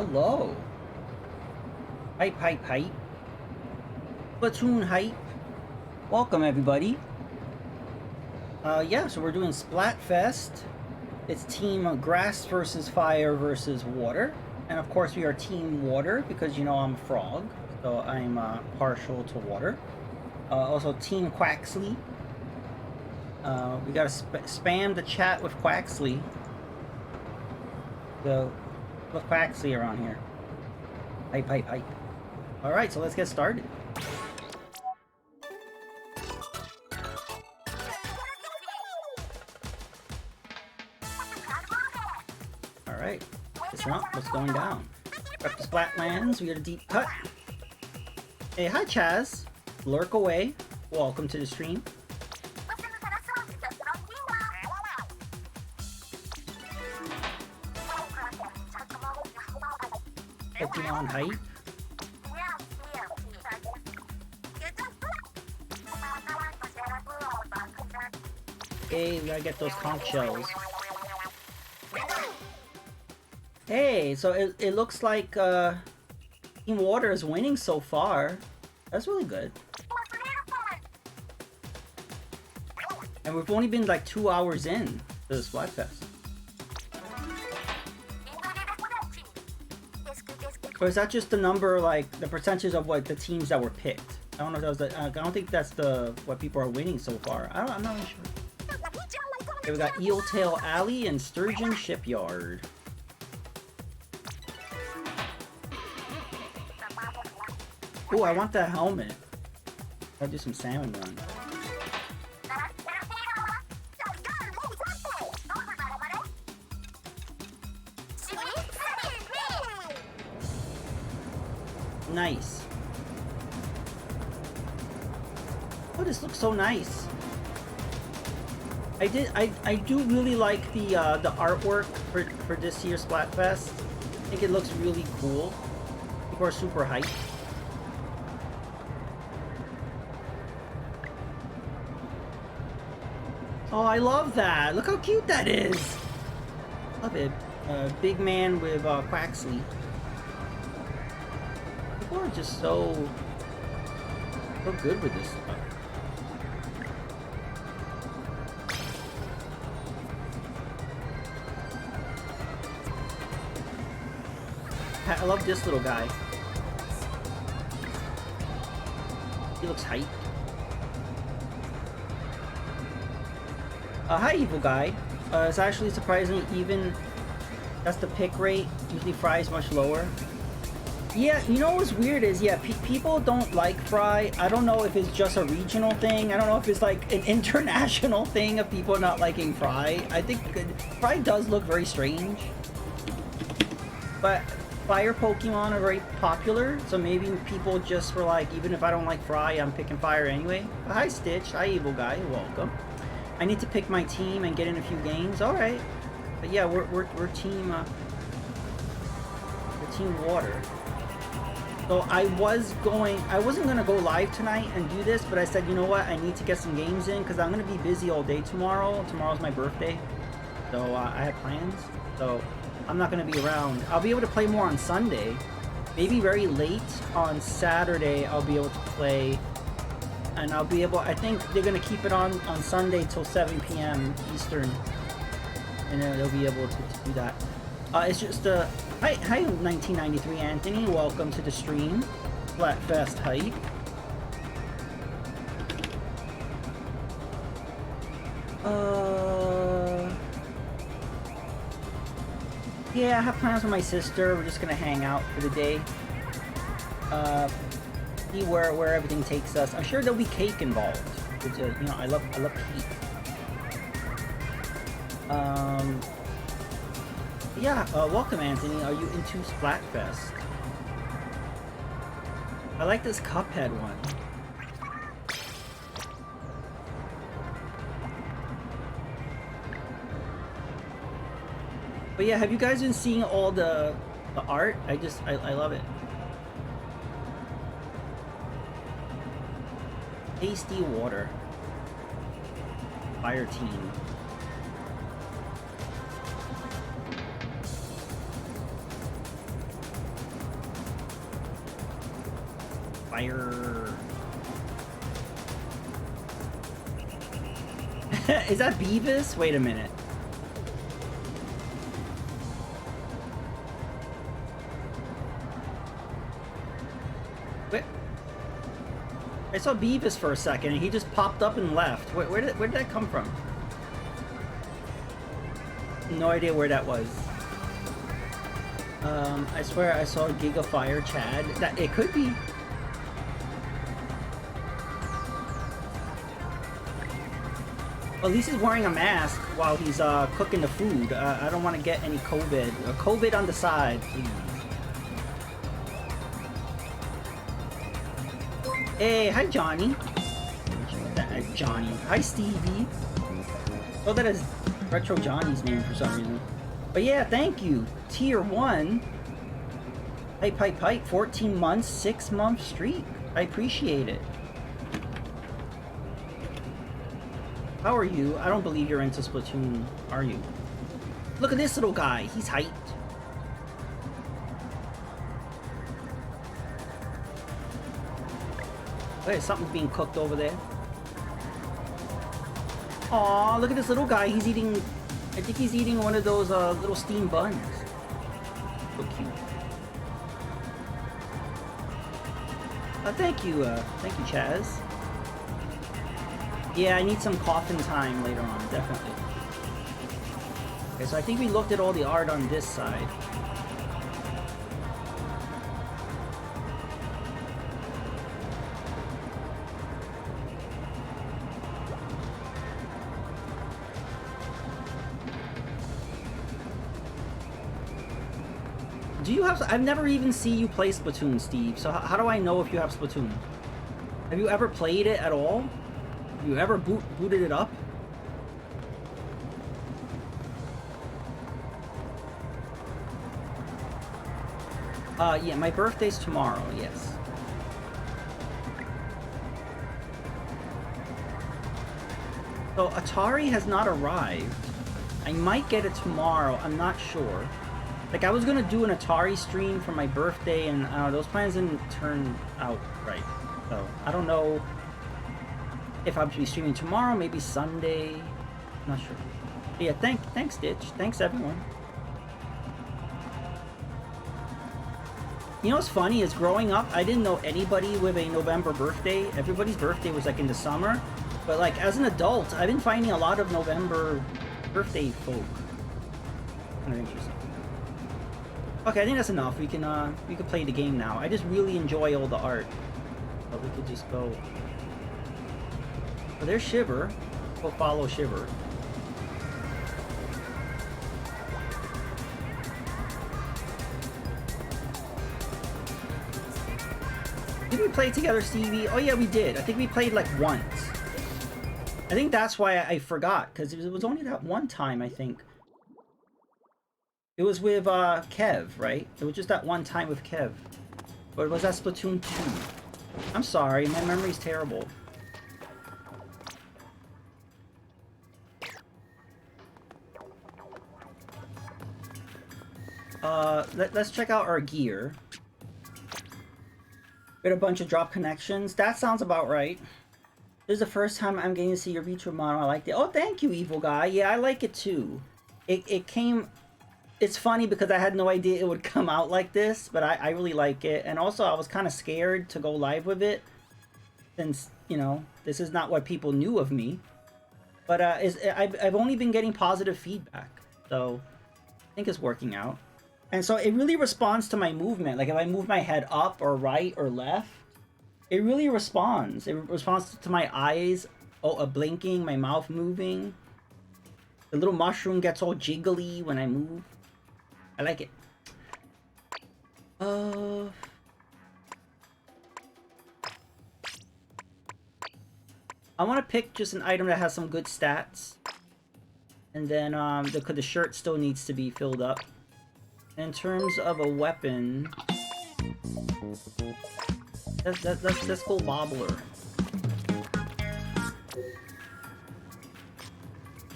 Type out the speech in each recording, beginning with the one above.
Hello. Hype, hype, hype. Splatoon hype. Welcome, everybody. Yeah, so we're doing Splatfest. It's team grass versus fire versus water. And of course we are team water because, you know, I'm a frog. So I'm partial to water. Also team Quaxley. We gotta spam the chat with Quaxley. So, with Quaxley around here. Hype, hype, hype. Alright, so let's get started. Alright, listen up, what's going down? Up to Splatlands, we got a deep cut. Hey, hi Chaz. Lurk away. Welcome to the stream. Pokemon hype. Hey, we gotta get those conch shells. Hey, so it looks like Team Water is winning so far. That's really good. And we've only been like 2 hours in to the Splatfest. Or is that just the number, like the percentage of what the teams that were picked? I don't know if that was the, I don't think that's the what people are winning so far. I'm not really sure. Okay, we got Eeltail Alley and Sturgeon Shipyard. Oh, I want that helmet. I'll do some salmon run. Nice. Oh, this looks so nice. I do really like the artwork for this year's Splatfest. I think it looks really cool. People are super hyped. Oh, I love that. Look how cute that is. Love it. Big man with Quaxley. People are just so good with this stuff. I love this little guy. He looks hyped. Hi, evil guy. It's actually surprisingly even. That's the pick rate. Usually Fry's much lower. Yeah, you know what's weird is, yeah, people don't like Fry. I don't know if it's just a regional thing. I don't know if it's like an international thing of people not liking Fry. I think Fry does look very strange. But fire Pokemon are very popular, so maybe people just were like, even if I don't like Fry, I'm picking fire anyway. But hi Stitch, hi evil guy, welcome. I need to pick my team and get in a few games. All right, but yeah, we're team water. So I wasn't gonna go live tonight and do this, but I said, you know what, I need to get some games in because I'm gonna be busy all day tomorrow. Tomorrow's my birthday, so I have plans. So I'm not gonna be around. I'll be able to play more on Sunday. Maybe very late on Saturday I'll be able to play. And I'll be able, I think they're going to keep it on Sunday till 7 p.m. Eastern. And then they'll be able to do that. It's just, hi 1993 Anthony, welcome to the stream. Splatfest hype. Yeah, I have plans with my sister. We're just going to hang out for the day. See where everything takes us. I'm sure there'll be cake involved, which you know, I love cake. Yeah, welcome Anthony. Are you into Splatfest? I like this Cuphead one. But yeah, have you guys been seeing all the art? I love it. Tasty water. Fire team. fire. Is that Beavis? Wait a minute. Wait. I saw Beavis for a second and he just popped up and left. Where did that come from? No idea where that was. I swear I saw Giga Fire Chad. That it could be. Well, at least he's wearing a mask while he's cooking the food. I don't want to get any COVID. COVID on the side, please. Hey, hi Johnny. Johnny. Hi Stevie. Oh, that is Retro Johnny's name for some reason. But yeah, thank you. Tier 1. Pipe. 14 months, 6-month streak. I appreciate it. How are you? I don't believe you're into Splatoon, are you? Look at this little guy. He's hyped. Wait, something's being cooked over there. Aw, look at this little guy. He's eating... I think he's eating one of those little steamed buns. So cute. Thank you, Chaz. Yeah, I need some coffin time later on, definitely. Okay, so I think we looked at all the art on this side. Do you have... I've never even seen you play Splatoon, Steve, so how do I know if you have Splatoon? Have you ever played it at all? Have you ever booted it up? Yeah, my birthday's tomorrow, yes. So Atari has not arrived. I might get it tomorrow, I'm not sure. Like, I was gonna do an Atari stream for my birthday, and those plans didn't turn out right. So, I don't know if I'll be streaming tomorrow, maybe Sunday. I'm not sure. But yeah, thanks, Ditch. Thanks, everyone. You know what's funny is growing up, I didn't know anybody with a November birthday. Everybody's birthday was like in the summer. But like, as an adult, I've been finding a lot of November birthday folk. Kind of interesting. Okay, I think that's enough. We can play the game now. I just really enjoy all the art. But we could just go. Oh, there's Shiver. Go follow Shiver. Did we play together, Stevie? Oh yeah, we did. I think we played like once. I think that's why I forgot, because it was only that one time, I think. It was with Kev, right? It was just that one time with Kev. Or was that Splatoon 2? I'm sorry, my memory's terrible. Let's check out our gear. We had a bunch of drop connections. That sounds about right. This is the first time I'm getting to see your Vitra model. I liked it. Oh, thank you, Evil Guy. Yeah, I like it too. It came... It's funny because I had no idea it would come out like this, but I really like it. And also, I was kind of scared to go live with it, since, you know, this is not what people knew of me. But I've only been getting positive feedback, so I think it's working out. And so it really responds to my movement. Like if I move my head up or right or left, it really responds. It responds to my eyes blinking, my mouth moving. The little mushroom gets all jiggly when I move. I like it. I want to pick just an item that has some good stats. And then the shirt still needs to be filled up. In terms of a weapon, let's go Bobbler.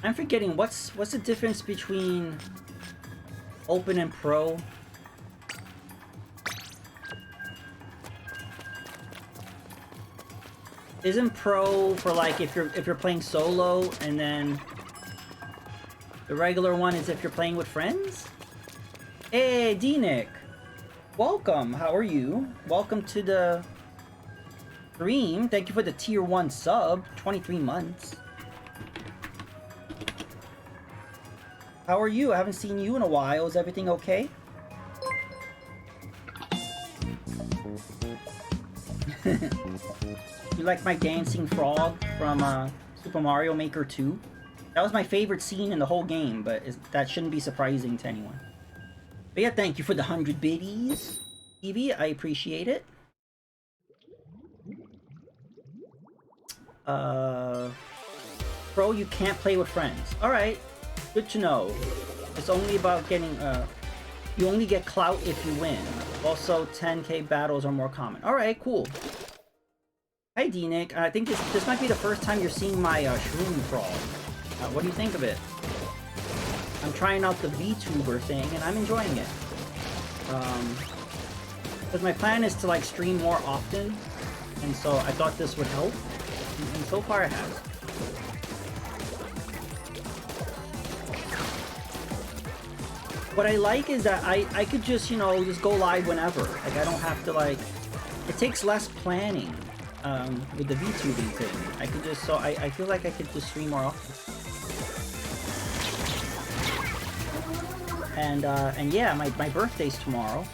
I'm forgetting what's the difference between Open and Pro. Isn't pro for like if you're playing solo, and then the regular one is if you're playing with friends? Hey, D-Nick! Welcome, how are you? Welcome to the stream. Thank you for the tier 1 sub, 23 months. How are you? I haven't seen you in a while. Is everything okay? You like my dancing frog from Super Mario Maker 2? That was my favorite scene in the whole game, but that shouldn't be surprising to anyone. But yeah, thank you for the 100 biddies, Evie. I appreciate it. Pro, you can't play with friends. Alright, good to know. It's only about getting, you only get clout if you win. Also, 10k battles are more common. Alright, cool. Hi, D-Nick. I think this might be the first time you're seeing my shroom frog. What do you think of it? I'm trying out the VTuber thing, and I'm enjoying it. Because my plan is to like stream more often, and so I thought this would help, and so far it has. What I like is that I could just, you know, just go live whenever. Like, I don't have to, like... It takes less planning with the VTubing thing. I could just... So I feel like I could just stream more often. And yeah, my birthday's tomorrow.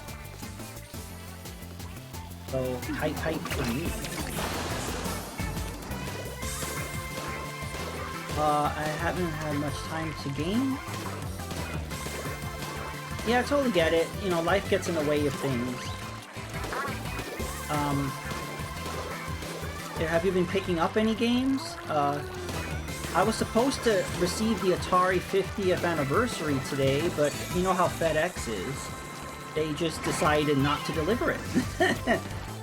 So, hype for me. I haven't had much time to game. Yeah, I totally get it. You know, life gets in the way of things. Have you been picking up any games? I was supposed to receive the Atari 50th anniversary today, but you know how FedEx is. They just decided not to deliver it.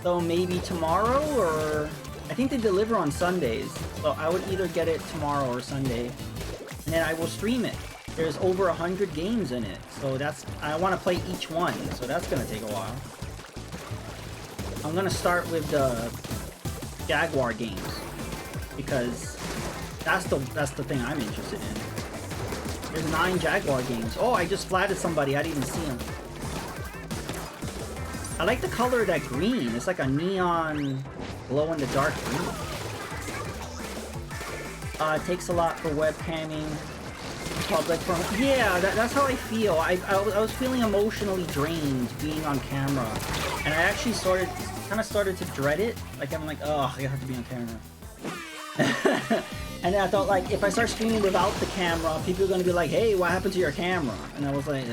So maybe tomorrow, or... I think they deliver on Sundays. So I would either get it tomorrow or Sunday, and then I will stream it. There's over 100 games in it, so that's... I want to play each one, so that's gonna take a while. I'm gonna start with the Jaguar games, because that's the thing I'm interested in. There's 9 Jaguar games. Oh, I just flatted somebody. I didn't even see him. I like the color of that green. It's like a neon glow-in-the-dark green. It takes a lot for webcamming. Public from... Yeah, that's how I feel. I was feeling emotionally drained being on camera. And I actually kind of started to dread it. Like, I'm like, oh, I have to be on camera. And then I thought, like, if I start streaming without the camera, people are going to be like, hey, what happened to your camera? And I was like,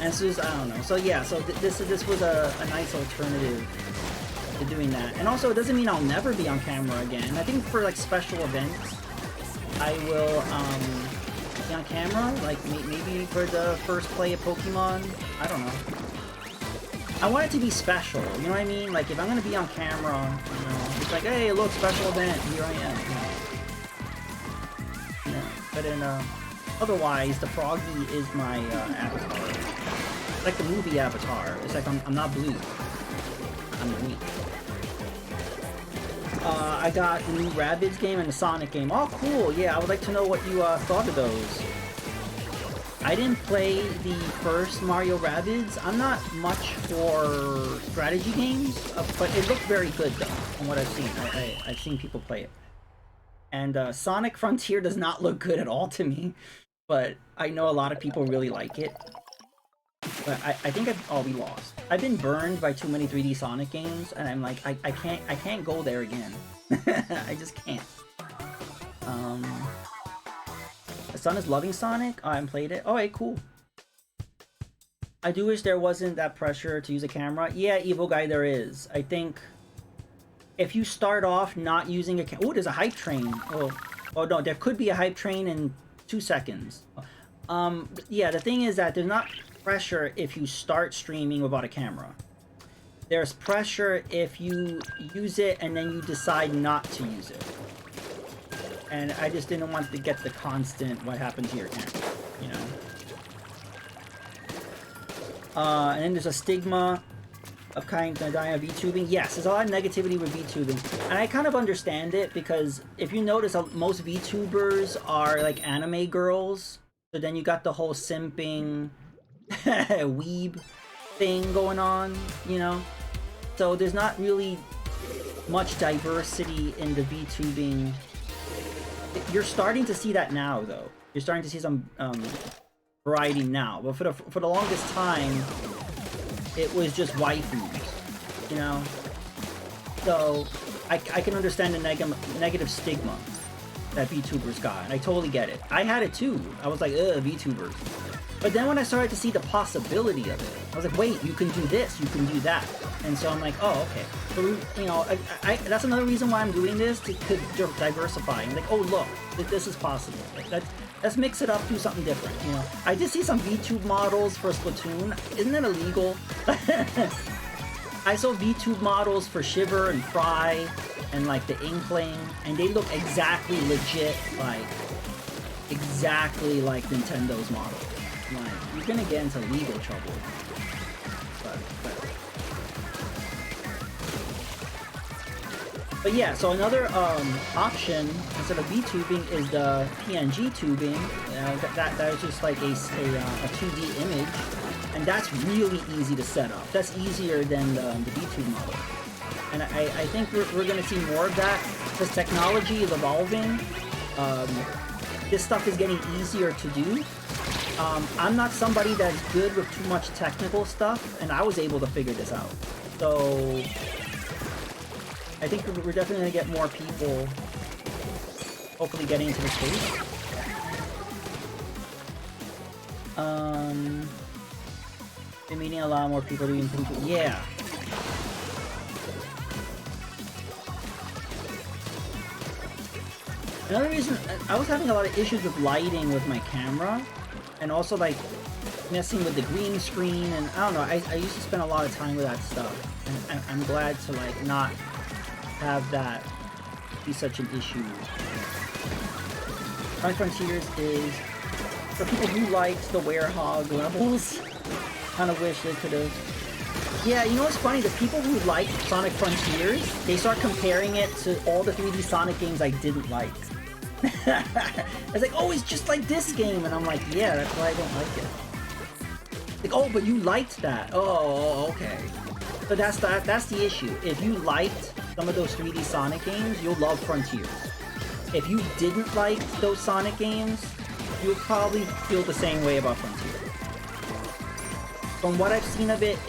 And so just, I don't know. So yeah, so this was a nice alternative to doing that. And also, it doesn't mean I'll never be on camera again. I think for, like, special events, I will be on camera, like maybe for the first play of Pokemon. I don't know. I want it to be special, you know what I mean? Like, if I'm gonna be on camera, you know, it's like, hey, look, special event, here I am. You know, but then, otherwise, the Froggy is my avatar. It's like the movie Avatar. It's like I'm not blue. I'm green. I got the new Rabbids game and the Sonic game. Oh, cool. Yeah, I would like to know what you thought of those. I didn't play the first Mario Rabbids. I'm not much for strategy games, but it looked very good, though, from what I've seen. I've seen people play it. And Sonic Frontier does not look good at all to me, but I know a lot of people really like it. But I think we lost. I've been burned by too many 3D Sonic games, and I'm like, I can't go there again. I just can't. My son is loving Sonic. Oh, I haven't played it. Alright, cool. I do wish there wasn't that pressure to use a camera. Yeah, Evil Guy, there is. I think if you start off not using a camera... Oh, there's a hype train. Oh no, there could be a hype train in 2 seconds. Yeah, the thing is that there's not pressure if you start streaming without a camera. There's pressure if you use it and then you decide not to use it. And I just didn't want to get the constant what happened to your camera, you know? And then there's a stigma. of kind of dying of VTubing. Yes, there's a lot of negativity with VTubing, and I kind of understand it because if you notice, most VTubers are like anime girls. So then you got the whole simping weeb thing going on, you know. So there's not really much diversity in the VTubing. You're starting to see that now, though. You're starting to see some variety now, but for the longest time, it was just waifus, you know? So, I can understand the negative stigma that VTubers got, and I totally get it. I had it too. I was like, ugh, VTubers. But then when I started to see the possibility of it, I was like, wait, you can do this, you can do that. And so I'm like, oh, okay. So, you know, that's another reason why I'm doing this, to diversify. I'm like, oh, look, this is possible. Let's mix it up, do something different, you know. I did see some VTube models for Splatoon. Isn't that illegal? I saw VTube models for Shiver and Fry and like the Inkling, and they look exactly legit, like exactly like Nintendo's model. Like, you're gonna get into legal trouble. But yeah, so another option instead of VTubing is the PNG tubing. That is just like a 2D image, and that's really easy to set up. That's easier than the VTube model. And I think we're going to see more of that because technology is evolving. This stuff is getting easier to do. I'm not somebody that's good with too much technical stuff, and I was able to figure this out. So I think we're definitely going to get more people hopefully getting into the space. Been meeting a lot more people doing things. Yeah. Another reason, I was having a lot of issues with lighting with my camera, and also like messing with the green screen, and I don't know, I used to spend a lot of time with that stuff, and I'm glad to like not have that be such an issue. Sonic Frontiers is for people who likes the Werehog levels. Kind of wish they could have. Yeah, you know what's funny? The people who like Sonic Frontiers, they start comparing it to all the 3D Sonic games I didn't like. It's like, oh, it's just like this game, and I'm like, yeah, that's why I don't like it. Like, oh, but you liked that. Oh, okay. So that's the issue. If you liked some of those 3D Sonic games, you'll love Frontiers. If you didn't like those Sonic games, you'll probably feel the same way about Frontiers. From what I've seen of it,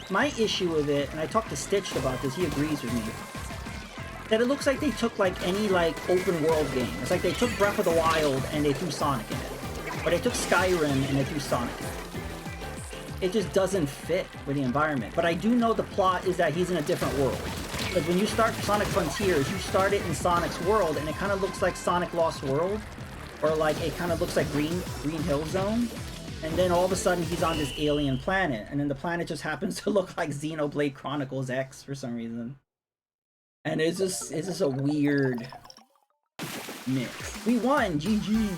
my issue with it, and I talked to Stitched about this, he agrees with me, that it looks like they took like any like open world game. It's like they took Breath of the Wild and they threw Sonic in it. Or they took Skyrim and they threw Sonic in it. It just doesn't fit with the environment. But I do know the plot is that he's in a different world. Like when you start Sonic Frontiers, you start it in Sonic's world and it kind of looks like Sonic Lost World. Or like it kind of looks like Green Hill Zone. And then all of a sudden he's on this alien planet. And then the planet just happens to look like Xenoblade Chronicles X for some reason. And it's just a weird mix. We won! GG!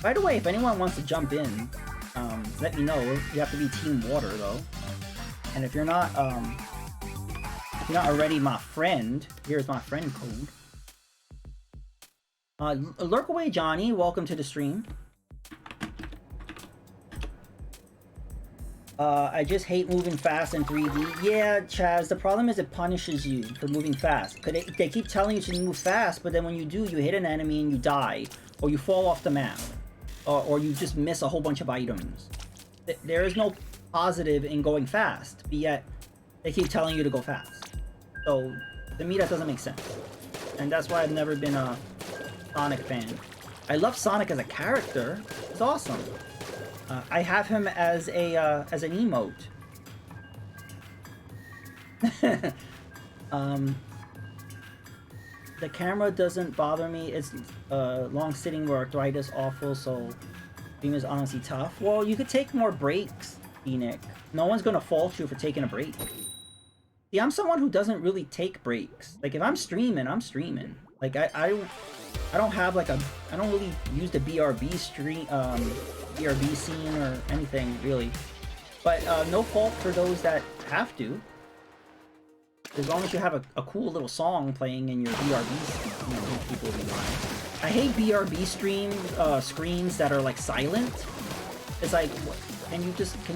By the way, if anyone wants to jump in, let me know. You have to be Team Water though. And if you're not already my friend, here's my friend code. Lurk away, Johnny. Welcome to the stream. I just hate moving fast in 3D. Yeah, Chaz, the problem is it punishes you for moving fast. Cause they keep telling you to move fast, but then when you do, you hit an enemy and you die. Or you fall off the map. Or you just miss a whole bunch of items. There is no positive in going fast, but yet they keep telling you to go fast. So, to me that doesn't make sense. And that's why I've never been a Sonic fan. I love Sonic as a character. It's awesome. I have him as an emote. The camera doesn't bother me. It's long sitting with arthritis awful, so beam is honestly tough. Well, you could take more breaks, Enoch. No one's gonna fault you for taking a break. See, I'm someone who doesn't really take breaks. Like if I'm streaming, I'm streaming. Like I don't have like I don't really use the BRB stream BRB scene or anything really. But no fault for those that have to. As long as you have a cool little song playing in your BRB, you know, people will be fine. I hate BRB screens that are like silent. It's like, can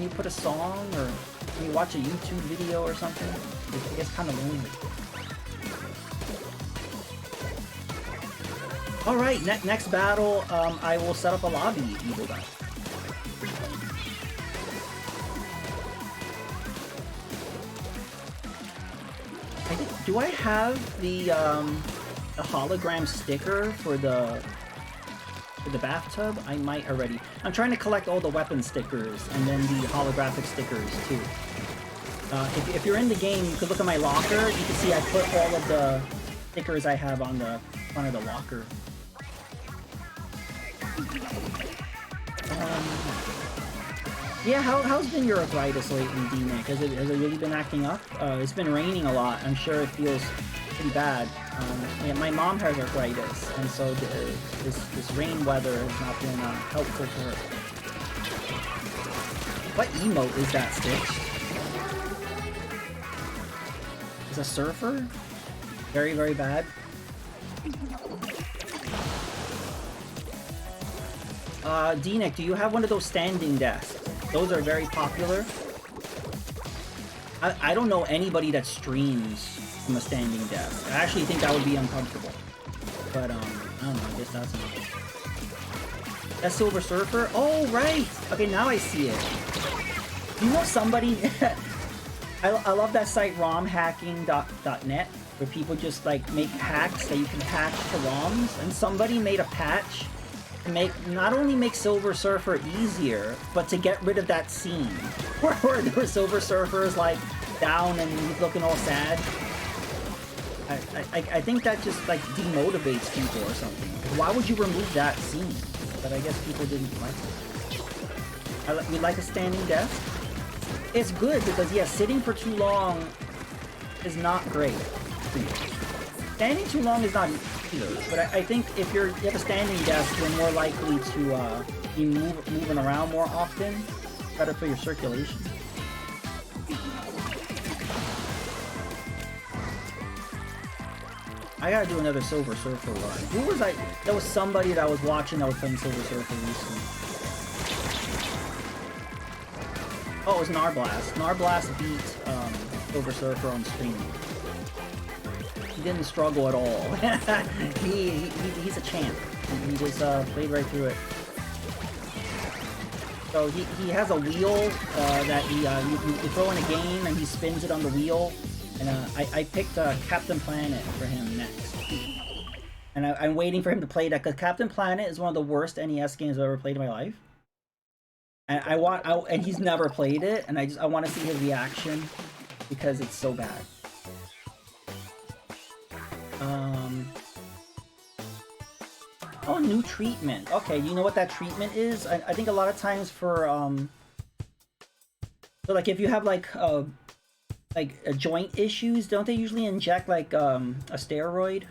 you put a song, or can you watch a YouTube video or something? It gets kind of lonely. All right, next battle, I will set up a lobby, Evil Guy. Do I have the hologram sticker for the bathtub? I might already. I'm trying to collect all the weapon stickers and then the holographic stickers too. If you're in the game, you could look at my locker. You can see I put all of the stickers I have on the front of the locker. Yeah, how's been your arthritis lately, D-Nick? Has it really been acting up? It's been raining a lot. I'm sure it feels pretty bad. Yeah, my mom has arthritis, and so this rain weather has not been helpful for her. What emote is that, Stitch? Is a surfer? Very, very bad. D-Nick, do you have one of those standing desks? Those are very popular. I don't know anybody that streams from a standing desk. I actually think that would be uncomfortable. But, I don't know, I guess that's enough. That Silver Surfer? Oh, right! Okay, now I see it. You know somebody... I love that site romhacking.net, where people just, like, make hacks that you can patch to ROMs, and somebody made a patch to not only make Silver Surfer easier, but to get rid of that scene where Silver Surfer is like down and he's looking all sad. I think that just like demotivates people or something. Why would you remove that scene? But I guess people didn't like it. You like a standing desk? It's good because yeah, sitting for too long is not great for you. Standing too long is not either, but I think if you have a standing desk, you're more likely to be moving around more often. Better for your circulation. I gotta do another Silver Surfer run. Who was I? There was somebody that I was watching that was playing Silver Surfer recently. Oh, it was Narblast. Narblast beat Silver Surfer on stream. He didn't struggle at all. He's a champ. He just played right through it. So he has a wheel that you throw in a game and he spins it on the wheel. And I picked Captain Planet for him next. And I'm waiting for him to play that because Captain Planet is one of the worst NES games I've ever played in my life. And and he's never played it, and I want to see his reaction because it's so bad. Oh, new treatment. Okay, you know what that treatment is? I think a lot of times for so like if you have like joint issues, don't they usually inject like a steroid?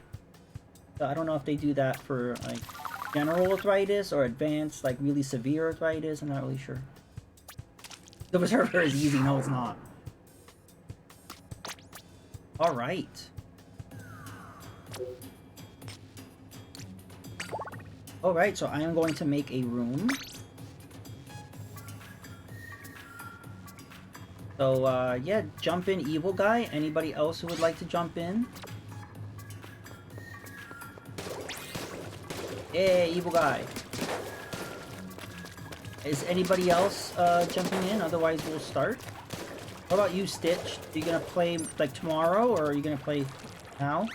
So I don't know if they do that for like general arthritis or advanced like really severe arthritis. I'm not really sure. The server is easy. No, it's not. All right. Alright, so I am going to make a room. So, yeah, jump in, Evil Guy. Anybody else who would like to jump in? Hey, Evil Guy. Is anybody else jumping in? Otherwise, we'll start. What about you, Stitch? Are you gonna play, like, tomorrow, or are you gonna play now?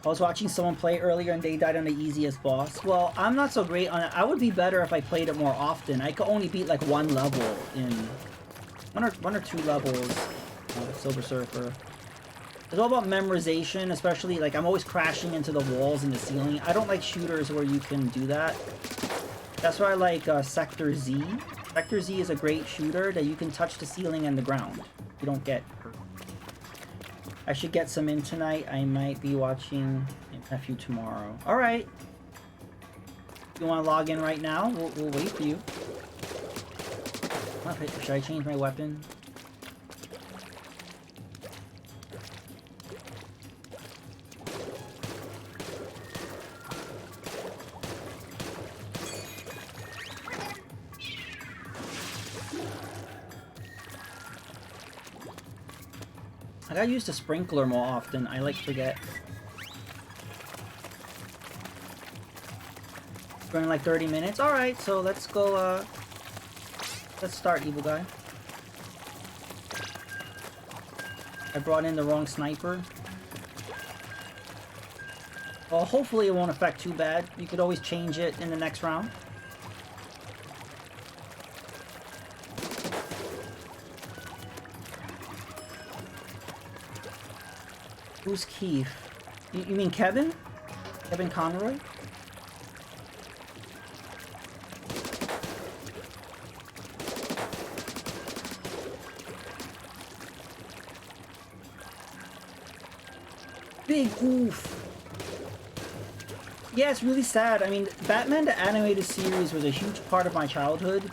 I was watching someone play earlier and they died on the easiest boss. Well, I'm not so great on it. I would be better if I played it more often. I could only beat like one level in one or two levels of Silver Surfer. It's all about memorization, especially like I'm always crashing into the walls and the ceiling. I don't like shooters where you can do that. That's why I like Sector Z. Sector Z is a great shooter that you can touch the ceiling and the ground. You don't get hurt. I should get some in tonight. I might be watching Nephew tomorrow. Alright. You want to log in right now? We'll wait for you. Okay, should I change my weapon? I gotta use the sprinkler more often. I like forget. We're in like 30 minutes. Alright, so let's go, let's start, evil guy. I brought in the wrong sniper. Well, hopefully it won't affect too bad. You could always change it in the next round. Who's Keith? You mean Kevin? Kevin Conroy? Big oof. Yeah, it's really sad. I mean, Batman the Animated Series was a huge part of my childhood.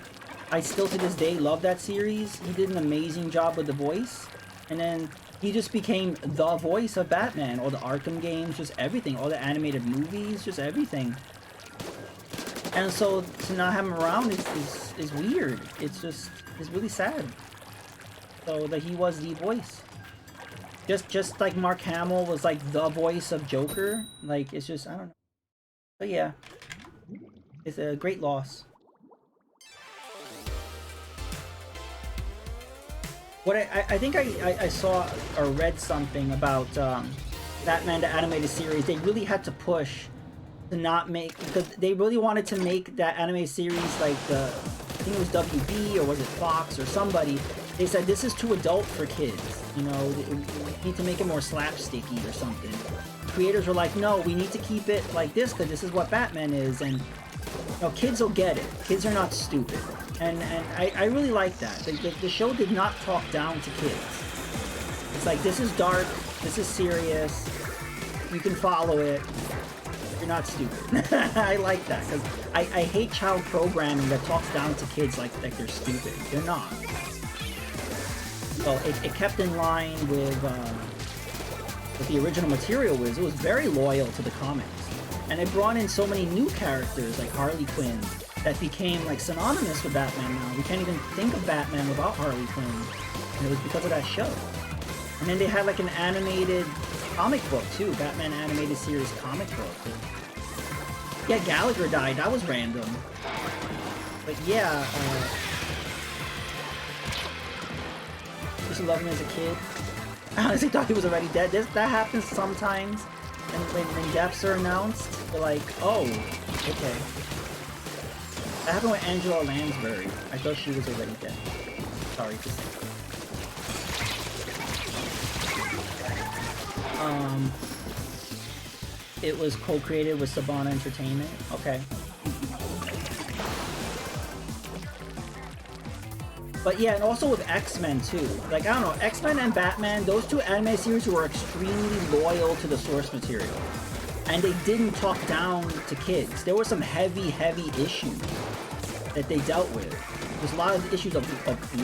I still to this day love that series. He did an amazing job with the voice. And then he just became the voice of Batman. All the Arkham games, just everything. All the animated movies, just everything. And so to not have him around is weird. It's really sad. So that he was the voice. Just like Mark Hamill was like the voice of Joker. Like, it's just, I don't know. But yeah. It's a great loss. What I think I saw or read something about Batman the Animated Series. They really had to push to not make, because they really wanted to make that animated series like the, I think it was WB or was it Fox or somebody. They said this is too adult for kids. You know, we need to make it more slapsticky or something. Creators were like, no, we need to keep it like this because this is what Batman is, and you know, kids will get it. Kids are not stupid. And I really like that. The show did not talk down to kids. It's like, this is dark, this is serious, you can follow it, you're not stupid. I like that, because I hate child programming that talks down to kids like they're stupid. They're not. So it kept in line with the original material was. It was very loyal to the comics. And it brought in so many new characters like Harley Quinn that became like synonymous with Batman now. We can't even think of Batman without Harley Quinn. And it was because of that show. And then they had like an animated comic book too. Batman Animated Series comic book. Yeah, Gallagher died. That was random. But yeah, I used to love him as a kid. I honestly thought he was already dead. That happens sometimes. And when deaths are announced, they're like, oh, okay. That happened with Angela Lansbury. I thought she was already dead. Sorry to say. It was co-created with Saban Entertainment. Okay. But yeah, and also with X-Men too. Like, I don't know, X-Men and Batman, those two anime series were extremely loyal to the source material. And they didn't talk down to kids. There were some heavy issues that they dealt with. There's a lot of issues of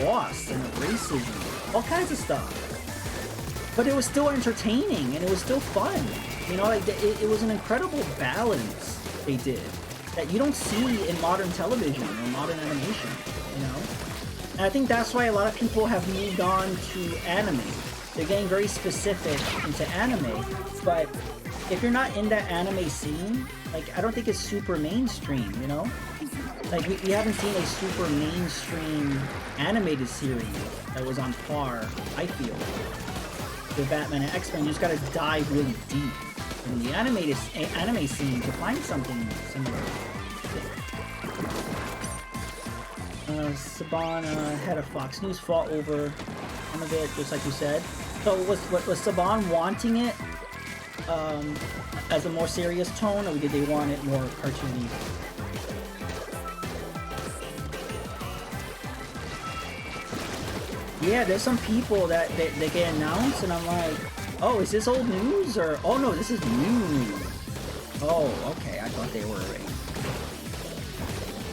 loss and of racism, all kinds of stuff. But it was still entertaining and it was still fun. You know, like it was an incredible balance they did that you don't see in modern television or modern animation, you know? And I think that's why a lot of people have moved on to anime. They're getting very specific into anime, but if you're not in that anime scene, like, I don't think it's super mainstream, you know? Like, we haven't seen a super mainstream animated series that was on par, I feel, with Batman and X-Men. You just gotta dive really deep in the anime scene to find something similar. Saban head of Fox News fought over some of it, just like you said. So was Saban wanting it as a more serious tone, or did they want it more cartoony? Yeah, there's some people that they get announced, and I'm like, oh, is this old news? Or, oh no, this is new news. Oh, okay, I thought they were already.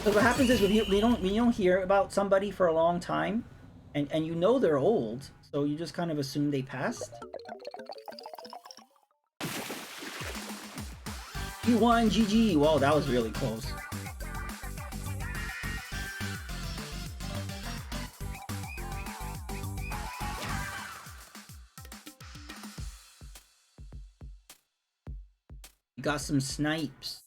Because what happens is when you don't hear about somebody for a long time, and you know they're old, so you just kind of assume they passed. You won, GG. Whoa, that was really close. You got some snipes.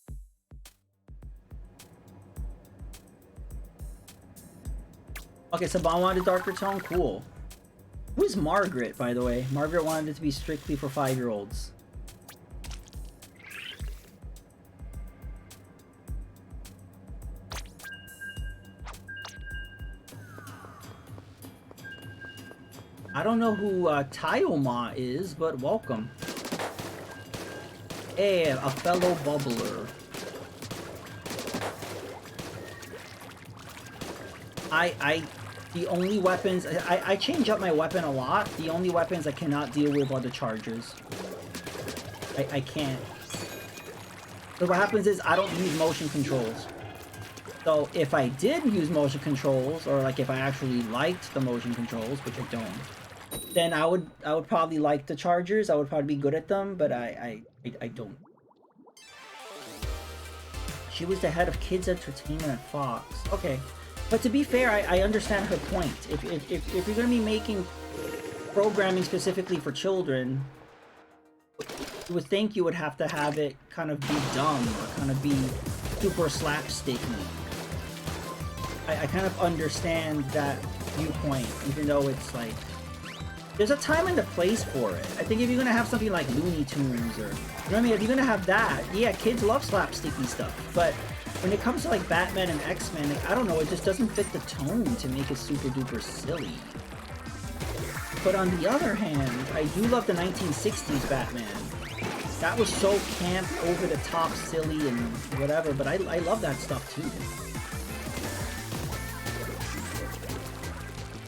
Okay, Saban wanted a darker tone? Cool. Who is Margaret, by the way? Margaret wanted it to be strictly for 5-year-olds. I don't know who Tayoma is, but welcome. Hey, a fellow bubbler. The only weapons, I change up my weapon a lot. The only weapons I cannot deal with are the chargers. I can't. So what happens is I don't use motion controls. So if I did use motion controls, or like if I actually liked the motion controls, which I don't, then I would probably like the chargers. I would probably be good at them, but I don't. She was the head of kids entertainment at Fox. Okay. But to be fair, I understand her point. If you're going to be making programming specifically for children, you would think you would have to have it kind of be dumb or kind of be super slapsticky. I kind of understand that viewpoint, even though it's like... There's a time and a place for it. I think if you're going to have something like Looney Tunes or... You know what I mean? If you're going to have that, yeah, kids love slapsticky stuff. But when it comes to like Batman and X-Men, like, I don't know, it just doesn't fit the tone to make it super duper silly. But on the other hand, I do love the 1960s Batman. That was so camp, over the top, silly, and whatever, but I love that stuff too.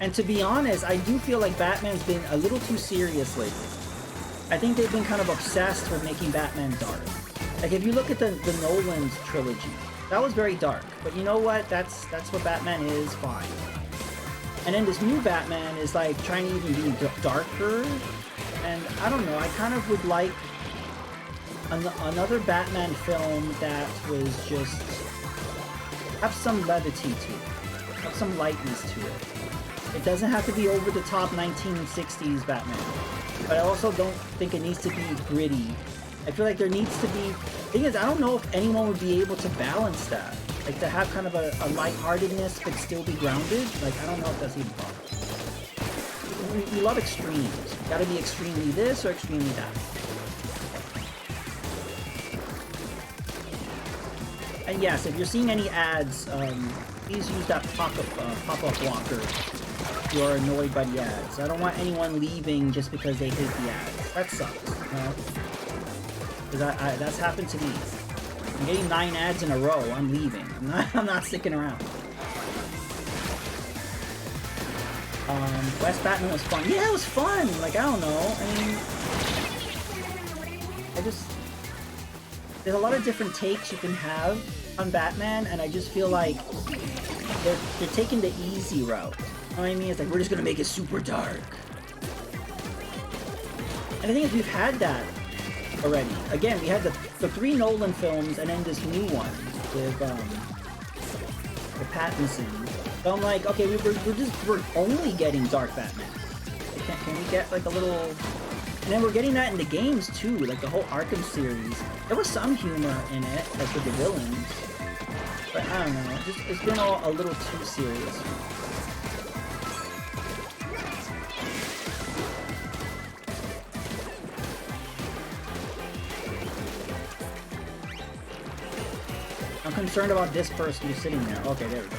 And to be honest, I do feel like Batman's been a little too serious lately. I think they've been kind of obsessed with making Batman dark. Like if you look at the Nolan's trilogy, that was very dark. But you know what? That's what Batman is, fine. And then this new Batman is like trying to even be darker. And I don't know, I kind of would like another Batman film that was just... have some levity to it. Have some lightness to it. It doesn't have to be over-the-top 1960s Batman. But I also don't think it needs to be gritty. I feel like there needs to be... Thing is, I don't know if anyone would be able to balance that. Like, to have kind of a lightheartedness but still be grounded. Like, I don't know if that's even possible. We love extremes. You gotta be extremely this or extremely that. And yes, if you're seeing any ads, please use that pop-up blocker if you're annoyed by the ads. I don't want anyone leaving just because they hate the ads. That sucks, you know? Because that's happened to me. I'm getting 9 ads in a row. I'm leaving. I'm not sticking around. West Batman was fun. Yeah, it was fun! Like, I don't know. I mean... There's a lot of different takes you can have on Batman, and I just feel like they're taking the easy route. You know what I mean? It's like, we're just gonna make it super dark. And the thing is, we've had that already. Again, we had the 3 Nolan films, and then this new one with the Pattinson. So I'm like, okay, we're only getting dark Batman. Can we get like a little... And then we're getting that in the games too, like the whole Arkham series. There was some humor in it, like with the villains. But I don't know, it's been all a little too serious. I'm concerned about this person who's sitting there. Okay, there we go.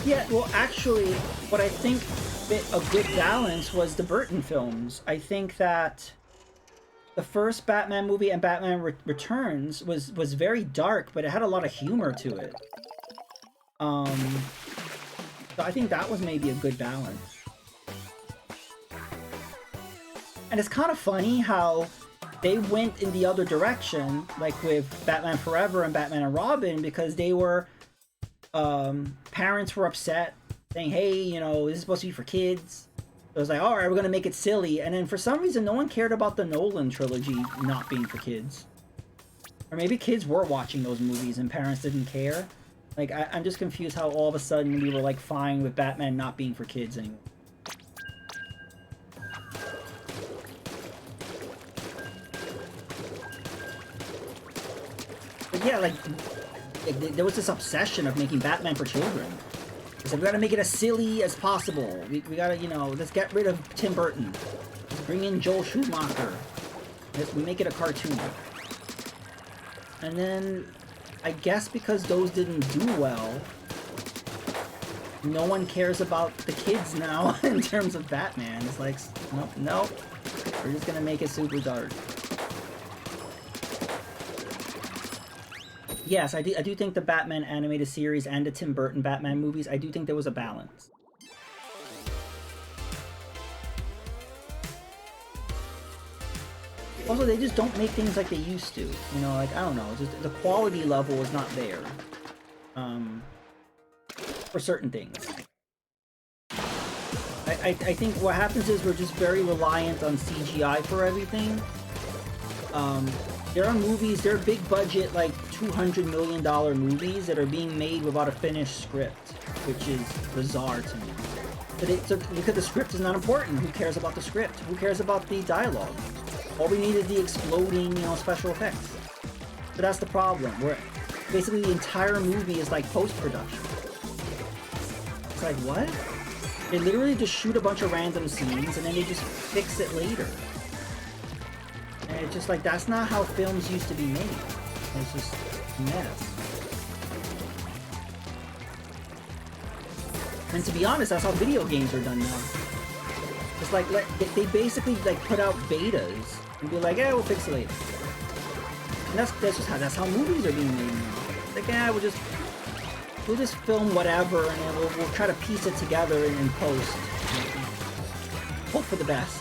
Yeah, well, actually, what I think a good balance was the Burton films. I think that the first Batman movie and Batman Returns was very dark, but it had a lot of humor to it. So I think that was maybe a good balance. And it's kind of funny how they went in the other direction, like with Batman Forever and Batman and Robin, because they were, parents were upset, saying, hey, you know, this is supposed to be for kids. So it was like, alright, we're gonna make it silly. And then for some reason, no one cared about the Nolan trilogy not being for kids. Or maybe kids were watching those movies and parents didn't care. Like, I'm just confused how all of a sudden we were, like, fine with Batman not being for kids anymore. But yeah, like, there was this obsession of making Batman for children. It's like, we gotta make it as silly as possible. We gotta, you know, let's get rid of Tim Burton. Let's bring in Joel Schumacher. We make it a cartoon. And then, I guess because those didn't do well, no one cares about the kids now in terms of Batman. It's like, nope, we're just gonna make it super dark. Yes, I do think the Batman animated series and the Tim Burton Batman movies, I do think there was a balance. Also, they just don't make things like they used to. You know, like, I don't know, just the quality level is not there. For certain things. I think what happens is we're just very reliant on CGI for everything. There are movies, there are big budget, like $200 million movies that are being made without a finished script, which is bizarre to me. But because the script is not important. Who cares about the script? Who cares about the dialogue? All we need is the exploding, you know, special effects. So that's the problem. Where basically the entire movie is like post-production. It's like, what? They literally just shoot a bunch of random scenes and then they just fix it later. And it's just like, that's not how films used to be made. It's just a mess. And to be honest, that's how video games are done now. It's like they basically like put out betas and be like, yeah, we'll fix it later. And that's how movies are being made now. Like, yeah, we'll just film whatever and then we'll try to piece it together in post. Hope for the best.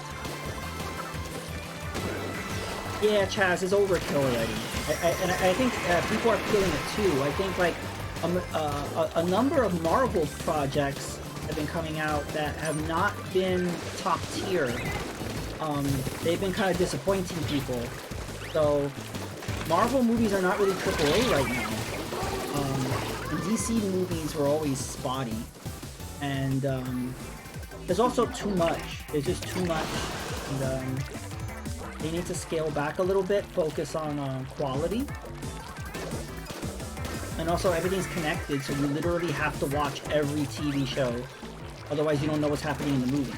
Yeah, Chaz, it's overkill already. I think people are feeling it too. I think like a number of Marvel projects have been coming out that have not been top tier. They've been kind of disappointing people. So Marvel movies are not really AAA right now. And DC movies were always spotty. And there's also too much. There's just too much. And they need to scale back a little bit, focus on quality. And also everything's connected, so you literally have to watch every TV show. Otherwise you don't know what's happening in the movie.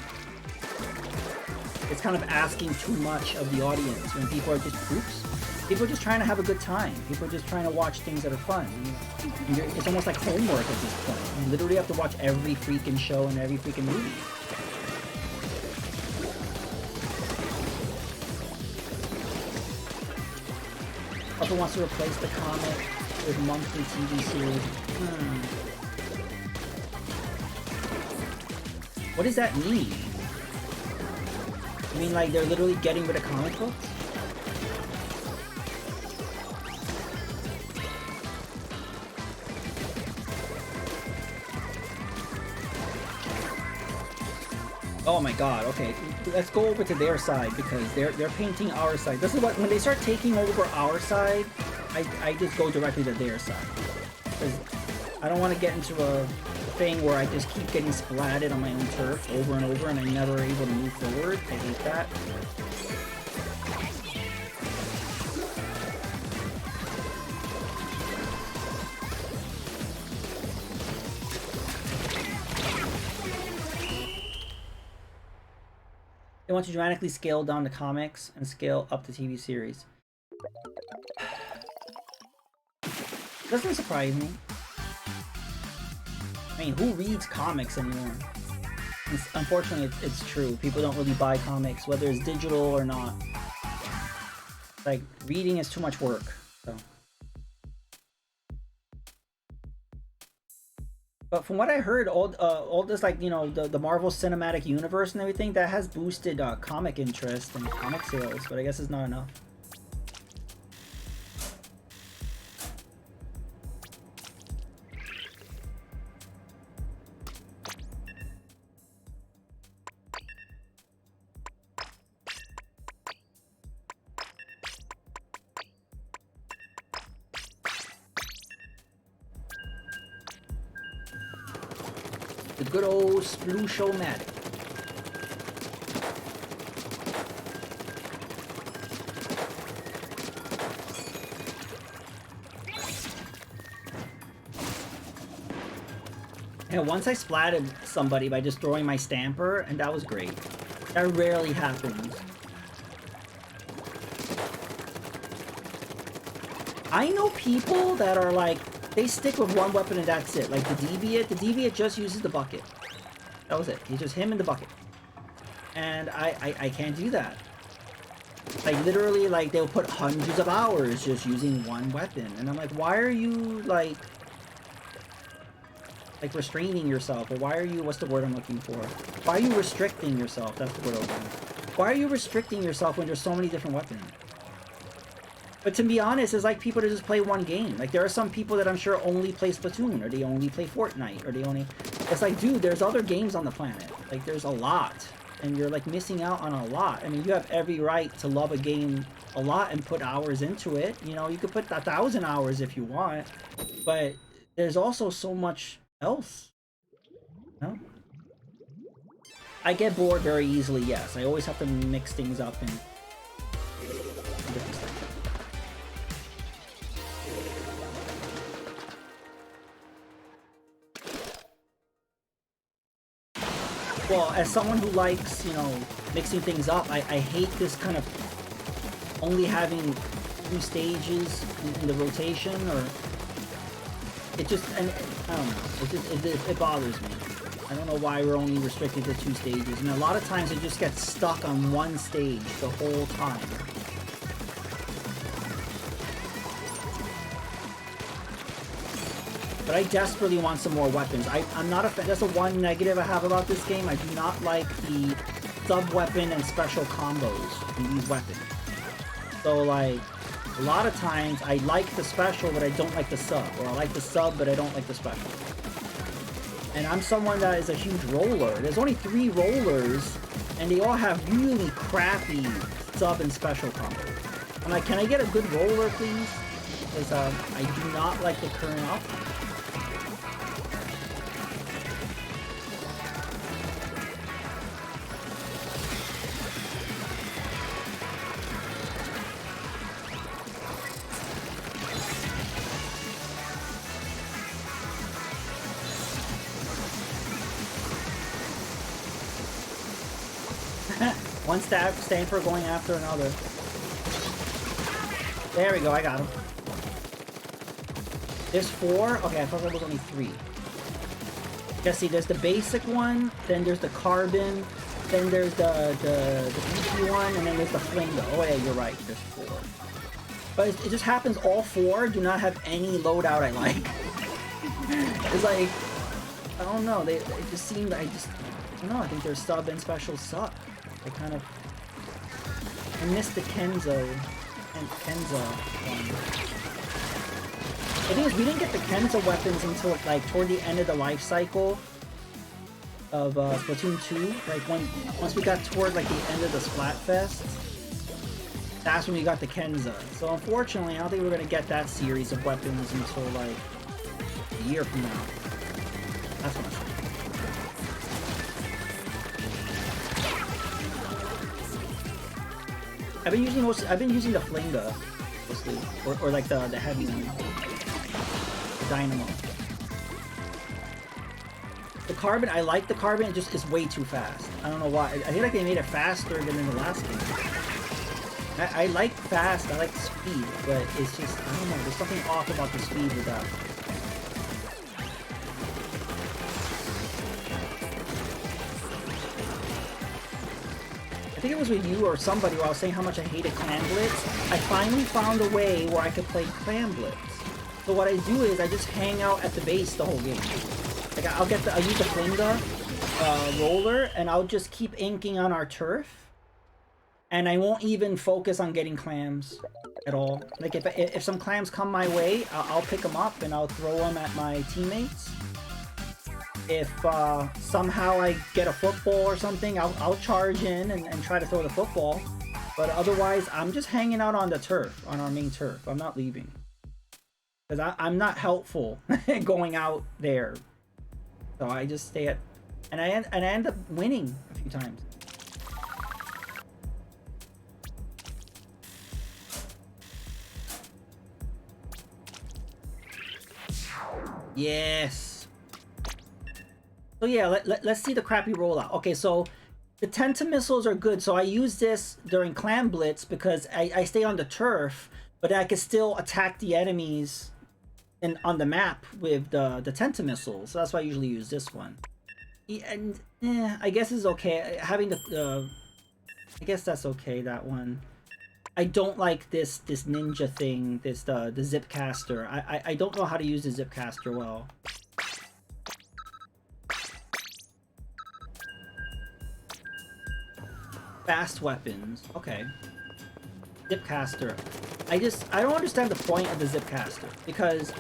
It's kind of asking too much of the audience when people are just groups. People are just trying to have a good time. People are just trying to watch things that are fun. It's almost like homework at this point. You literally have to watch every freaking show and every freaking movie. Also wants to replace the comic with monthly TV series. What does that mean? I mean, like, they're literally getting rid of comic books? Oh my god, okay. Let's go over to their side because they're painting our side. This is what, when they start taking over our side, I just go directly to their side. Because I don't want to get into a thing where I just keep getting splatted on my own turf over and over and I'm never able to move forward. I hate that. They want to dramatically scale down the comics and scale up the TV series. Doesn't surprise me. I mean, who reads comics anymore? Unfortunately, it's true. People don't really buy comics, whether it's digital or not. Like, reading is too much work, so. But from what I heard, all this, like, you know, the Marvel Cinematic Universe and everything, that has boosted comic interest and comic sales, but I guess it's not enough. The good old Sploosh-O-Matic. And once I splatted somebody by just throwing my stamper, and that was great. That rarely happens. I know people that are like, they stick with one weapon and that's it. Like the Deviant just uses the bucket. That was it. He's just him and the bucket. And I can't do that. Like literally, like they'll put hundreds of hours just using one weapon. And I'm like, why are you like restraining yourself? Or why are you, what's the word I'm looking for? Why are you restricting yourself? That's the word I'm looking for. Why are you restricting yourself when there's so many different weapons? But to be honest, it's like people that just play one game. Like, there are some people that I'm sure only play Splatoon, or they only play Fortnite, or they only... It's like, dude, there's other games on the planet. Like, there's a lot. And you're, like, missing out on a lot. I mean, you have every right to love a game a lot and put hours into it. You know, you could put 1,000 hours if you want. But there's also so much else. You know? I get bored very easily, yes. I always have to mix things up and... different stuff. Well, as someone who likes, you know, mixing things up, I hate this kind of only having 2 stages in the rotation, or it just, and I don't know, it bothers me. I don't know why we're only restricted to 2 stages, and a lot of times it just gets stuck on one stage the whole time. But I desperately want some more weapons. I'm not a fan. That's the one negative I have about this game. I do not like the sub-weapon and special combos in these weapons. So, like, a lot of times I like the special, but I don't like the sub. Or I like the sub, but I don't like the special. And I'm someone that is a huge roller. There's only 3 rollers, and they all have really crappy sub and special combos. I'm like, can I get a good roller, please? Because I do not like the current option. One stamper going after another. There we go, I got him. There's 4? Okay, I thought there was only 3. Yeah, see, there's the basic one, then there's the carbon, then there's the beefy one, and then there's the flingo. Oh yeah, you're right, there's 4. But it just happens all 4 do not have any loadout I like. It's like, I don't know, they just seem, I don't know, I think their sub and special suck. They kind of... I missed the Kenzo one. The thing is, we didn't get the Kenzo weapons until, like, toward the end of the life cycle of Splatoon 2. Like, once we got toward, like, the end of the Splatfest, that's when we got the Kenzo. So, unfortunately, I don't think we're gonna get that series of weapons until, like, a year from now. That's what I'm saying. I've been using the Flinga mostly, or like the heavy one, the Dynamo. The carbon, I like the carbon. It just is way too fast. I don't know why. I feel like they made it faster than in the last game. I like fast. I like speed, but it's just, I don't know. There's something off about the speed with that. I think it was with you or somebody where I was saying how much I hated Clan Blitz. I finally found a way where I could play Clan Blitz. So what I do is I just hang out at the base the whole game. Like I'll use the flinga roller, and I'll just keep inking on our turf, and I won't even focus on getting clams at all. Like if some clams come my way, I'll pick them up and I'll throw them at my teammates. If somehow I get a football or something, I'll charge in and try to throw the football. But otherwise, I'm just hanging out on the turf, on our main turf. I'm not leaving. Because I'm not helpful going out there. So I just stay at... And I end up winning a few times. Yes! So yeah, let's see the crappy rollout. Okay, so the Tenta missiles are good. So I use this during Clan Blitz because I stay on the turf, but I can still attack the enemies on the map with the Tenta missiles. So that's why I usually use this one. Yeah, and I guess it's okay. Having the I guess that's okay, that one. I don't like this ninja thing, the zip caster. I don't know how to use the zip caster well. Fast weapons. Okay. Zip caster. I don't understand the point of the zip caster, because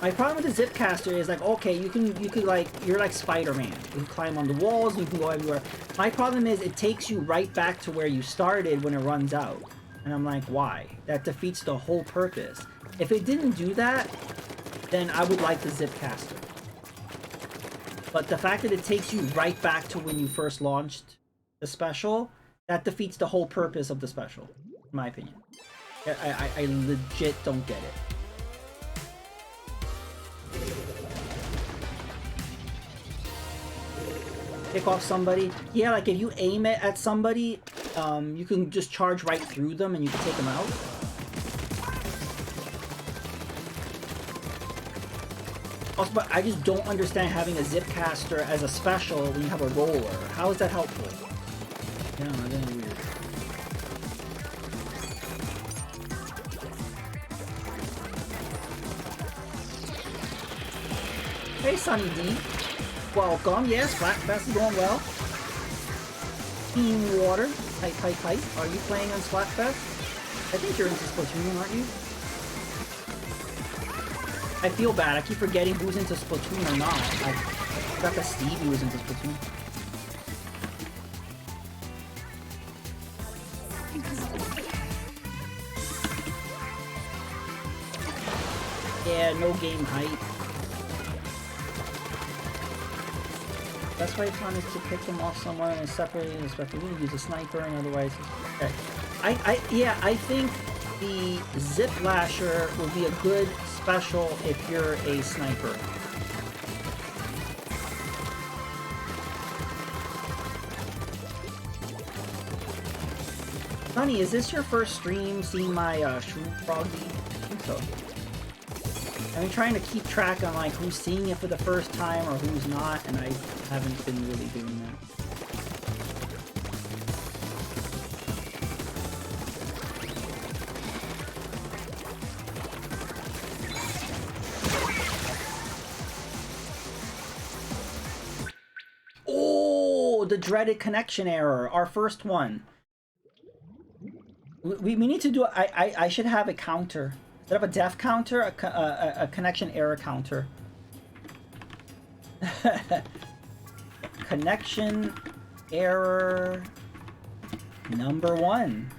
my problem with the zip caster is like, okay, you could like, you're like Spider-Man. You can climb on the walls, you can go everywhere. My problem is it takes you right back to where you started when it runs out. And I'm like, why? That defeats the whole purpose. If it didn't do that, then I would like the zip caster. But the fact that it takes you right back to when you first launched the special, that defeats the whole purpose of the special, in my opinion. I legit don't get it. Pick off somebody. Yeah, like if you aim it at somebody, you can just charge right through them and you can take them out. Also, but I just don't understand having a zip caster as a special when you have a roller. How is that helpful? Yeah, that's really weird. Hey, Sunny D. Welcome. Yes, Splatfest is going well. Team Water. Tight. Are you playing on Splatfest? I think you're into Splatoon, aren't you? I feel bad. I keep forgetting who's into Splatoon or not. I forgot that Stevie was into Splatoon. Yeah, no game hype. Best way fun is to pick them off somewhere and separate and especially use a sniper and otherwise. Okay. I think the Zip Lasher would be a good special if you're a sniper. Honey, is this your first stream seeing my Shroom Froggy? I think so. I've been trying to keep track on like who's seeing it for the first time or who's not, and I haven't been really doing that. Oh, the dreaded connection error, our first one. We need to do. I should have a counter. Instead of a death counter, a connection error counter. Connection error number 1.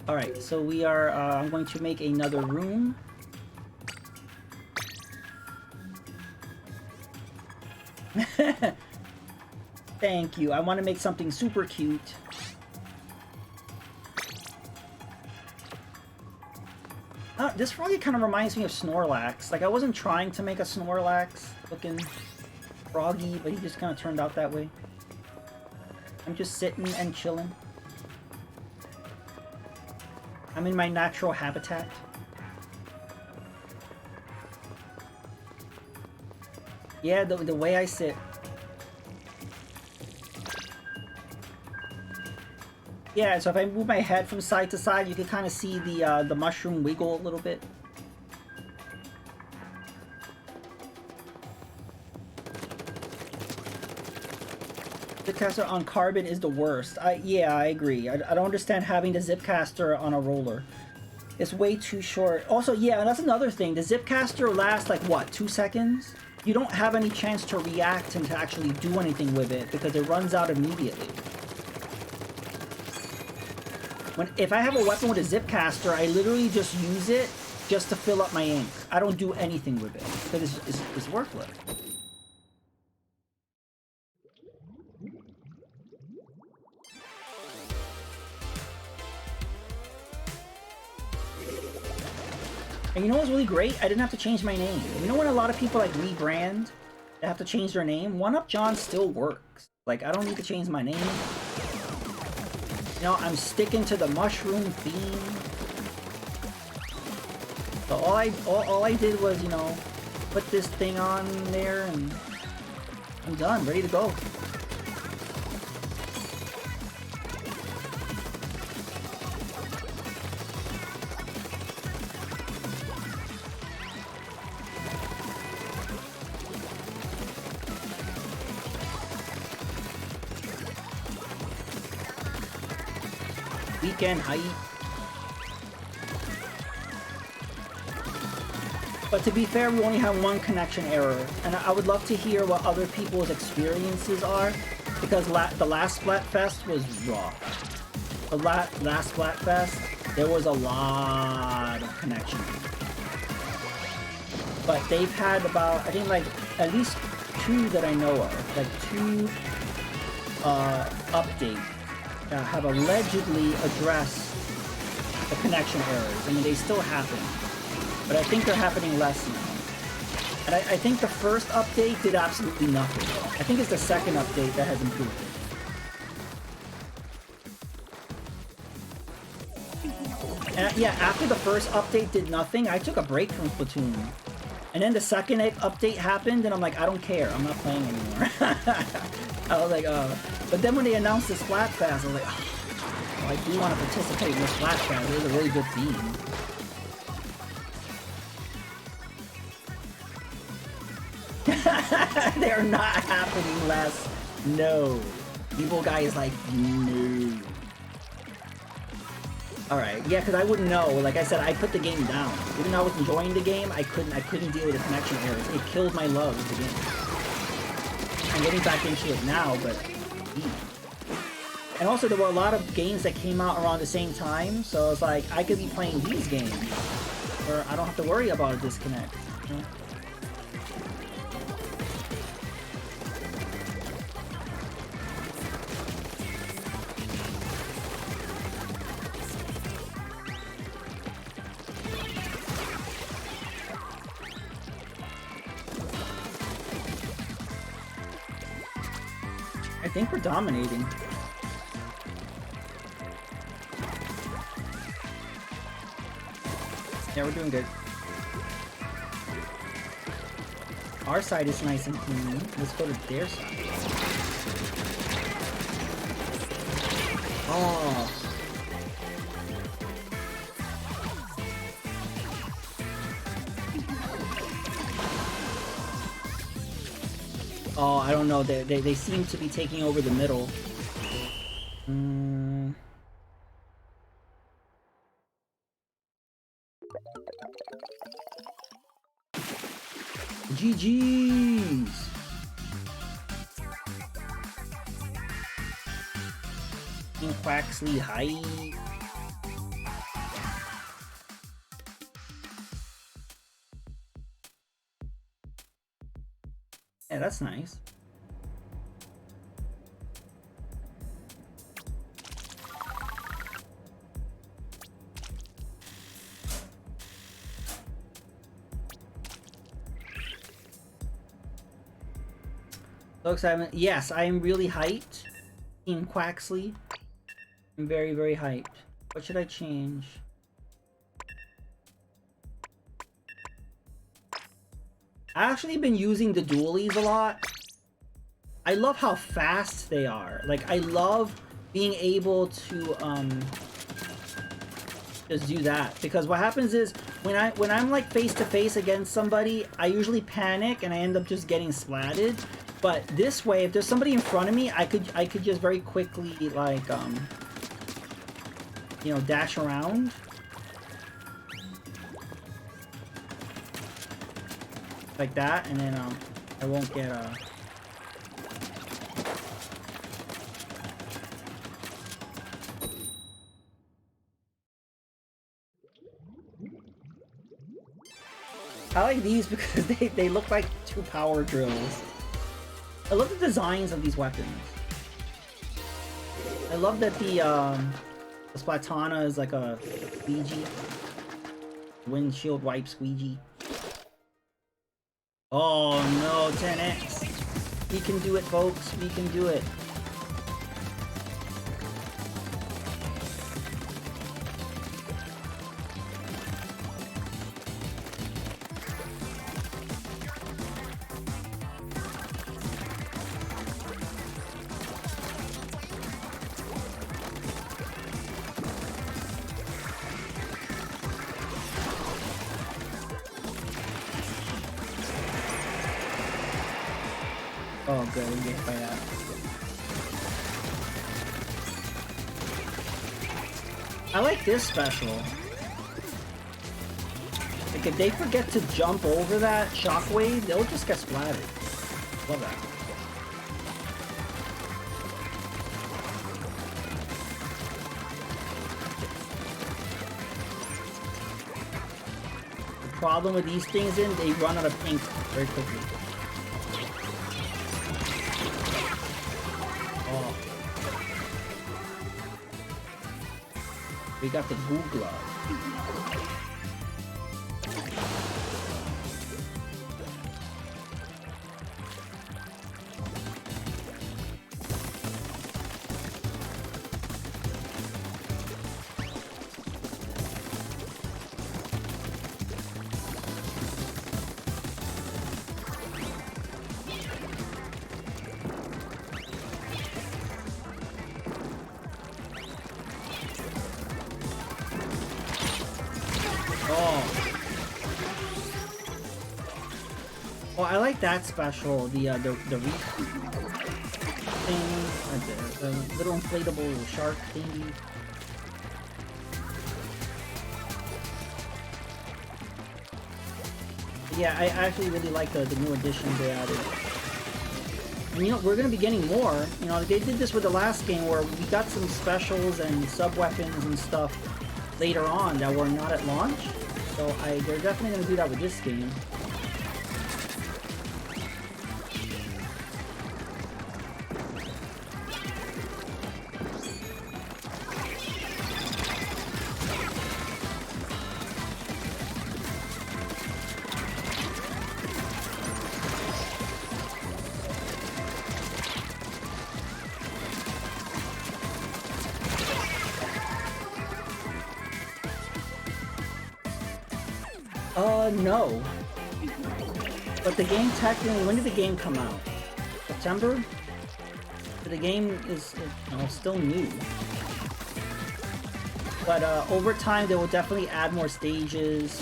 All right, so we are. I'm going to make another room. Thank you. I want to make something super cute. This froggy kind of reminds me of Snorlax. Like, I wasn't trying to make a Snorlax looking froggy, but he just kind of turned out that way. I'm just sitting and chilling. I'm in my natural habitat. Yeah, the way I sit. Yeah, so if I move my head from side to side, you can kind of see the mushroom wiggle a little bit. Zipcaster on carbon is the worst. Yeah, I agree. I don't understand having the Zipcaster on a roller. It's way too short. Also, yeah, and that's another thing. The Zipcaster lasts like what, 2 seconds? You don't have any chance to react and to actually do anything with it because it runs out immediately. If I have a weapon with a Zipcaster, I literally just use it just to fill up my ink. I don't do anything with it because it's worthless. And you know what's really great? I didn't have to change my name. You know when a lot of people like rebrand, they have to change their name? 1UpJohn still works. Like, I don't need to change my name. You know, I'm sticking to the mushroom theme. So all I did was, you know, put this thing on there and I'm done, ready to go. Weekend hype. But to be fair, we only have one connection error, and I would love to hear what other people's experiences are, because the last Splatfest was rough. The last Splatfest, there was a lot of connection. But they've had about, I think like, at least 2 that I know of, like 2 updates have allegedly addressed the connection errors. I mean, they still happen, but I think they're happening less now. And I think the first update did absolutely nothing. I think it's the second update that has improved it. And yeah, after the first update did nothing, I took a break from Splatoon. And then the second update happened, and I'm like, I don't care, I'm not playing anymore. I was like, but then when they announced the Splatfest, I was like, oh, I do want to participate in the Splatfest. It was a really good theme. They're not happening less. No. Evil guy is like, no. Alright, yeah, because I wouldn't know. Like I said, I put the game down. Even though I was enjoying the game, I couldn't deal with the connection errors. It killed my love of the game. I'm getting back into it now, but... And also, there were a lot of games that came out around the same time, so it's like, I could be playing these games, where I don't have to worry about a disconnect. You know? I think we're dominating. Yeah, we're doing good. Our side is nice and clean. Let's go to their side. Oh. Oh, I don't know. They seem to be taking over the middle. GG's. Quaxley high. Yeah, that's nice. So excited. Yes, I am really hyped. Team Quaxley. I'm very, very hyped. What should I change? I've actually been using the dualies a lot. I love how fast they are. Like, I love being able to just do that, because what happens is when I'm like face to face against somebody, I usually panic and I end up just getting splatted. But this way, if there's somebody in front of me, I could just very quickly like you know, dash around. Like that, and then I won't get I like these because they look like 2 power drills. I love the designs of these weapons. I love that the Splatana is like a squeegee. Windshield wipe squeegee. Oh no, 10x. We can do it, folks. We can do it. Oh good, we get by that. I like this special. Like if they forget to jump over that shockwave, they'll just get splattered. Love that. The problem with these things is they run out of ink very quickly. We got the goo glove. Oh, I like that special. The reef thing, the little inflatable shark thingy. Yeah, I actually really like the new additions they added. And you know, we're gonna be getting more. You know, they did this with the last game where we got some specials and sub weapons and stuff later on that were not at launch. So they're definitely gonna do that with this game. No. But the game technically, when did the game come out? September? But the game is, you know, still new. But over time, they will definitely add more stages,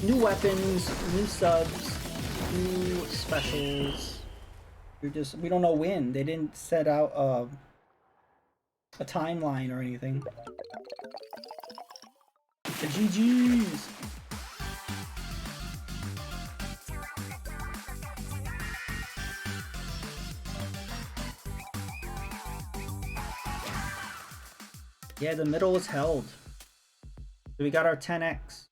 new weapons, new subs, new specials. We don't know when. They didn't set out a timeline or anything. The GGs! Yeah, the middle was held. So we got our 10x.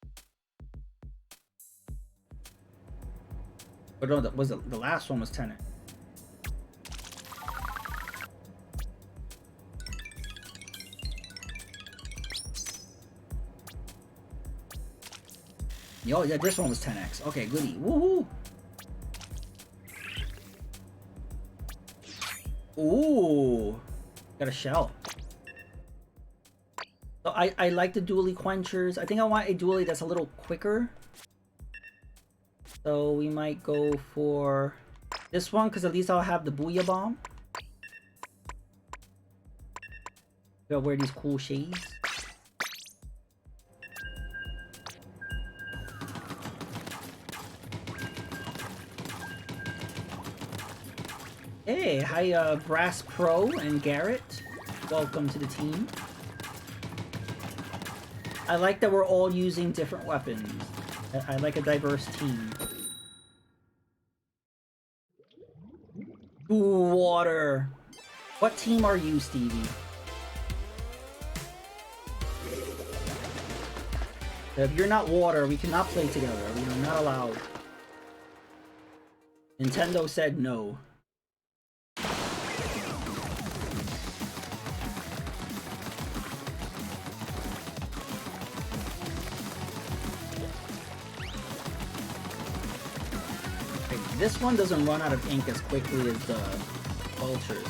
But no, the last one was 10x. Yo, yeah, this one was 10x. Okay, goody. Woohoo! Ooh! Got a shell. So I like the dually quenchers. I think I want a dually that's a little quicker. So we might go for this one, because at least I'll have the Booyah Bomb. Gotta wear these cool shades. Hey, hi, Brass Pro and Garrett. Welcome to the team. I like that we're all using different weapons. I like a diverse team. Ooh, water. What team are you, Stevie? If you're not water, we cannot play together. We are not allowed. Nintendo said no. This one doesn't run out of ink as quickly as the vultures.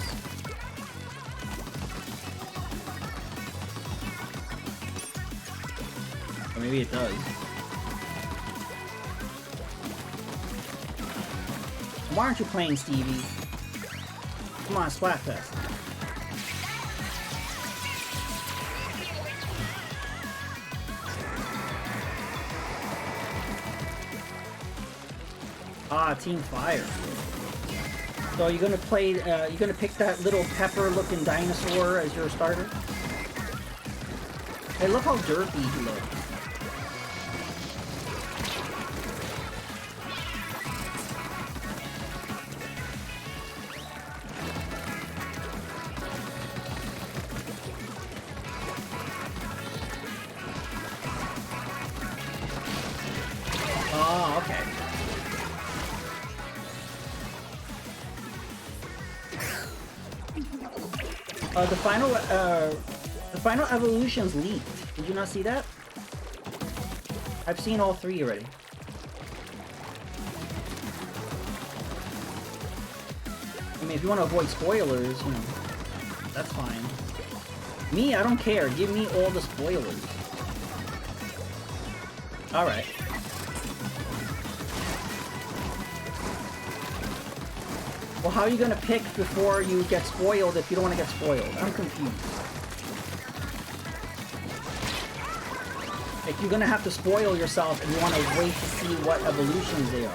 Or maybe it does. Why aren't you playing, Stevie? Come on, Splatfest. Ah, Team Fire. So you're gonna play, you're gonna pick that little pepper-looking dinosaur as your starter? Hey, look how derpy he looks. Oh, okay. The final evolution's leaked. Did you not see that? I've seen all 3 already. I mean, if you want to avoid spoilers, you know, that's fine. Me, I don't care. Give me all the spoilers. Alright. Well, how are you gonna pick before you get spoiled if you don't want to get spoiled? I'm confused. Like, you're gonna have to spoil yourself and you want to wait to see what evolutions they are.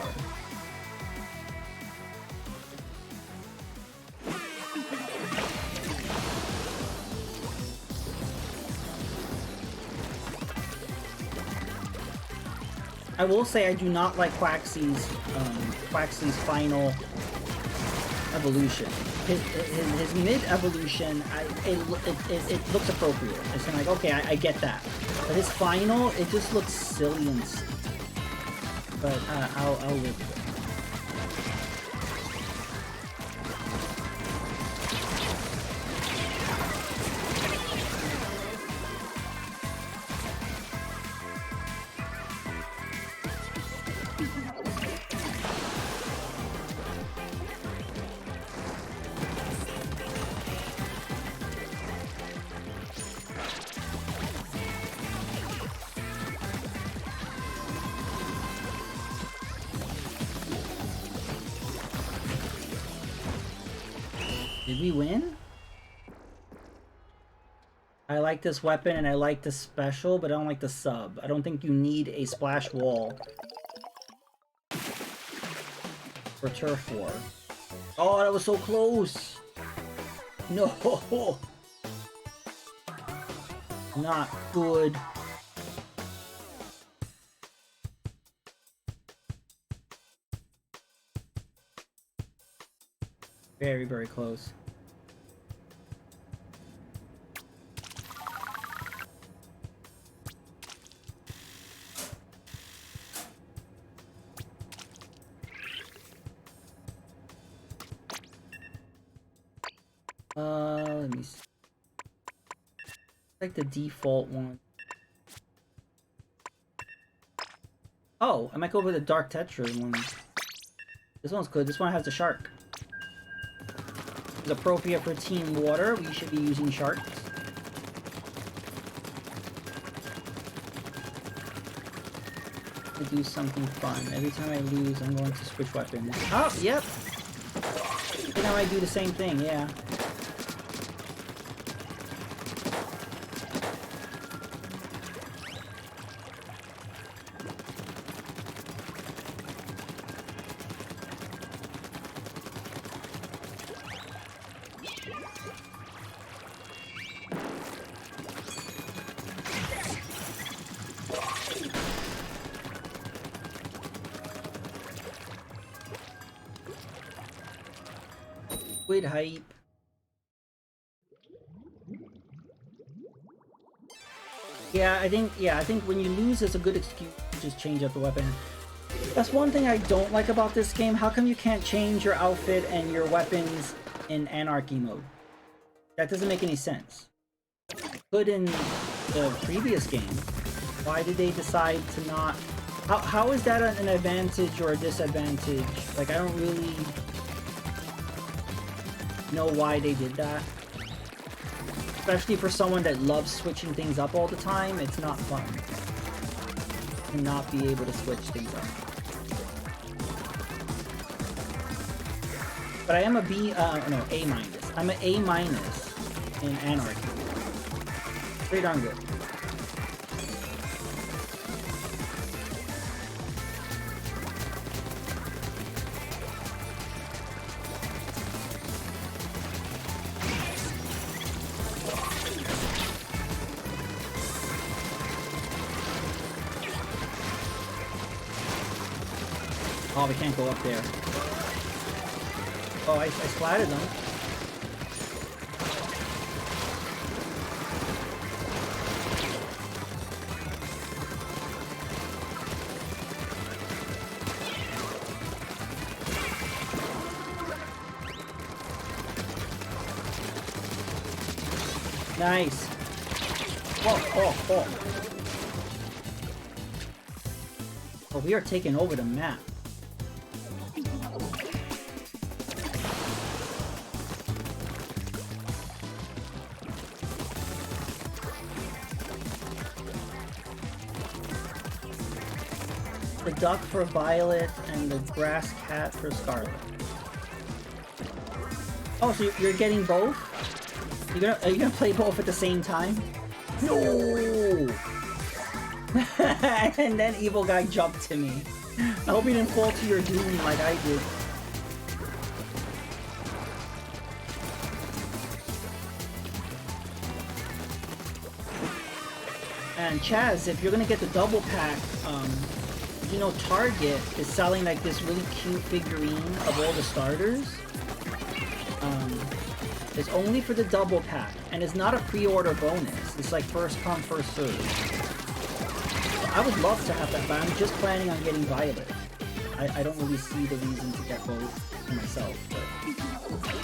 I will say I do not like Quaxly's final evolution. His mid-evolution, it looks appropriate. It's kind of like, okay, I get that. But his final, it just looks silly and stupid. But I'll live with it. Did we win? I like this weapon and I like the special, but I don't like the sub. I don't think you need a splash wall for Turf War. Oh, that was so close! No! Not good. Very, very close. Let me see. Like the default one. Oh, I might go with the Dark Tetra one. This one's good. This one has the shark. It's appropriate for Team Water. We should be using sharks. To do something fun. Every time I lose, I'm going to switch weapons. Oh, yep. And now I do the same thing, yeah. Squid hype. Yeah, I think when you lose, it's a good excuse to just change up the weapon. That's one thing I don't like about this game. How come you can't change your outfit and your weapons in Anarchy mode? That doesn't make any sense. Good in the previous game. Why did they decide to not... How is that an advantage or a disadvantage? Like, I don't really know why they did that. Especially for someone that loves switching things up all the time, it's not fun to not be able to switch things up. But I am a A minus. I'm an A minus in Anarchy. Pretty darn good. Oh, we can't go up there. Oh, I splatted them. Nice. Oh. Oh, we are taking over the map. The duck for Violet and the grass cat for Scarlet. Oh, so you're getting both? Are you gonna play both at the same time? No! And then evil guy jumped to me. I hope you didn't fall to your doom like I did. And Chaz, if you're gonna get the double pack, you know, Target is selling like this really cute figurine of all the starters. It's only for the double pack, and it's not a pre-order bonus. It's like first come, first serve. I would love to have that, but I'm just planning on getting Violet. I don't really see the reason to get both for myself, but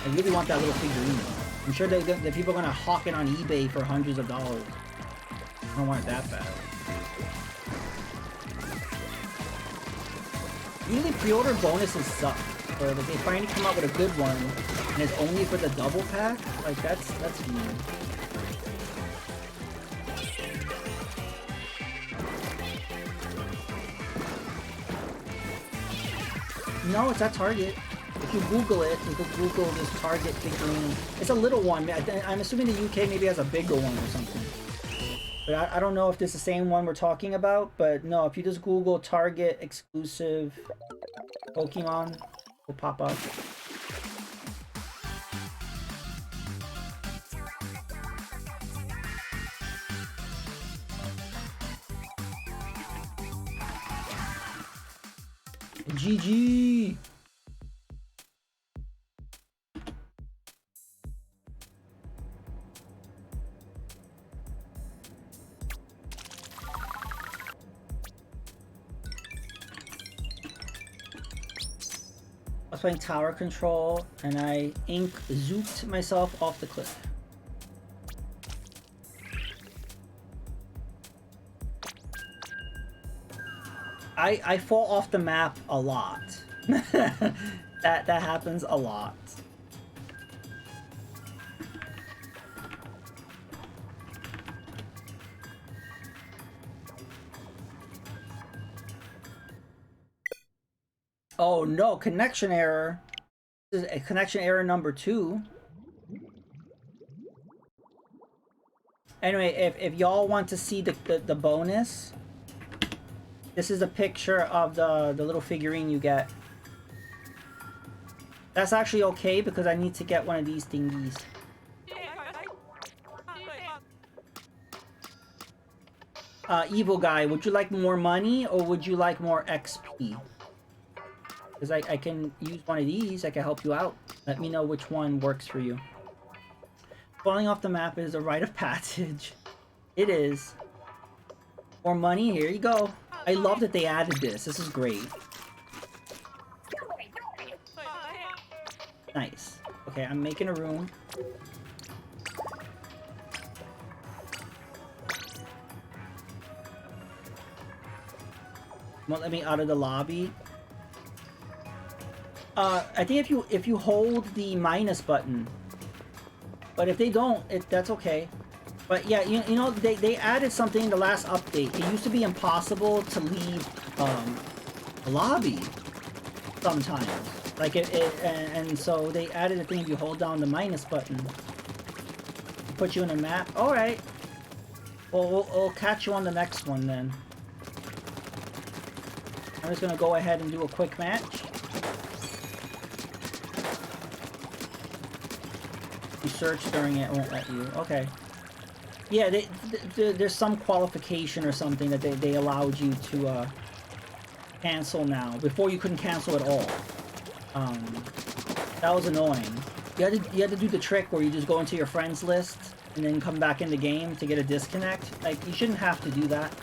I really want that little figurine. I'm sure that people are gonna hawk it on eBay for hundreds of dollars. I don't want it that bad. Usually pre-order bonuses suck, but if they finally come out with a good one, and it's only for the double pack, like that's weird. No, it's at Target. If you Google it, you can Google this Target figurine. It's a little one. I'm assuming the UK maybe has a bigger one or something. But I don't know if this is the same one we're talking about, but no, if you just Google Target exclusive Pokemon, it will pop up. GG! I was playing tower control and I zooped myself off the cliff. I fall off the map a lot. that happens a lot. Oh no, connection error. This is a connection error number 2. Anyway, if y'all want to see the bonus, this is a picture of the little figurine you get. That's actually okay because I need to get one of these thingies. Evil guy, would you like more money or would you like more XP? Because I can use one of these. I can help you out. Let me know which one works for you. Falling off the map is a rite of passage. It is. More money, here you go. I love that they added this. This is great. Nice. Okay, I'm making a room. Won't let me out of the lobby. I think if you hold the minus button, but if they don't, that's okay. But yeah, you know they added something in the last update. It used to be impossible to leave a lobby sometimes. Like and so they added a thing. If you hold down the minus button, it puts you in a map. All right. Well, we'll catch you on the next one then. I'm just gonna go ahead and do a quick match. You search during it won't let you. Okay. Yeah, there's some qualification or something that they allowed you to cancel now. Before you couldn't cancel at all. That was annoying. You had to do the trick where you just go into your friends list and then come back in the game to get a disconnect. Like, you shouldn't have to do that.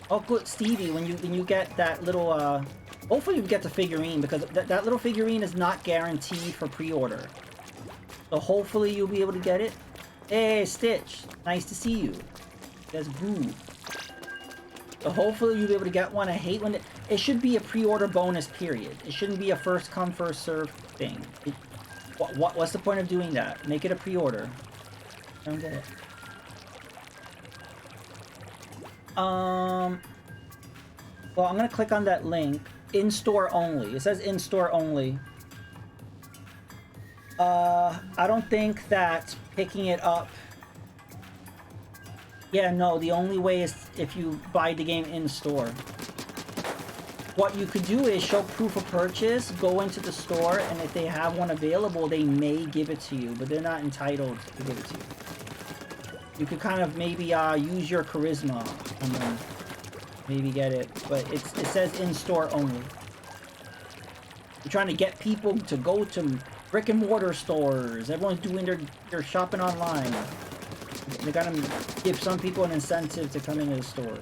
Oh, good, Stevie. When you get that little, hopefully you get the figurine because that little figurine is not guaranteed for pre-order. So hopefully you'll be able to get it. Hey, Stitch, nice to see you. That's good. So hopefully you'll be able to get one. I hate when it should be a pre-order bonus. Period. It shouldn't be a first come first serve thing. What's the point of doing that? Make it a pre-order. I don't get it. Well, I'm gonna click on that link. In-store only. It says in-store only. I don't think that picking it up... Yeah, no, the only way is if you buy the game in-store. What you could do is show proof of purchase, go into the store, and if they have one available, they may give it to you, but they're not entitled to give it to you. You could kind of maybe use your charisma and then maybe get it, but it says in-store only. You're trying to get people to go to brick and mortar stores. Everyone's doing their shopping online. They gotta give some people an incentive to come into the store.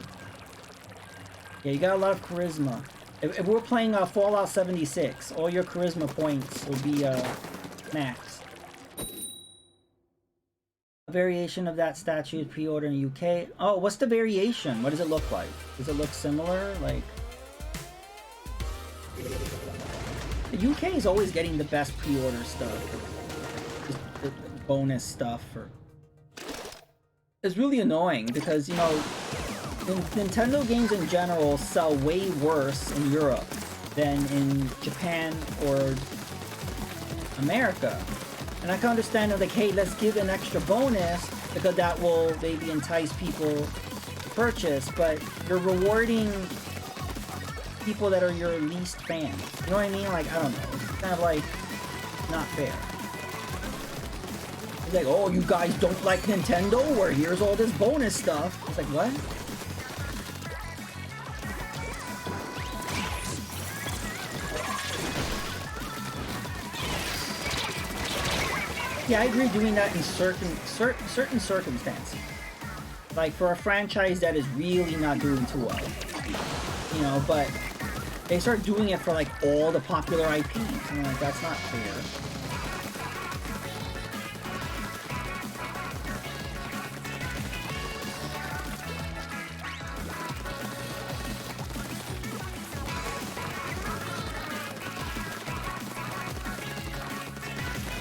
Yeah, you got a lot of charisma. If we're playing Fallout 76, all your charisma points will be max. A variation of that statue is pre-order in UK. Oh, what's the variation? What does it look like? Does it look similar? Like, the UK is always getting the best pre-order stuff. Just the bonus stuff. It's really annoying because, you know, Nintendo games in general sell way worse in Europe than in Japan or America. And I can understand that, like, hey, let's give an extra bonus because that will maybe entice people to purchase, but you're rewarding people that are your least fans. You know what I mean? Like, I don't know. It's kind of like not fair. It's like, oh, you guys don't like Nintendo? Where here's all this bonus stuff. It's like, what? Yeah, I agree doing that in certain circumstances. Like for a franchise that is really not doing too well. You know, but they start doing it for like all the popular IPs. And like, that's not fair.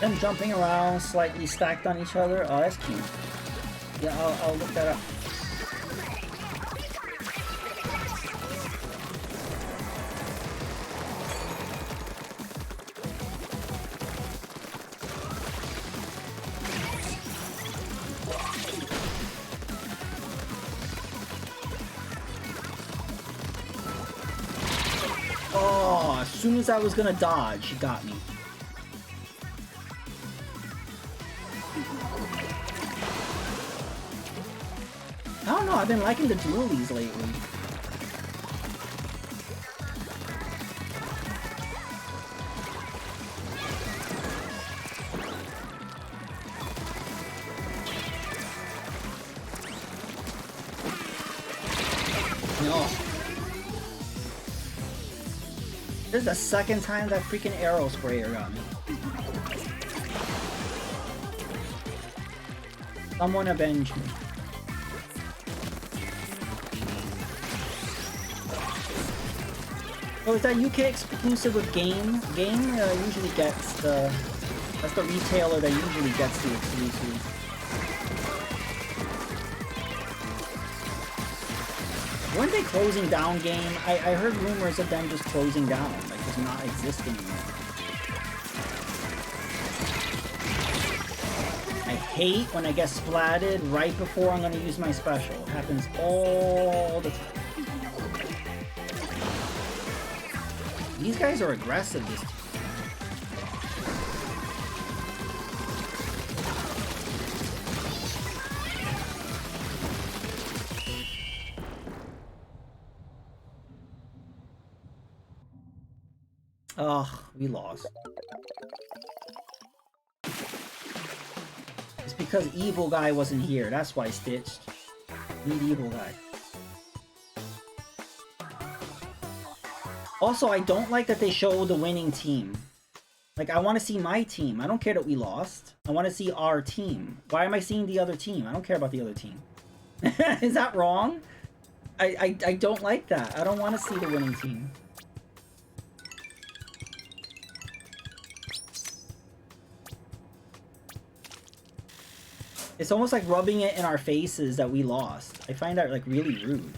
Them jumping around, slightly stacked on each other. Oh, that's cute. Yeah, I'll look that up. soon as I was gonna dodge, she got me. I don't know, I've been liking the dualies lately. No. This is the second time that freaking arrow sprayer got me. Someone avenge me. Oh, is that UK exclusive with Game? Game usually gets the... That's the retailer that usually gets the exclusive. Weren't they closing down Game? I heard rumors of them just closing down, like just not existing anymore. I hate when I get splatted right before I'm gonna use my special. It happens all the time. These guys are aggressive this time. Ugh, we lost. It's because Evil Guy wasn't here. That's why, Stitched. Need Evil Guy. Also, I don't like that they show the winning team. Like, I want to see my team. I don't care that we lost. I want to see our team. Why am I seeing the other team? I don't care about the other team. Is that wrong? I don't like that. I don't want to see the winning team. It's almost like rubbing it in our faces that we lost. I find that, like, really rude.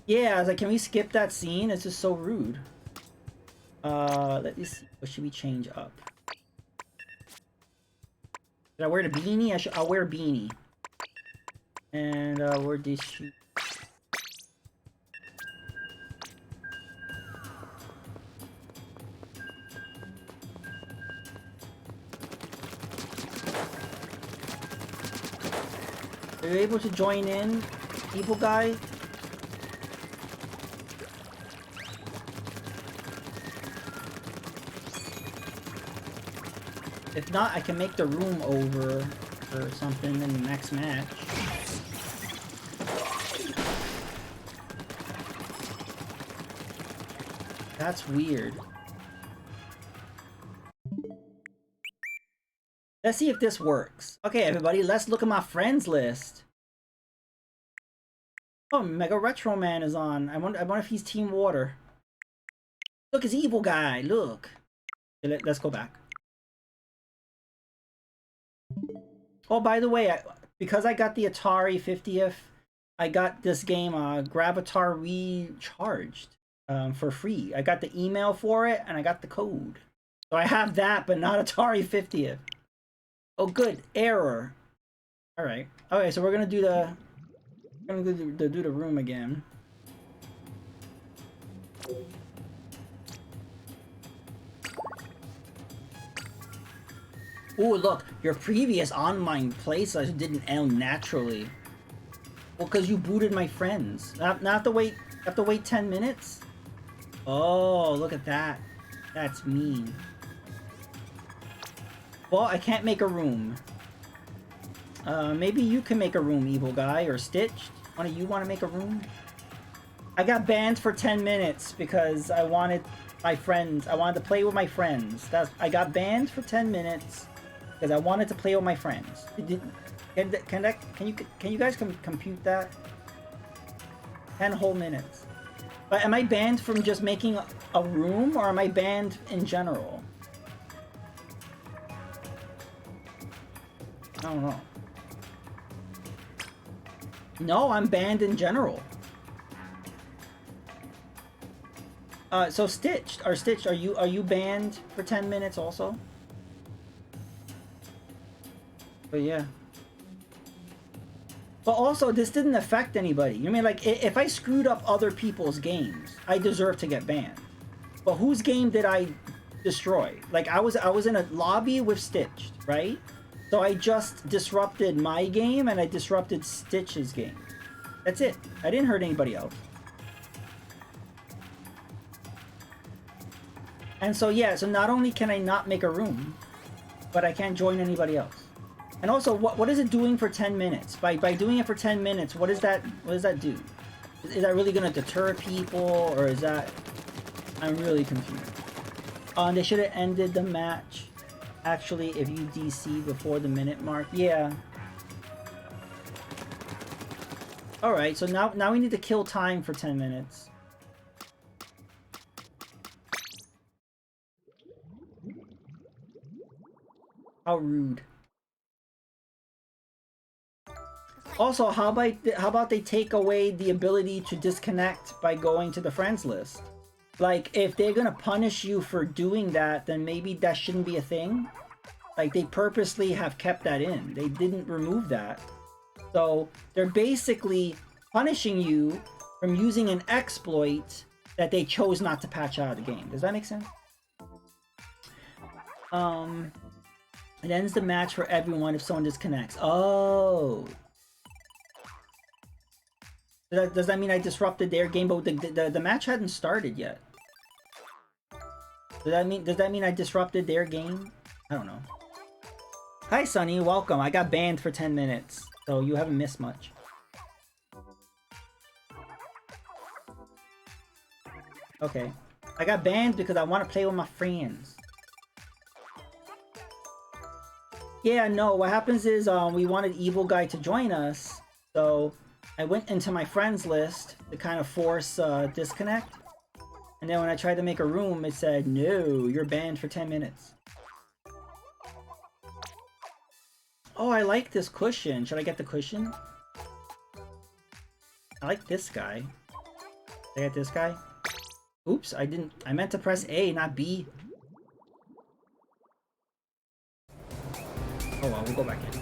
Yeah, I was like, can we skip that scene? It's just so rude. Let me see. What should we change up? Should I wear the beanie? I'll wear a beanie. And, where this shoe? Are you able to join in, Evil Guy? If not, I can make the room over or something in the next match. That's weird. Let's see if this works. Okay, everybody, let's look at my friends list. Oh, Mega Retro Man is on. I wonder if he's Team Water. Look, it's Evil Guy. Look. Let's go back. Oh, by the way, because I got the Atari 50th, I got this game, Gravatar Recharged, for free. I got the email for it, and I got the code. So I have that, but not Atari 50th. Oh, good. Error. All right. Okay, so we're gonna do the room again. Ooh, look, your previous online play session didn't end naturally. Well, because you booted my friends. Not have to wait 10 minutes? Oh, look at that. That's mean. Well, I can't make a room. Maybe you can make a room, Evil Guy, or Stitch. One of you want to make a room? I got banned for 10 minutes because I wanted my friends. I wanted to play with my friends. I got banned for 10 minutes because I wanted to play with my friends. Can you guys compute that? 10 whole minutes. But am I banned from just making a room, or am I banned in general? I don't know. No, I'm banned in general. So Stitched, are you banned for 10 minutes also? But yeah. But also, this didn't affect anybody. You mean, like, if I screwed up other people's games, I deserve to get banned. But whose game did I destroy? Like I was in a lobby with Stitched, right? So I just disrupted my game and I disrupted Stitch's game. That's it. I didn't hurt anybody else. And so yeah, so not only can I not make a room, but I can't join anybody else. And also, what is it doing for 10 minutes? By doing it for 10 minutes, what does that do? Is that really gonna deter people, or is that... I'm really confused. They should have ended the match, actually, if you DC before the minute mark. Yeah. Alright, so now we need to kill time for 10 minutes. How rude. Also, how about they take away the ability to disconnect by going to the friends list? Like, if they're gonna punish you for doing that, then maybe that shouldn't be a thing. Like, they purposely have kept that in. They didn't remove that. So, they're basically punishing you from using an exploit that they chose not to patch out of the game. Does that make sense? It ends the match for everyone if someone disconnects. Oh. Does that mean I disrupted their game, but the match hadn't started yet? Does that mean I disrupted their game? I don't know. Hi Sunny, welcome. I got banned for 10 minutes, so you haven't missed much. Okay. I got banned because I want to play with my friends. Yeah, no, what happens is we wanted Evil Guy to join us, so I went into my friends list to kind of force disconnect. And then when I tried to make a room, it said, no, you're banned for 10 minutes. Oh, I like this cushion. Should I get the cushion? I like this guy. Should I get this guy? Oops, I meant to press A, not B. Oh well, we'll go back in.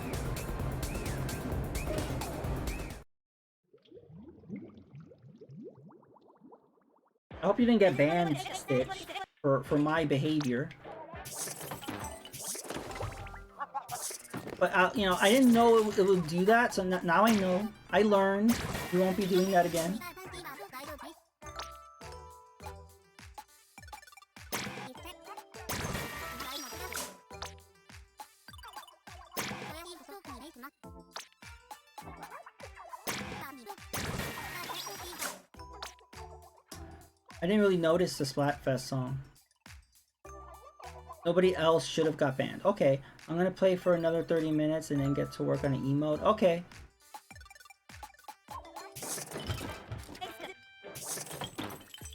I hope you didn't get banned, Stitch, for my behavior. But, you know, I didn't know it would do that, so now I know. I learned. We won't be doing that again. I didn't really notice the Splatfest song. Nobody else should have got banned. Okay, I'm gonna play for another 30 minutes and then get to work on an emote. Okay.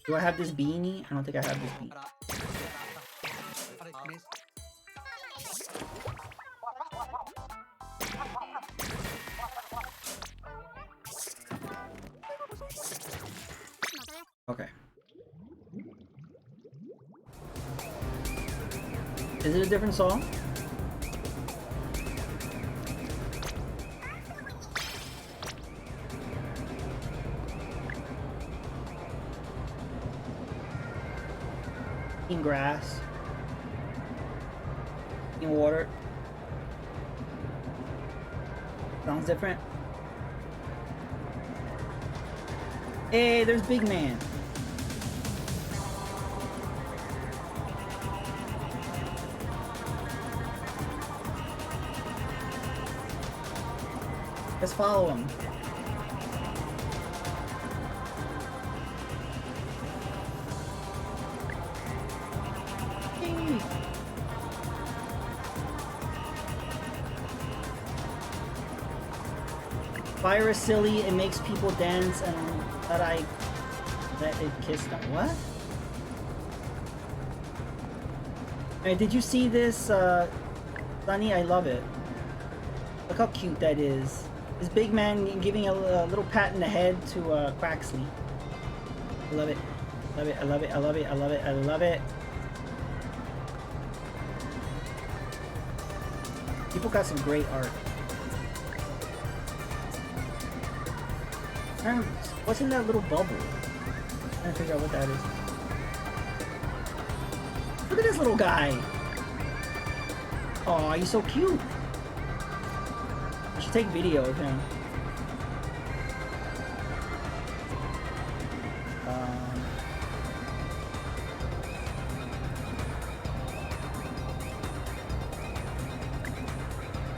Do I have this beanie? I don't think I have this beanie. Okay. Is it a different song? In grass. In water. Sounds different. Hey, there's Big Man. Let's follow him. Hey. Fire is silly, it makes people dance, and that it kissed them. What? Hey, did you see this, Sunny? I love it. Look how cute that is. This Big Man giving a little pat in the head to Quaxley. I love it. Love it. I love it. I love it. I love it. I love it. People got some great art. What's in that little bubble? I'm trying to figure out what that is. Look at this little guy. Oh, he's so cute. I should take video of him.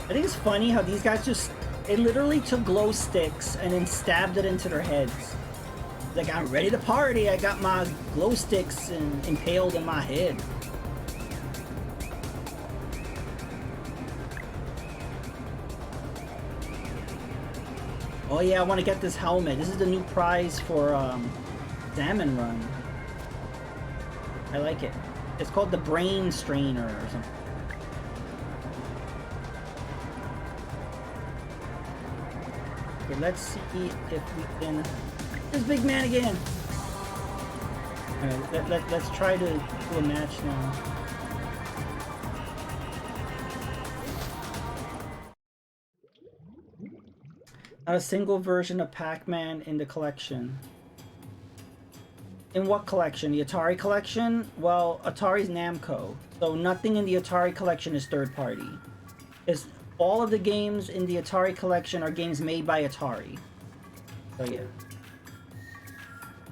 I think it's funny how these guys just, it literally took glow sticks and then stabbed it into their heads. Like, I'm ready to party. I got my glow sticks impaled in my head. Oh yeah, I want to get this helmet. This is the new prize for Salmon Run. I like it. It's called the Brain Strainer or something. Okay, let's see if we can... This big man again! Alright, let's try to do a match now. Not a single version of Pac-Man in the collection. In what collection? The Atari collection? Well, Atari's Namco, so nothing in the Atari collection is third party. It's all of the games in the Atari collection are games made by Atari. So yeah.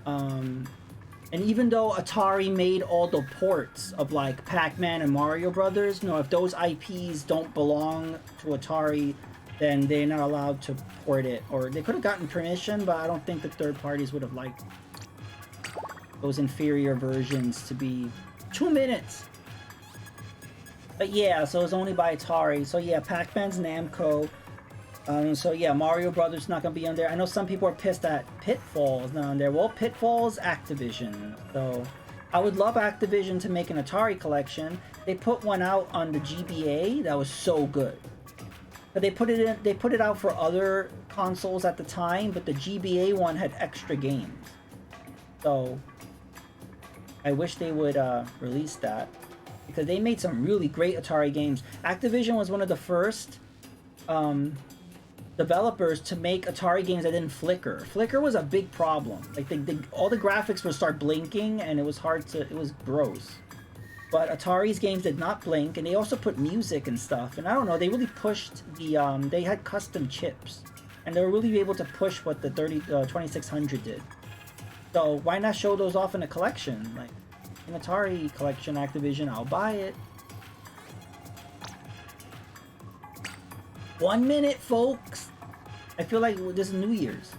And even though Atari made all the ports of like Pac-Man and Mario Brothers, you know, if those IPs don't belong to Atari, then they're not allowed to port it. Or they could have gotten permission, but I don't think the third parties would have liked those inferior versions to be 2 minutes. But yeah, so it's only by Atari. So yeah, Pac-Man's Namco. So yeah, Mario Brothers not gonna be on there. I know some people are pissed that Pitfall's not on there. Well, Pitfall's Activision. So I would love Activision to make an Atari collection. They put one out on the GBA that was so good. But they put it out for other consoles at the time, but the GBA one had extra games. So I wish they would release that, because they made some really great Atari games. Activision was one of the first developers to make Atari games that didn't flicker. Flicker was a big problem. Like all the graphics would start blinking, and it was gross. But Atari's games did not blink, and they also put music and stuff. And I don't know, they really pushed the they had custom chips, and they were really able to push what the 2600 did. So why not show those off in a collection? Like an Atari collection, Activision, I'll buy it. 1 minute, folks. I feel like this is New Year's.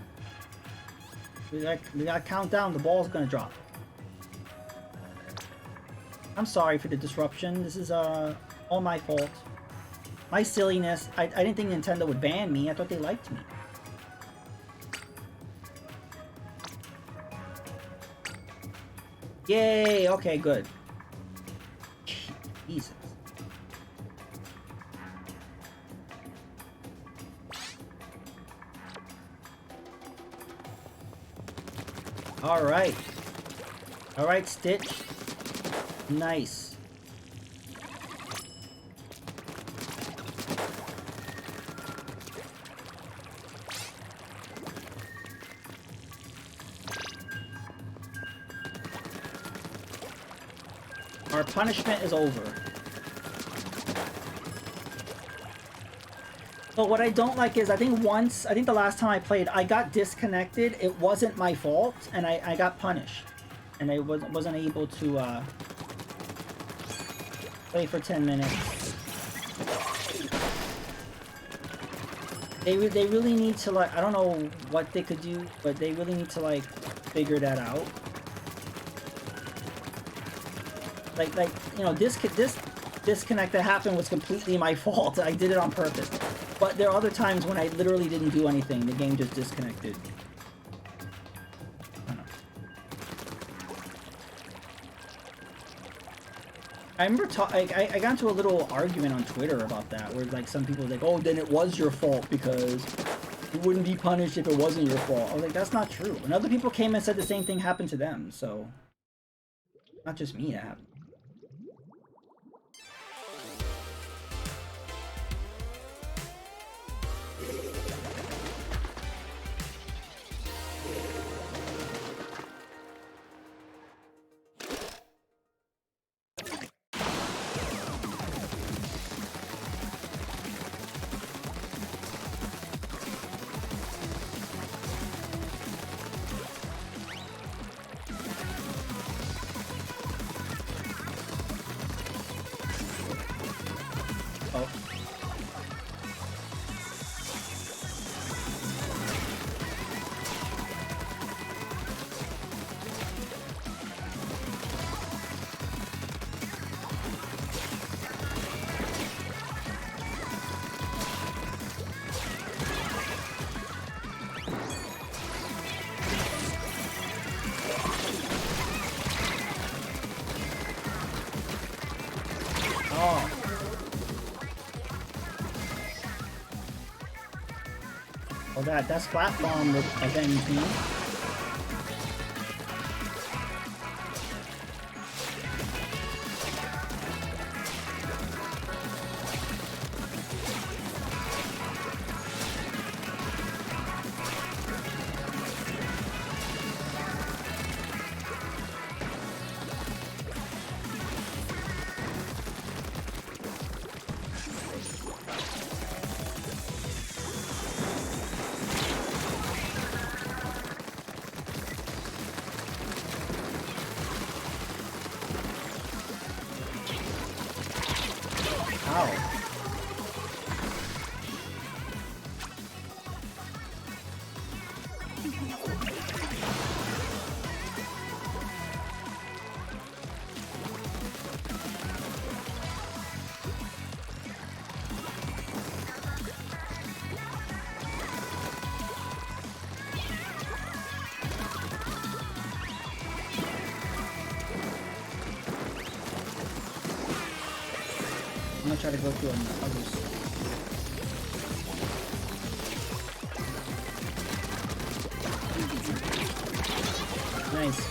We gotta count down. The ball's gonna drop. I'm sorry for the disruption. This is all my fault. My silliness. I didn't think Nintendo would ban me. I thought they liked me. Yay! Okay, good. Jesus. Alright. Alright, Stitch. Nice. Our punishment is over. But what I don't like is, I think the last time I played, I got disconnected. It wasn't my fault, and I got punished. And I wasn't able to play for 10 minutes. They really need to, like, I don't know what they could do, but they really need to, like, figure that out. Like you know, this disconnect that happened was completely my fault. I did it on purpose. But there are other times when I literally didn't do anything. The game just disconnected. I don't know. I remember I got into a little argument on Twitter about that, where like some people were like, oh, then it was your fault because you wouldn't be punished if it wasn't your fault. I was like, that's not true. And other people came and said the same thing happened to them, so not just me, it happened. Oh. Oh, that splat bomb would avenge me. I'm gonna try to go through on the others. Nice.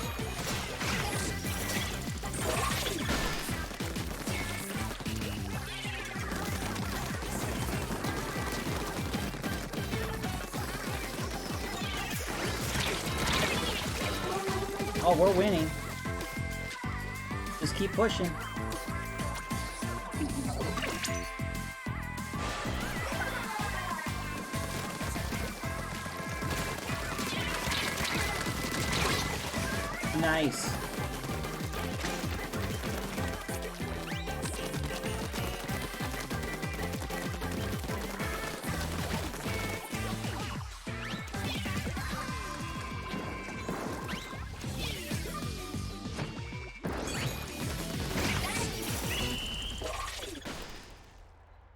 Oh, we're winning. Just keep pushing. Nice.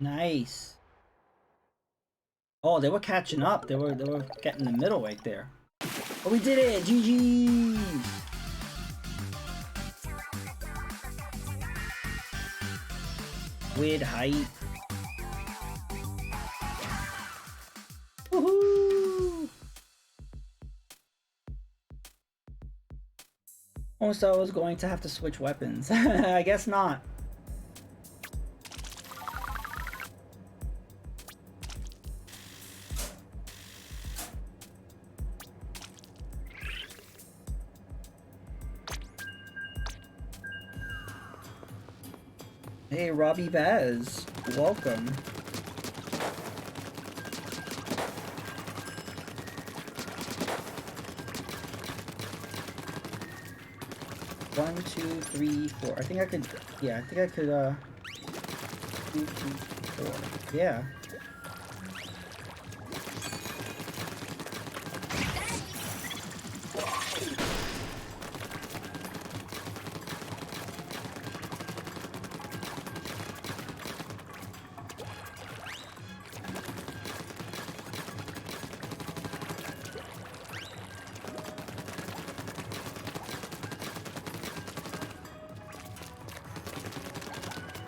Nice. Oh, they were catching up. They were getting the middle right there. Oh, we did it! GG! Weird height. Woohoo! Almost thought I was going to have to switch weapons. I guess not. Hey, Robbie Baz, welcome. One, two, three, four. I think I could, yeah, I think I could, 2, 2, 4. Yeah.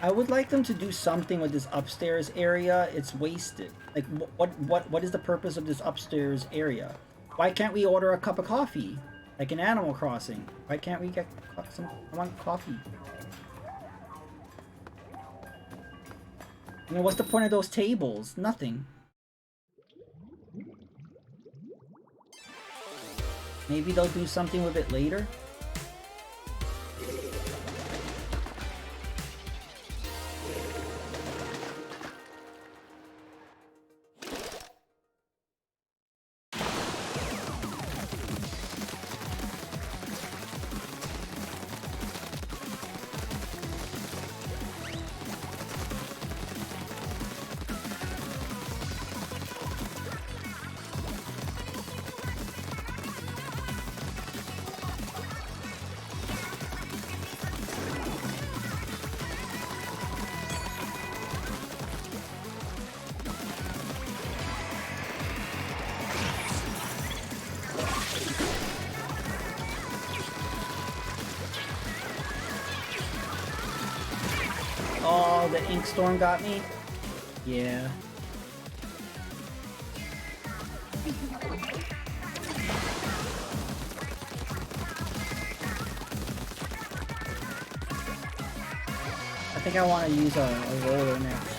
I would like them to do something with this upstairs area. It's wasted. Like, what is the purpose of this upstairs area? Why can't we order a cup of coffee? Like in Animal Crossing. Why can't we get some... I want coffee. I mean, what's the point of those tables? Nothing. Maybe they'll do something with it later? the ink storm got me? Yeah. I think I want to use a roller next.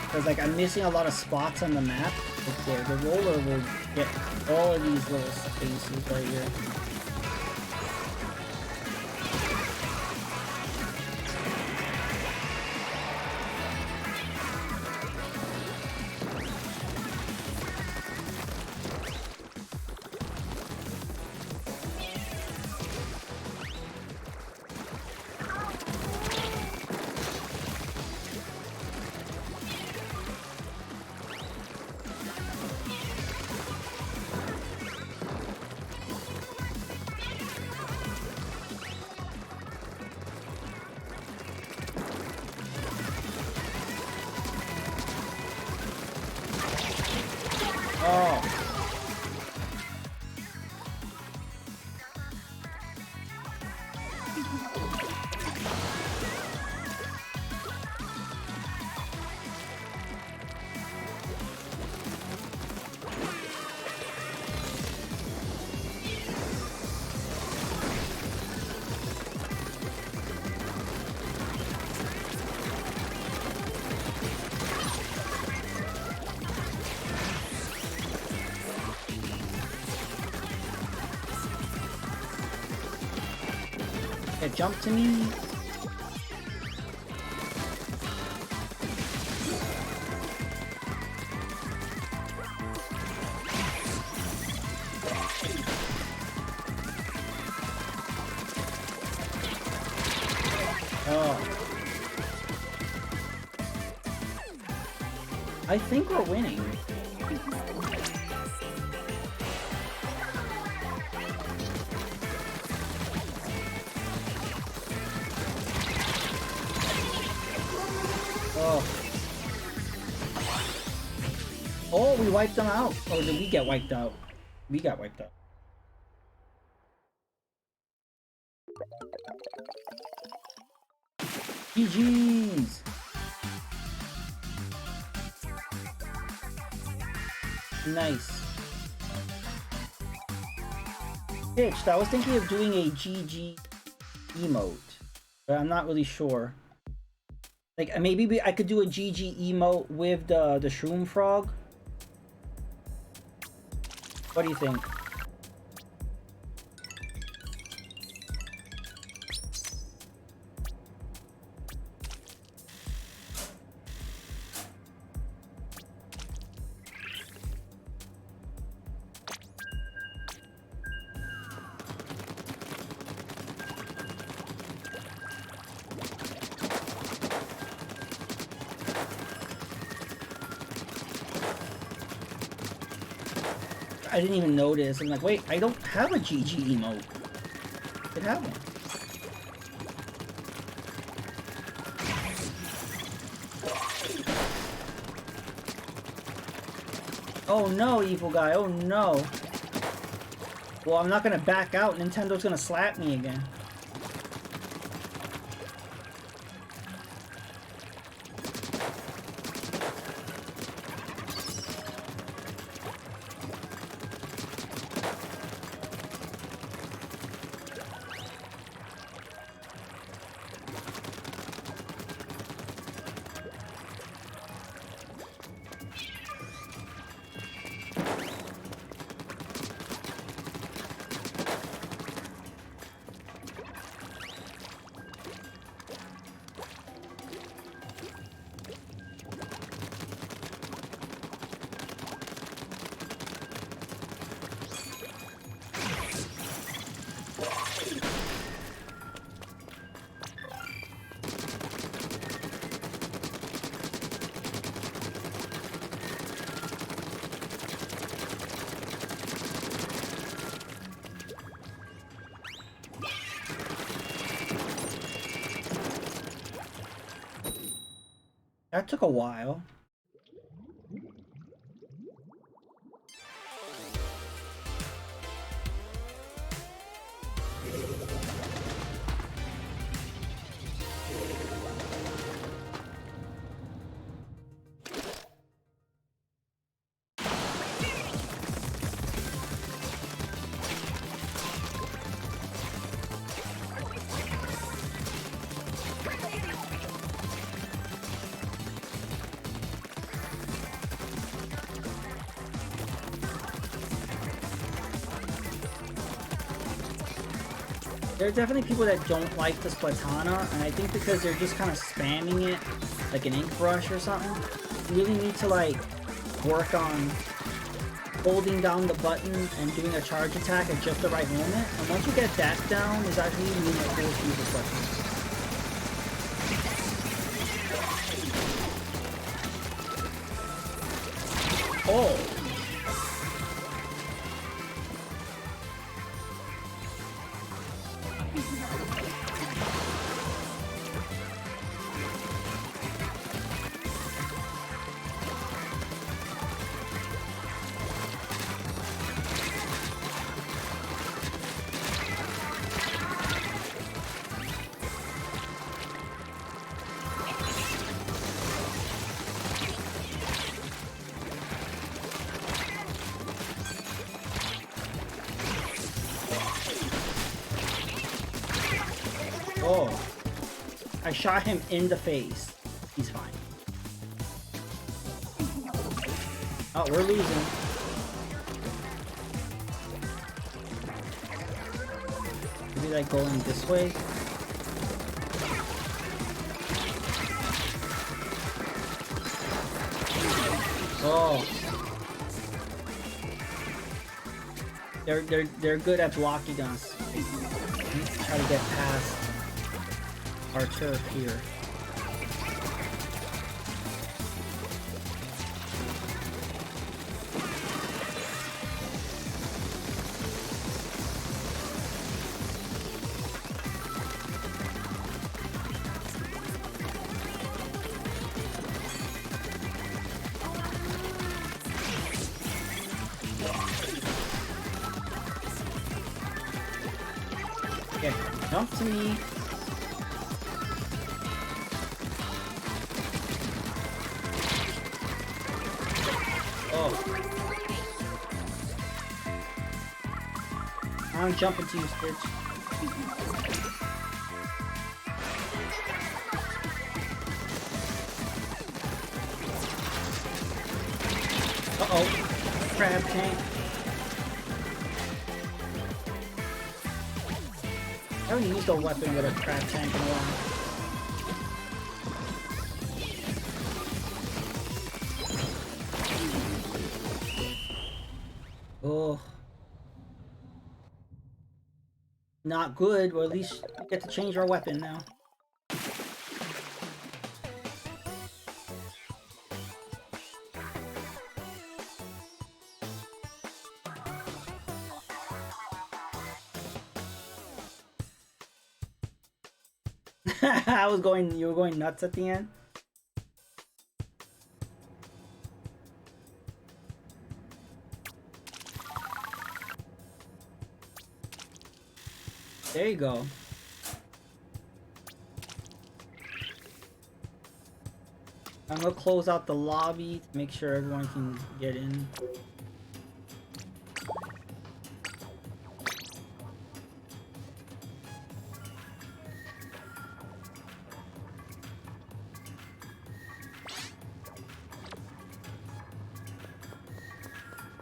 Because like I'm missing a lot of spots on the map. Like the roller will get all of these little spaces right here. Jump to me. Oh. I think we're winning. Oh, we wiped them out. Or did we get wiped out? We got wiped out. GG's! Nice. Pitched. I was thinking of doing a GG emote, but I'm not really sure. Like, maybe I could do a GG emote with the shroom frog. What do you think? I didn't even notice. I'm like, wait, I don't have a GG emote. I could have one. Oh no, evil guy. Oh no. Well, I'm not gonna back out. Nintendo's gonna slap me again. That took a while. There are definitely people that don't like the Splatana, and I think because they're just kind of spamming it like an ink brush or something. You really need to like work on holding down the button and doing a charge attack at just the right moment. And once you get that down, it's actually really cool to use the Splatana. Oh! Oh, I shot him in the face. He's fine. Oh, we're losing. Maybe like going this way. Oh. They're good at blocking us. Let's try to get past our turf here. Okay, jump to me. I'm jumping to you, Stitch. Uh-oh. Crab tank. I haven't used a weapon with a crab tank in a while. Oh. Not good, or at least we get to change our weapon now. You were going nuts at the end? There you go. I'm gonna close out the lobby to make sure everyone can get in.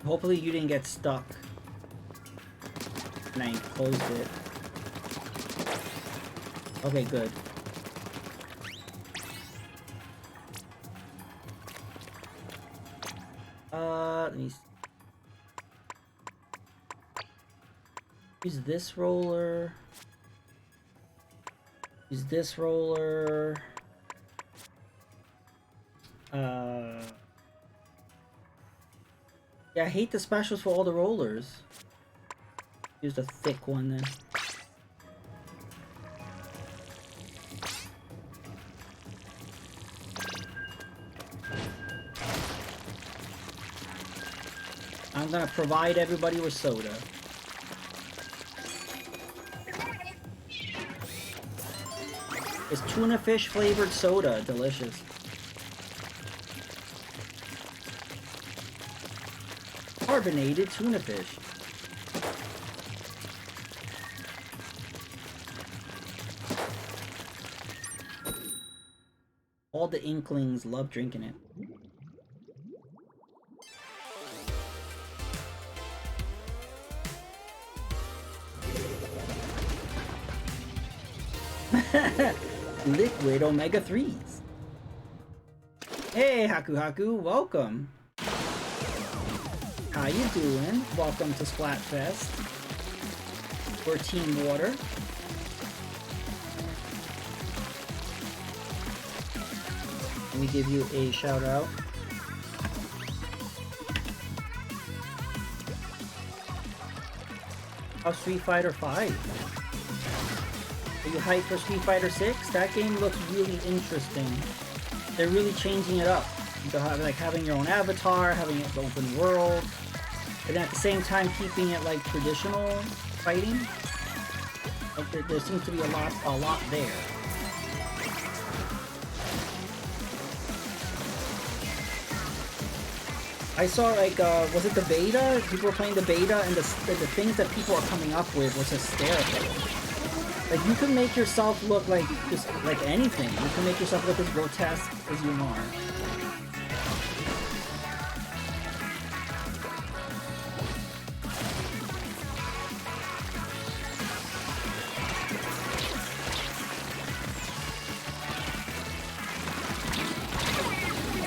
Hopefully you didn't get stuck. And I closed it. Okay, good. Let me use this roller. Use this roller. Yeah, I hate the specials for all the rollers. Use the thick one then. I'm gonna provide everybody with soda. It's tuna fish flavored soda, delicious. Carbonated tuna fish. All the Inklings love drinking it. Liquid Omega 3s. Hey, Haku Haku, welcome. How you doing? Welcome to Splatfest. For Team Water. Let me give you a shout out. How's Street Fighter 5? Are you hyped for Street Fighter 6? That game looks really interesting. They're really changing it up. Like having your own avatar, having it open world, but then at the same time keeping it like traditional fighting. Like there seems to be a lot there. I saw like, was it the beta? People were playing the beta, and the things that people are coming up with was hysterical. Like, you can make yourself look like just like anything. You can make yourself look as grotesque as you are.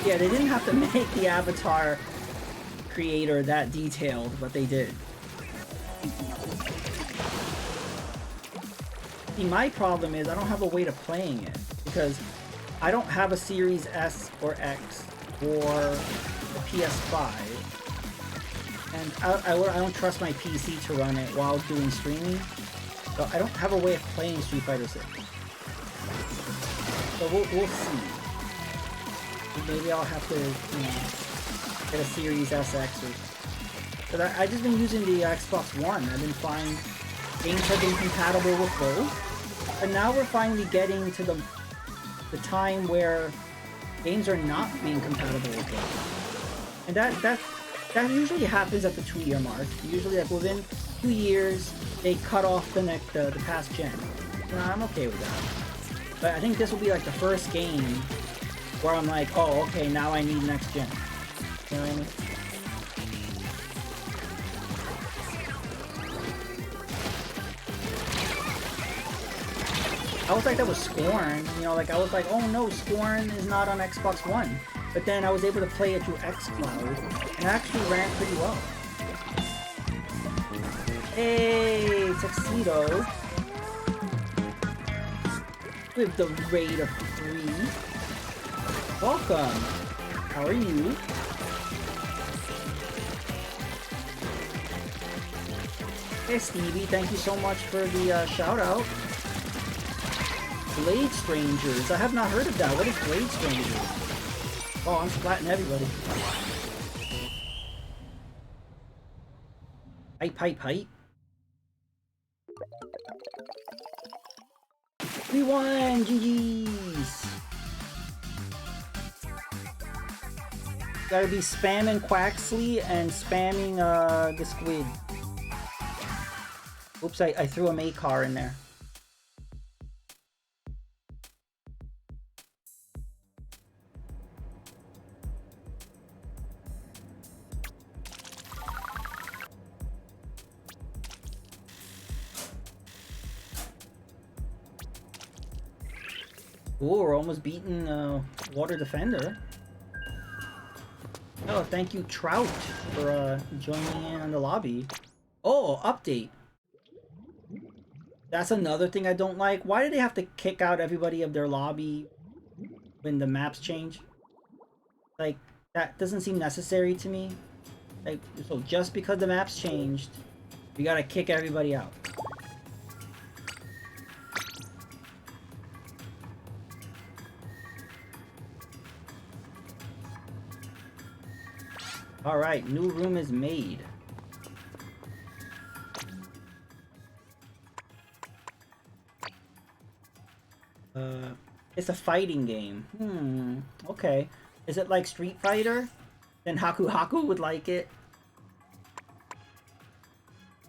Yeah, they didn't have to make the avatar creator that detailed, but they did. See, my problem is I don't have a way of playing it because I don't have a Series S or X or a PS5, and I don't trust my PC to run it while doing streaming, so I don't have a way of playing Street Fighter 6. So we'll see. Maybe I'll have to, you know, get a Series SX or... But I've just been using the Xbox One. I've been fine. Games have been compatible with both. But now we're finally getting to the time where games are not being compatible with both. And that usually happens at the 2-year mark. Usually, like, within 2 years, they cut off the past gen. You know, I'm okay with that. But I think this will be like the first game where I'm like, oh, okay, now I need next gen. You know what I mean? I was like, that was Scorn. You know, like, I was like, oh no, Scorn is not on Xbox One. But then I was able to play it through xCloud, and it actually ran pretty well. Hey, Tuxedo. With the raid of 3. Welcome. How are you? Hey Stevie, thank you so much for the shout out. Blade Strangers. I have not heard of that. What is Blade Strangers? Oh, I'm splatting everybody. Hype. We won! GG's! Gotta be spamming Quaxley and spamming the squid. Oops, I threw a Maycar in there. Ooh, we're almost beating Water Defender. Oh, thank you, Trout, for joining in on the lobby. Oh, update. That's another thing I don't like. Why do they have to kick out everybody of their lobby when the maps change? Like, that doesn't seem necessary to me. Like, so just because the maps changed, we gotta kick everybody out. Alright, new room is made. It's a fighting game. Okay. Is it like Street Fighter? Then Haku Haku would like it.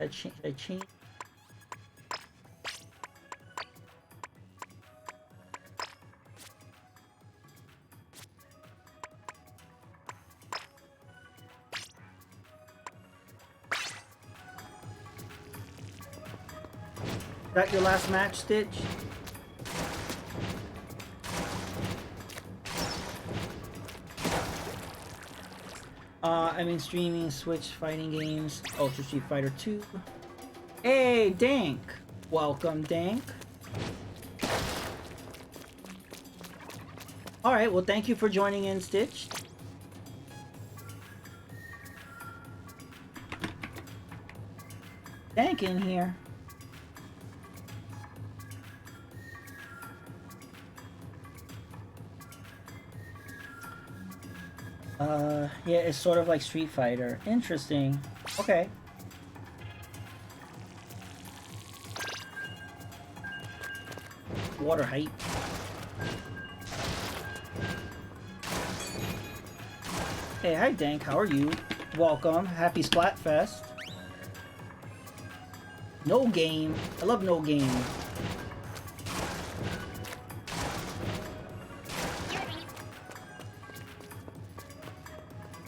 I change. Is that your last match, Stitch? I've been streaming Switch fighting games, Ultra Street Fighter 2. Hey, Dank! Welcome, Dank. Alright, well thank you for joining in, Stitch. Dank in here. Yeah, it's sort of like Street Fighter. Interesting. Okay. Water height. Hey, hi Dank, how are you? Welcome, happy Splatfest. No game. I love no game.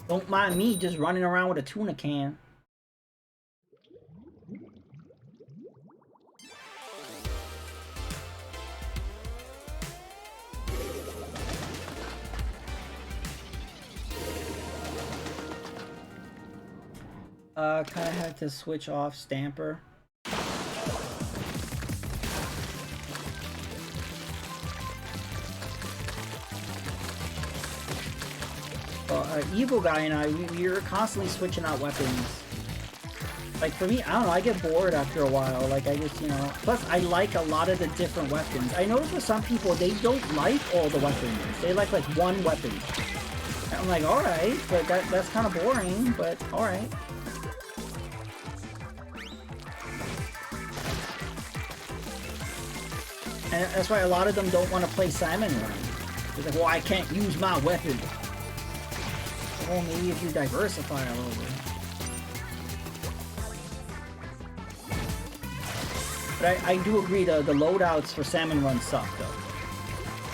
Don't mind me just running around with a tuna can. Kinda had to switch off Stamper. Evil Guy and I, we were constantly switching out weapons. Like for me, I don't know, I get bored after a while. Like I just, you know, plus I like a lot of the different weapons. I notice with some people, they don't like all the weapons. They like one weapon. And I'm like, alright, but that's kind of boring, but alright. And that's why a lot of them don't want to play Salmon Run. They're like, well, I can't use my weapon. Well, maybe if you diversify a little bit. But I do agree, the loadouts for Salmon Run suck, though.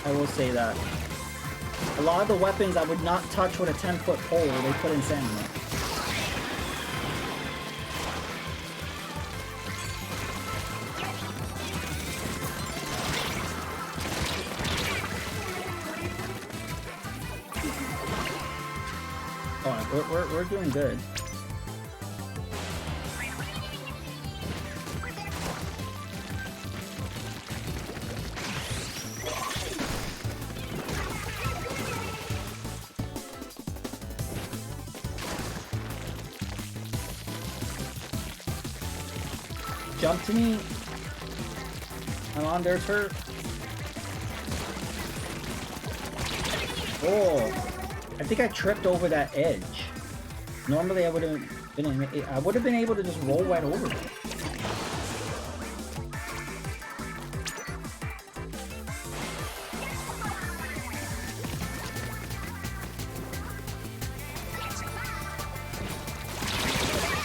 I will say that. A lot of the weapons I would not touch with a 10-foot pole they put in Salmon Run. We're doing good. Jump to me. I'm on their turf. Oh, I think I tripped over that edge. Normally I would have been able to just roll right over it.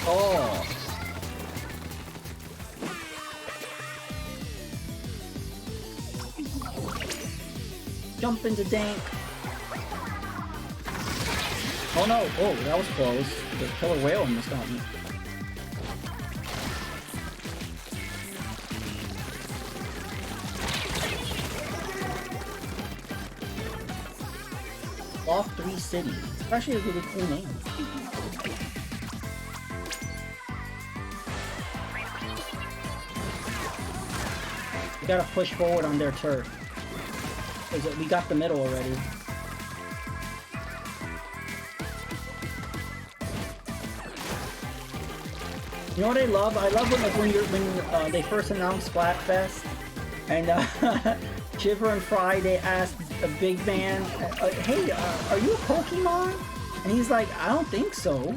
Oh. Jump into Dank. Oh no! Oh, that was close. The killer whale almost got me. Off 3 Cities. It's actually a really cool name. We gotta push forward on their turf. Because we got the middle already. You know what I love? I love when they first announced Splatfest, and Shiver and Fry, they asked a big man, "Hey, are you a Pokemon?" And he's like, "I don't think so."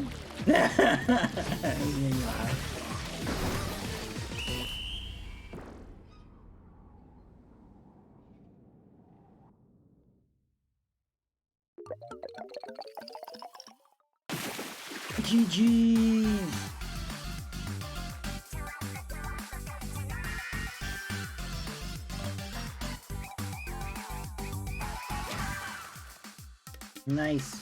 GG. Nice.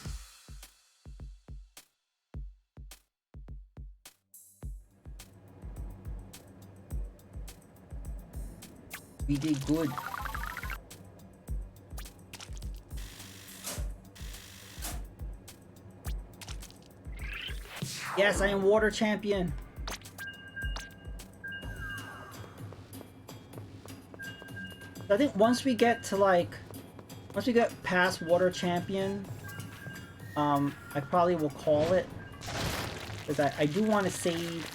We did good. Yes, I am water champion. I think once we get to like, once we get past water champion, I probably will call it. Because I do want to save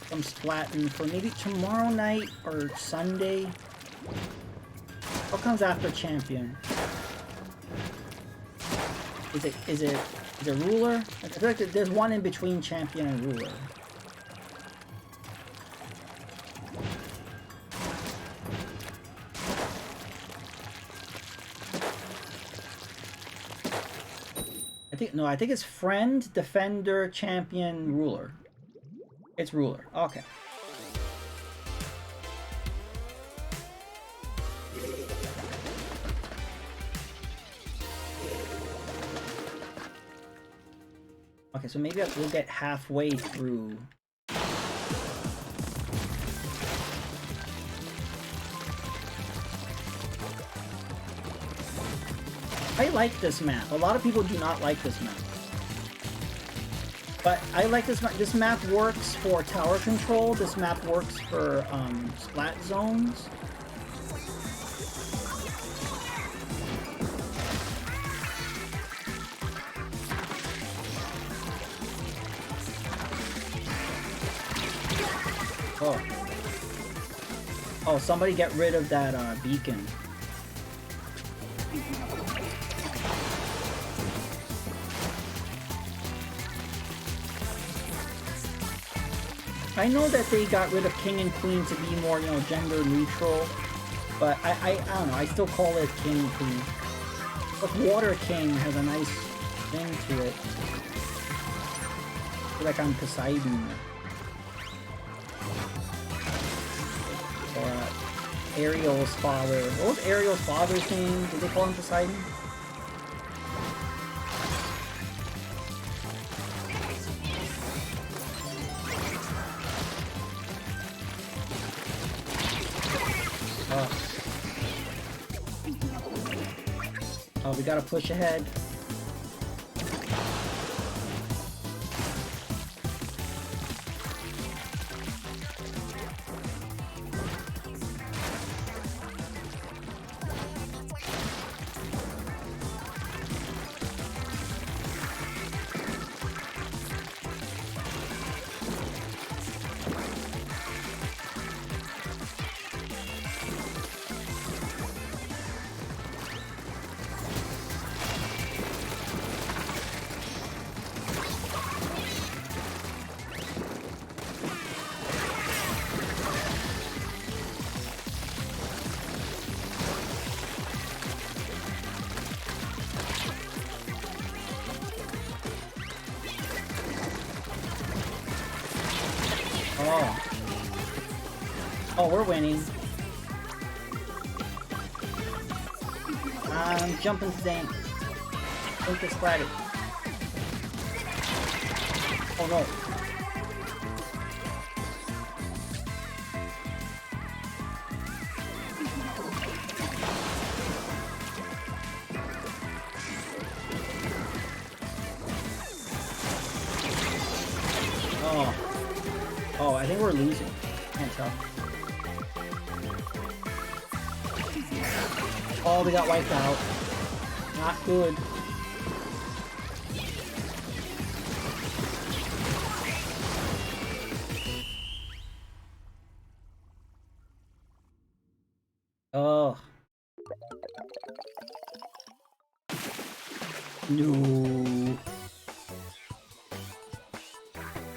some Splatoon for maybe tomorrow night or Sunday. What comes after champion? Is it ruler? I feel like there's one in between champion and ruler. I think it's friend, defender, champion, ruler. It's ruler. Okay. Okay, so maybe we'll get halfway through. I like this map. A lot of people do not like this map. But I like this map. This map works for tower control. This map works for splat zones. Oh. Oh, somebody get rid of that beacon. I know that they got rid of king and queen to be more, you know, gender neutral, but I don't know, I still call it king and queen. But water king has a nice thing to it. I feel like I'm Poseidon. Or Ariel's father. What was Ariel's father's name? Did they call him Poseidon? Oh, we gotta push ahead. Oh, we're winning. I'm jumping thing. Think this splatted. Oh no. Oh. Oh, I think we're losing. Can't tell. Oh, we got wiped out. Not good. Oh. No.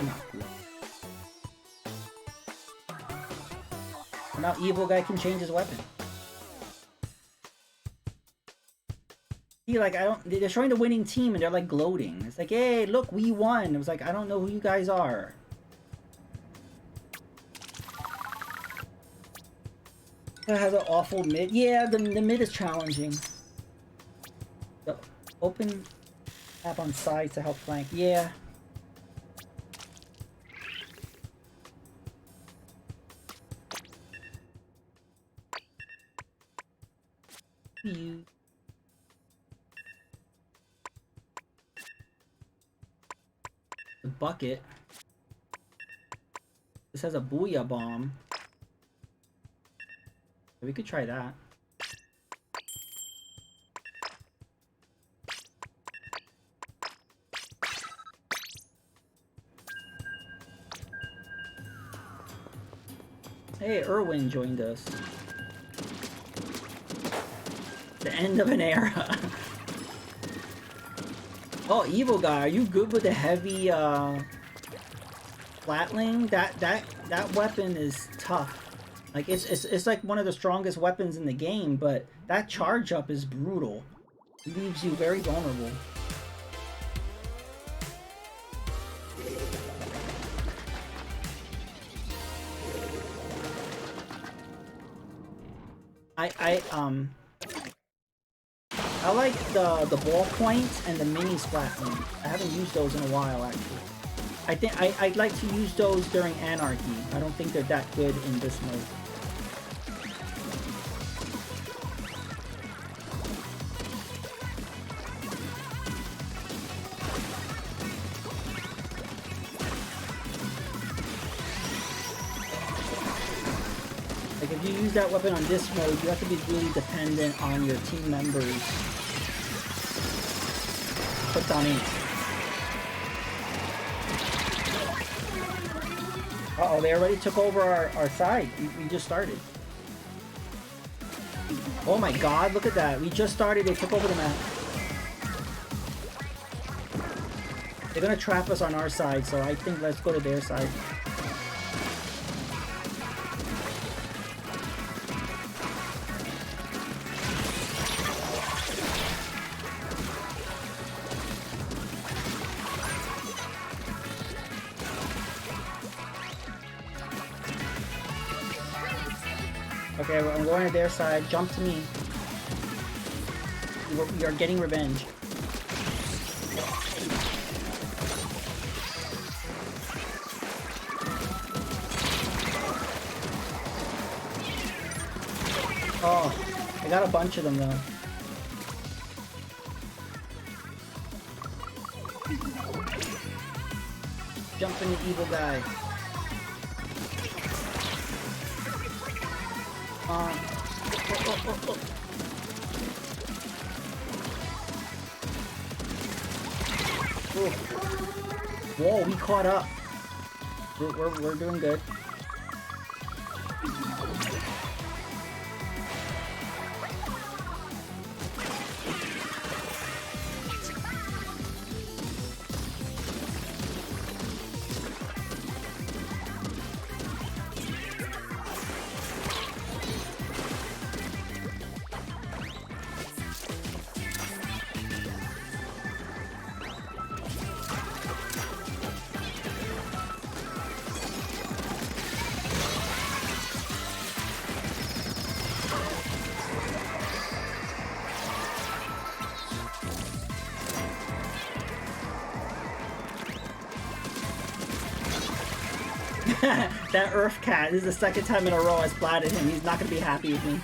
Not good. Now evil guy can change his weapon. See, like, they're showing the winning team and they're like gloating. It's like, hey, look, we won. It was like, I don't know who you guys are. That has an awful mid. Yeah, the mid is challenging. The open tap on sides to help flank. Yeah. You. bucket. This has a booyah bomb. We could try that. Hey, Erwin joined us. The end of an era. Oh, evil guy, are you good with the heavy flatling? That weapon is tough. Like it's like one of the strongest weapons in the game, but that charge up is brutal. It leaves you very vulnerable. I like the ballpoint and the mini splatling. I haven't used those in a while actually. I think I'd like to use those during Anarchy. I don't think they're that good in this mode. Like if you use that weapon on this mode, you have to be really dependent on your team members. Put on it. Uh-oh, they already took over our side. We just started. Oh my god, look at that. We just started, they took over the map. They're gonna trap us on our side, so I think let's go to their side. Okay, I'm going to their side. Jump to me. We are getting revenge. Oh, I got a bunch of them though. Jump in the evil guy. Whoa, we caught up. We're doing good. That Earth Cat, this is the second time in a row I splatted him. He's not gonna be happy with me.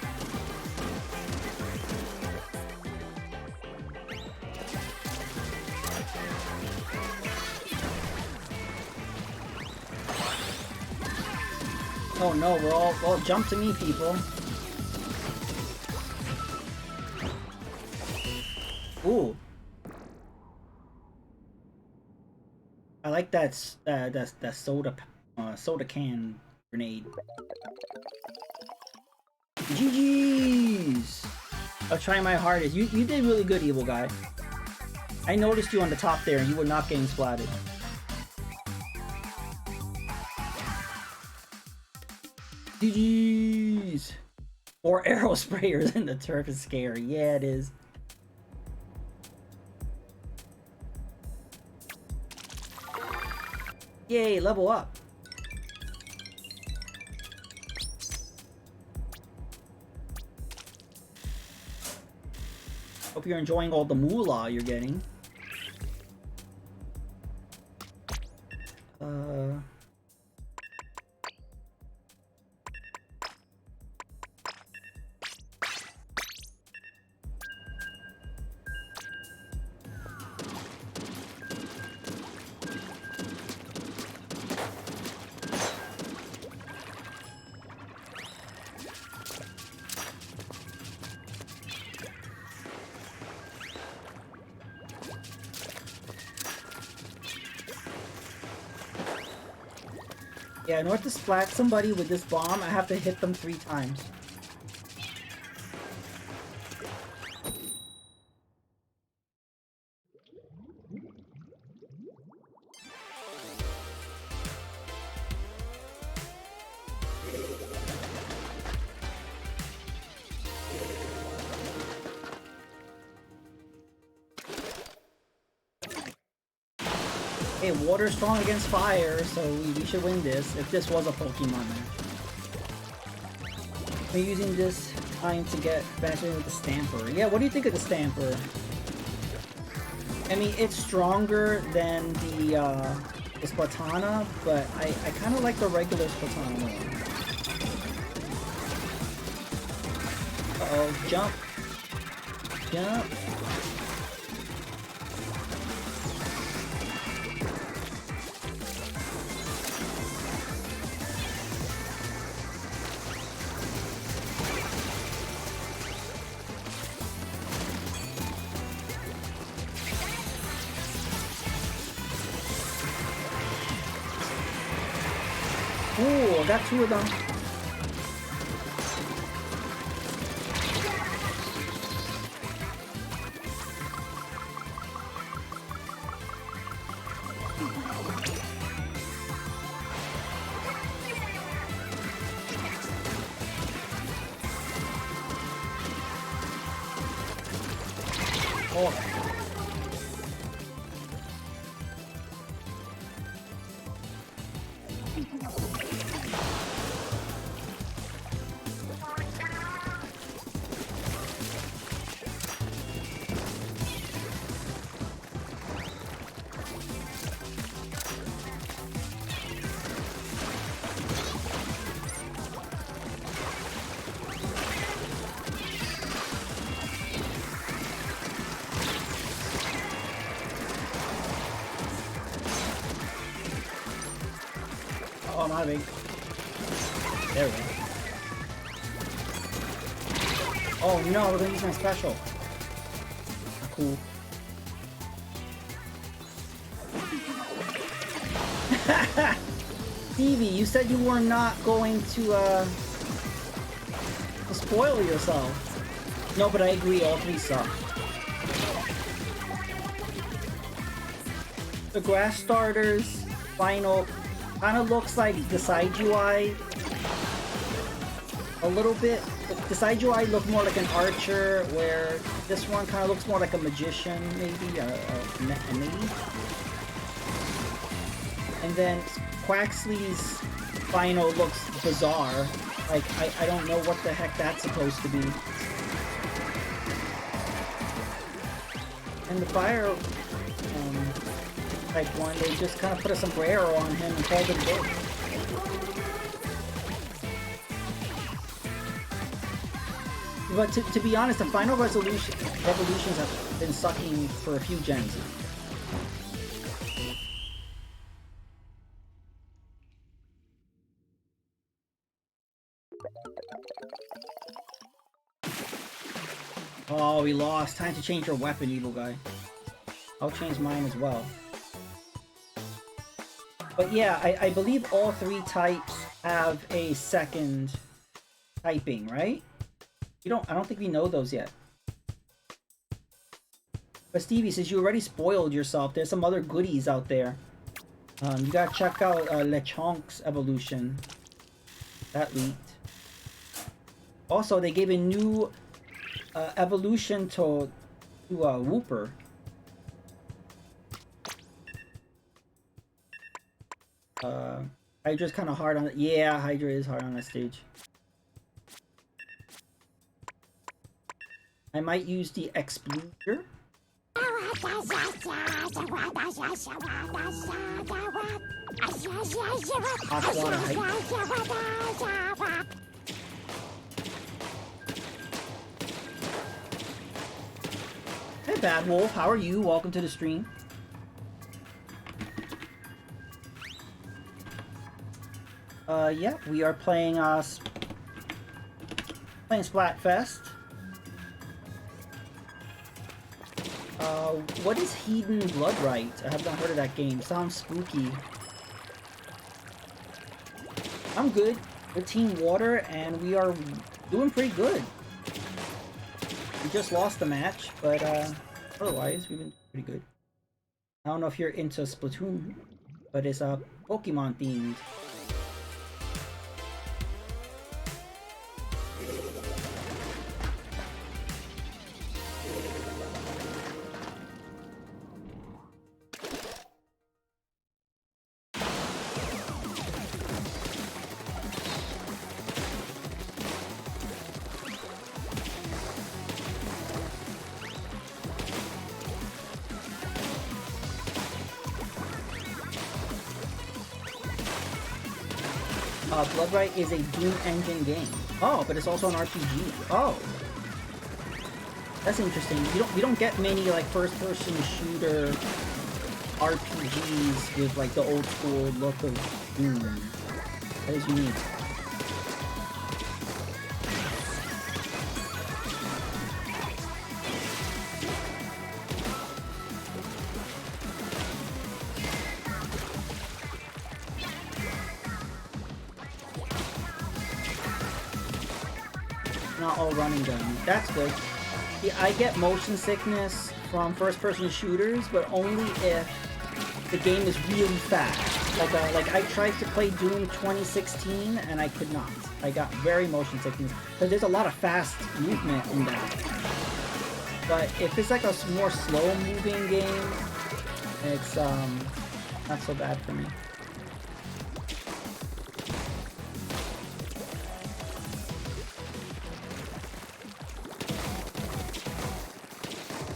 Oh no, we're all jump to me, people. Ooh. I like that soda can grenade. GG's! I'll try my hardest. You did really good, evil guy. I noticed you on the top there and you were not getting splatted. GG's! 4 arrow sprayers in the turf is scary. Yeah, it is. Yay, level up. Hope you're enjoying all the moolah you're getting. Yeah, in order to splat somebody with this bomb, I have to hit them 3 times. Hey, water's strong against fire, so we should win this if this was a Pokemon match. We're using this time to get back in with the Stamper. Yeah, what do you think of the Stamper? I mean, it's stronger than the Splatana, but I kind of like the regular Splatana more. Uh-oh, jump. Jump. Ooh, I got 2 of them. Oh. Oh, my big. There we go. Oh no, we're gonna use my special. Cool. Stevie, you said you were not going to spoil yourself. No, but I agree, all 3 suck. The Grass Starters final kind of looks like the side UI a little bit. The side UI looked more like an archer, where this one kind of looks more like a magician, maybe, a mage. And then Quaxly's final looks bizarre. Like, I don't know what the heck that's supposed to be. And the fire type one, they just kind of put a sombrero on him and called it good. But to be honest, the final revolutions have been sucking for a few gens. Oh, we lost. Time to change your weapon, evil guy. I'll change mine as well. But yeah, I believe all 3 types have a second typing, right? I don't think we know those yet. But Stevie, since you already spoiled yourself, there's some other goodies out there. You gotta check out Lechonk's evolution. That leaked. Also, they gave a new evolution to Wooper. Hydra's kind of hard on it. Yeah, Hydra is hard on that stage. I might use the Exploder. Hot water hype. Hey Bad Wolf, how are you? Welcome to the stream. Yeah, we are playing Splatfest. What is Hedon Bloodright? I have not heard of that game. Sounds spooky. I'm good. We're Team Water, and we are doing pretty good. We just lost the match, but otherwise, we've been pretty good. I don't know if you're into Splatoon, but it's Pokemon themed. Bloodright is a Doom engine game. Oh, but it's also an RPG. Oh, that's interesting. We don't get many like first-person shooter RPGs with like the old school look of Doom. That is unique. Not all running gun. That's good. Yeah, I get motion sickness from first-person shooters, but only if the game is really fast. Like I tried to play Doom 2016 and I could not. I got very motion sickness because there's a lot of fast movement in that. But if it's like a more slow-moving game, it's not so bad for me.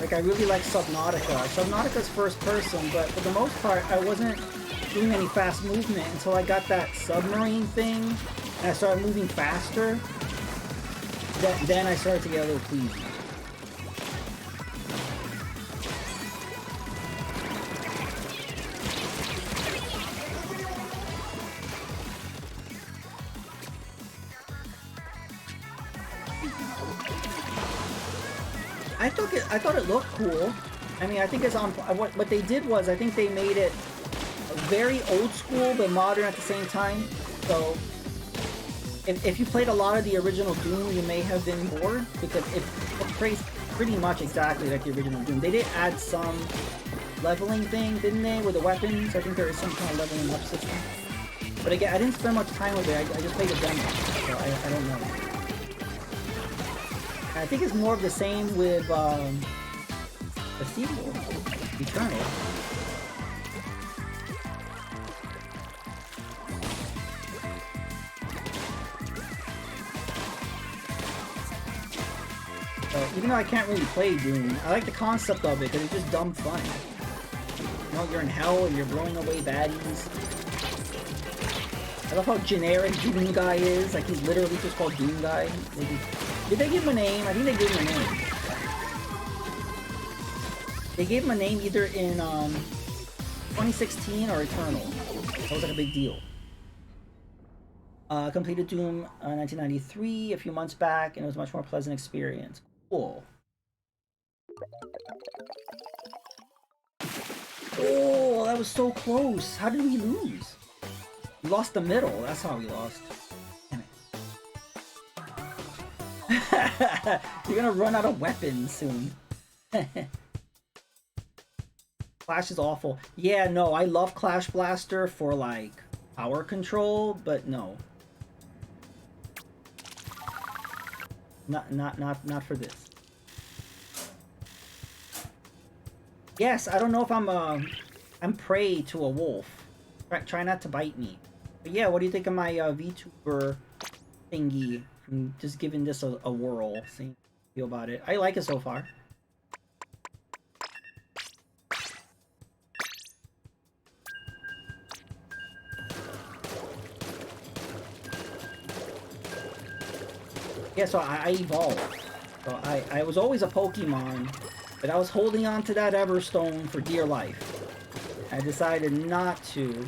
Like, I really like Subnautica. Subnautica's first person, but for the most part, I wasn't doing any fast movement until I got that submarine thing, and I started moving faster. Then I started to get a little pleased. I thought it looked cool. I mean, I think it's on. What they did was, I think they made it very old school but modern at the same time. So, if you played a lot of the original Doom, you may have been bored because it plays pretty much exactly like the original Doom. They did add some leveling thing, didn't they, with the weapons? I think there is some kind of leveling up system. But again, I didn't spend much time with it. I just played a demo, so I don't know. I think it's more of the same with the sequel, Eternal. Even though I can't really play Doom, I like the concept of it because it's just dumb fun. You know, you're in hell and you're blowing away baddies. I love how generic Doom Guy is. Like, he's literally just called Doom Guy. Did they give him a name? I think they gave him a name. They gave him a name either in 2016 or Eternal. That was like a big deal. Completed Doom 1993 a few months back, and it was a much more pleasant experience. Cool. Oh, that was so close. How did we lose? We lost the middle. That's how we lost. You're gonna run out of weapons soon. Clash is awful. Yeah, no, I love Clash Blaster for like power control, but no. Not for this. Yes, I don't know if I'm prey to a wolf. Try not to bite me. But yeah, what do you think of my VTuber thingy? I'm just giving this a whirl, see how I feel about it. I like it so far. Yeah, so I evolved. So I was always a Pokemon, but I was holding on to that Everstone for dear life. I decided not to.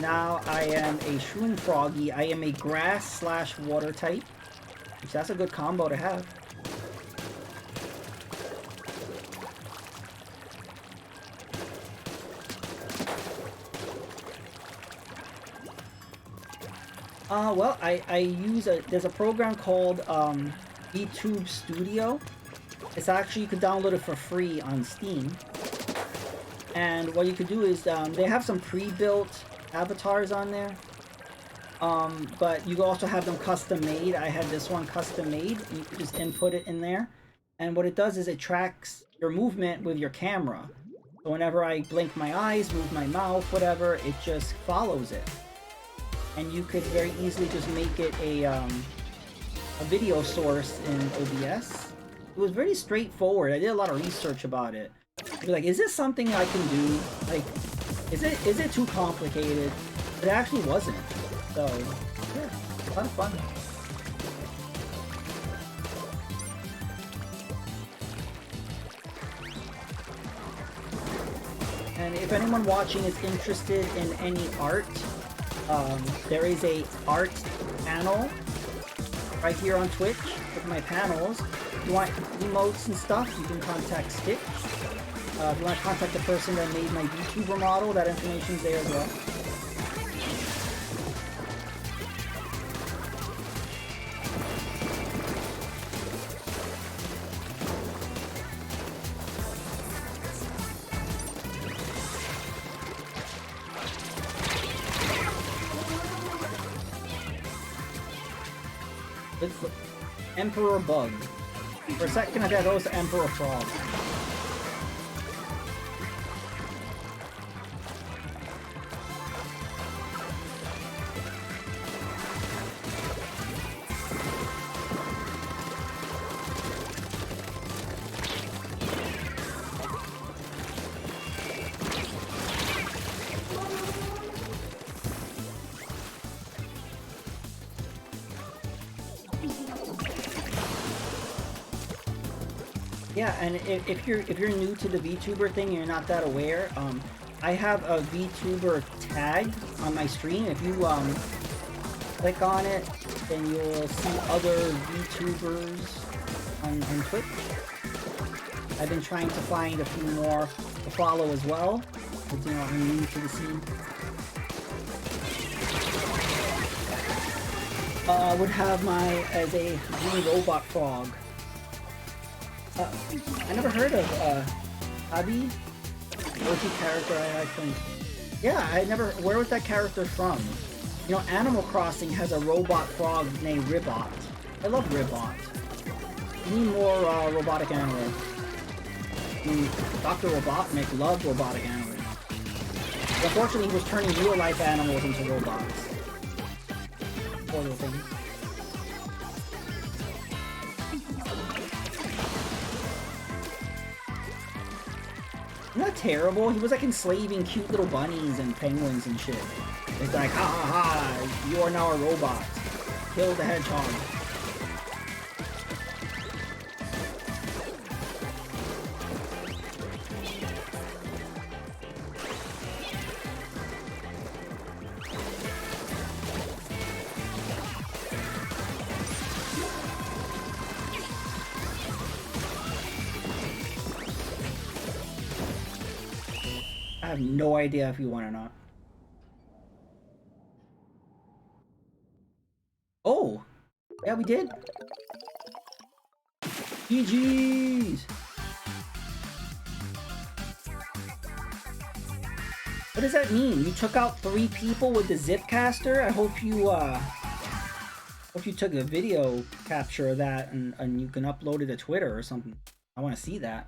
Now I am a Shroom Froggy. I am a grass/water type, which that's a good combo to have. Well, I use there's a program called YouTube Studio. It's actually, you can download it for free on Steam. And what you could do is, they have some pre-built avatars on there. But you also have them custom made. I had this one custom made. You can just input it in there. And what it does is it tracks your movement with your camera. So whenever I blink my eyes, move my mouth, whatever, it just follows it. And you could very easily just make it a video source in OBS. It was very straightforward. I did a lot of research about it. I was like, is this something I can do? Like, is it too complicated? It actually wasn't. So, yeah, a lot of fun. And if anyone watching is interested in any art, there is a art panel right here on Twitch with my panels. If you want emotes and stuff, you can contact Stitch. If you want to contact the person that made my VTuber model, that information's there as well. It's Emperor Bug. For a second I thought that was Emperor Frog. Yeah, and if you're new to the VTuber thing and you're not that aware, I have a VTuber tag on my stream. If you click on it, then you'll see other VTubers on Twitch. I've been trying to find a few more to follow as well, because, you know, I'm new to the scene. Would have as a green robot frog. I never heard of Abby. OG character I think. Yeah, I never. Where was that character from? You know, Animal Crossing has a robot frog named Ribbot. I love Ribbot. We need more robotic animals. I mean, Dr. Robotnik loved robotic animals. But unfortunately, he was turning real-life animals into robots. Poor little thing. Isn't that terrible? He was like enslaving cute little bunnies and penguins and shit. It's like, ha ha ha, you are now a robot. Kill the hedgehog. I have no idea if you won or not. Oh! Yeah, we did! GG's! What does that mean? You took out 3 people with the Zipcaster? I hope you took a video capture of that and you can upload it to Twitter or something. I want to see that.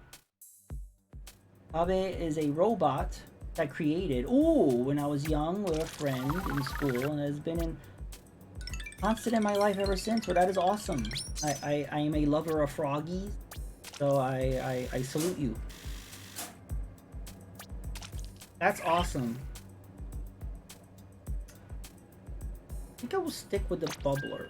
Abe is a robot that I created, when I was young with a friend in school, and has been constant in my life ever since. Well, that is awesome. I am a lover of froggies, so I salute you. That's awesome. I think I will stick with the bubbler.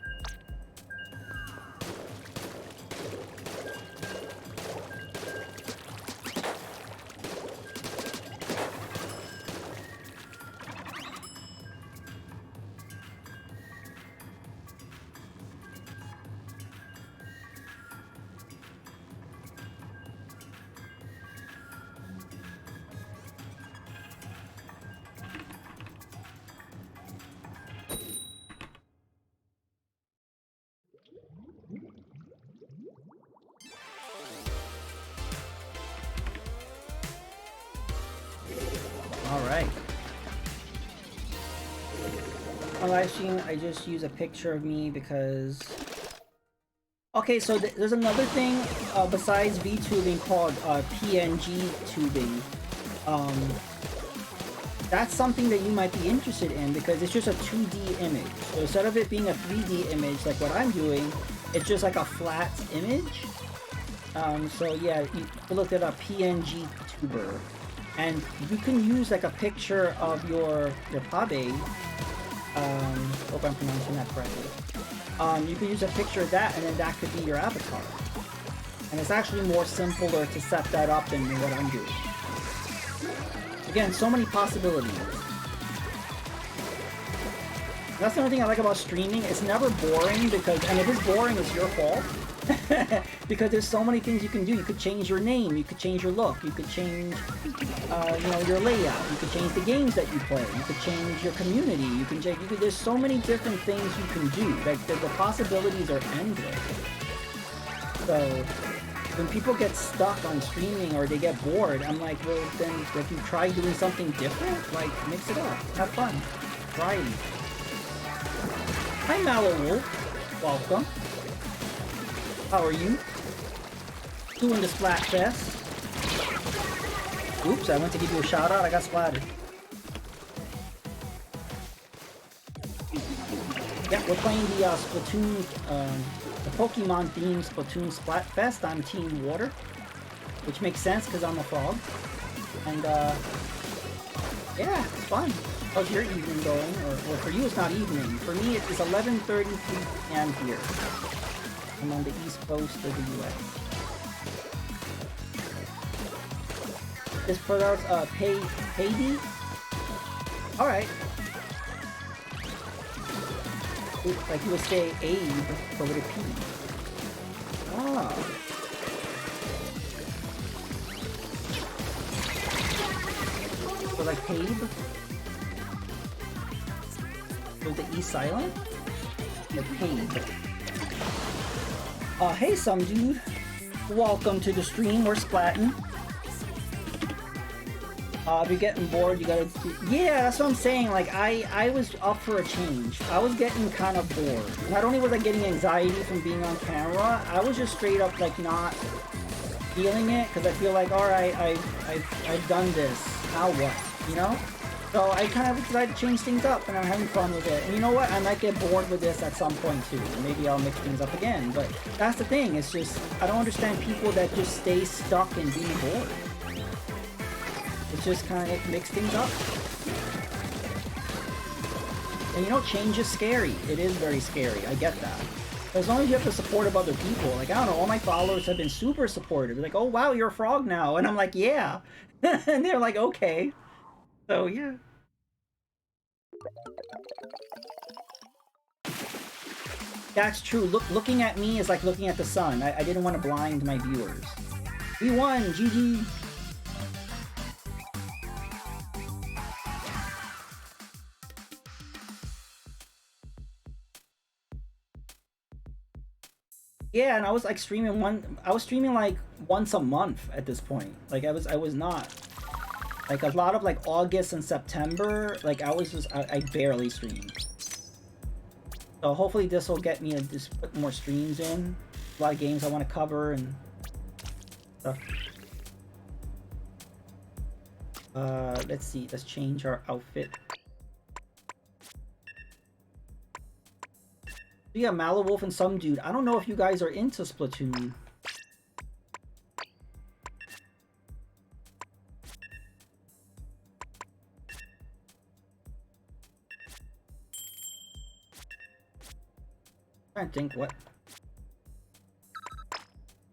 On live stream, I just use a picture of me because... Okay, so there's another thing besides VTubing called PNG tubing. That's something that you might be interested in because it's just a 2D image. So instead of it being a 3D image like what I'm doing, it's just like a flat image. So yeah, you look at a PNG tuber. And you can use like a picture of your pabe. Hope I'm pronouncing that correctly. You can use a picture of that and then that could be your avatar. And it's actually more simpler to set that up than what I'm doing. Again, so many possibilities. That's the only thing I like about streaming. It's never boring because, and if it's boring, it's your fault. Because there's so many things you can do. You could change your name, you could change your look, you could change, your layout, you could change the games that you play, you could change your community, you can change, there's so many different things you can do. Like, the possibilities are endless. So, when people get stuck on streaming or they get bored, I'm like, well, then if you try doing something different, like, mix it up, have fun, variety. Hi, Mallow Wolf. Welcome. How are you? Doing the Splatfest. Oops, I went to give you a shout out, I got splattered. Yeah, we're playing the Splatoon, the Pokemon themed Splatoon Splatfest on Team Water. Which makes sense because I'm a frog. And yeah, it's fun. How's your evening going? Or for you it's not evening. For me it's 11:33 p.m. here. I'm on the east coast of the US. This pronounced Pady? Alright. Like you would say Abe, but with a P. Ah. So like Pabe? Was the E silent? Like Pabe. Hey some dude. Welcome to the stream, we're splatting. If you're getting bored, you gotta do... Yeah, that's what I'm saying, like, I was up for a change. I was getting kind of bored. Not only was I getting anxiety from being on camera, I was just straight up, like, not feeling it, because I feel like, alright, I've done this, now what, you know? So I kind of decided to change things up, and I'm having fun with it. And you know what? I might get bored with this at some point too. Maybe I'll mix things up again. But that's the thing. It's just, I don't understand people that just stay stuck in being bored. It's just kind of mix things up. And you know, change is scary. It is very scary. I get that. But as long as you have the support of other people, like, I don't know, all my followers have been super supportive. They're like, oh wow, you're a frog now. And I'm like, yeah. And they're like, okay. So, yeah. That's true. Looking at me is like looking at the sun. I didn't want to blind my viewers. We won! GG! Yeah, and I was like streaming like once a month at this point. Like I was not. Like, a lot of, like, August and September, like, I barely streamed. So hopefully this will get me to just put more streams in. A lot of games I want to cover and stuff. Let's see. Let's change our outfit. Yeah, Malawolf and some dude. I don't know if you guys are into Splatoon. I think what?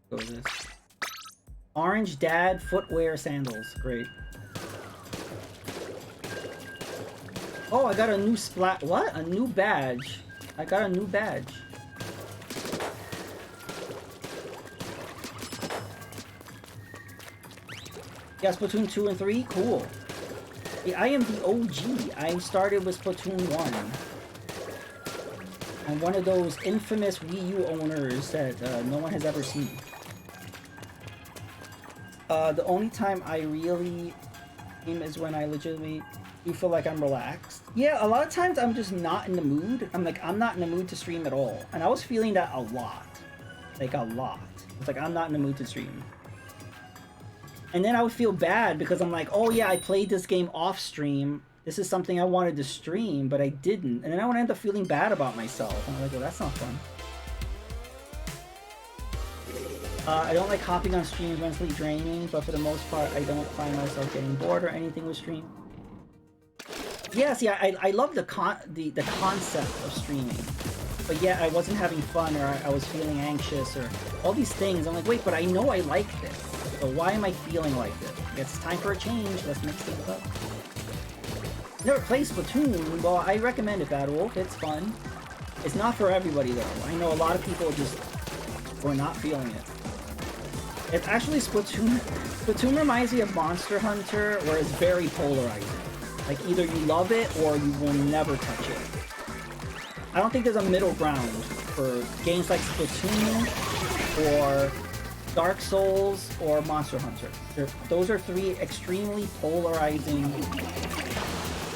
Go with this. Orange Dad footwear sandals. Great. Oh, I got a new what? A new badge. I got a new badge. Yeah, Splatoon 2 and 3? Cool. Yeah, I am the OG. I started with Splatoon 1. I'm one of those infamous Wii U owners that no one has ever seen. The only time I really game is when I legitimately You feel like I'm relaxed? Yeah, a lot of times I'm just not in the mood. I'm not in the mood to stream at all. And I was feeling that a lot. Like, a lot. It's like, I'm not in the mood to stream. And then I would feel bad because I'm like, oh yeah, I played this game off stream. This is something I wanted to stream, but I didn't. And then I would end up feeling bad about myself. And I'm like, well, that's not fun. I don't like hopping on streams, mentally draining, but for the most part, I don't find myself getting bored or anything with stream. Yeah, see, I love the concept of streaming. But yeah, I wasn't having fun, or I was feeling anxious, or all these things. I'm like, wait, but I know I like this. So why am I feeling like this? It's time for a change. Let's mix things up. Never played Splatoon. Well, I recommend it, Bad Wolf. It's fun. It's not for everybody, though. I know a lot of people just were not feeling it. It's actually Splatoon. Splatoon reminds me of Monster Hunter, where it's very polarizing. Like, either you love it, or you will never touch it. I don't think there's a middle ground for games like Splatoon, or Dark Souls, or Monster Hunter. Those are three extremely polarizing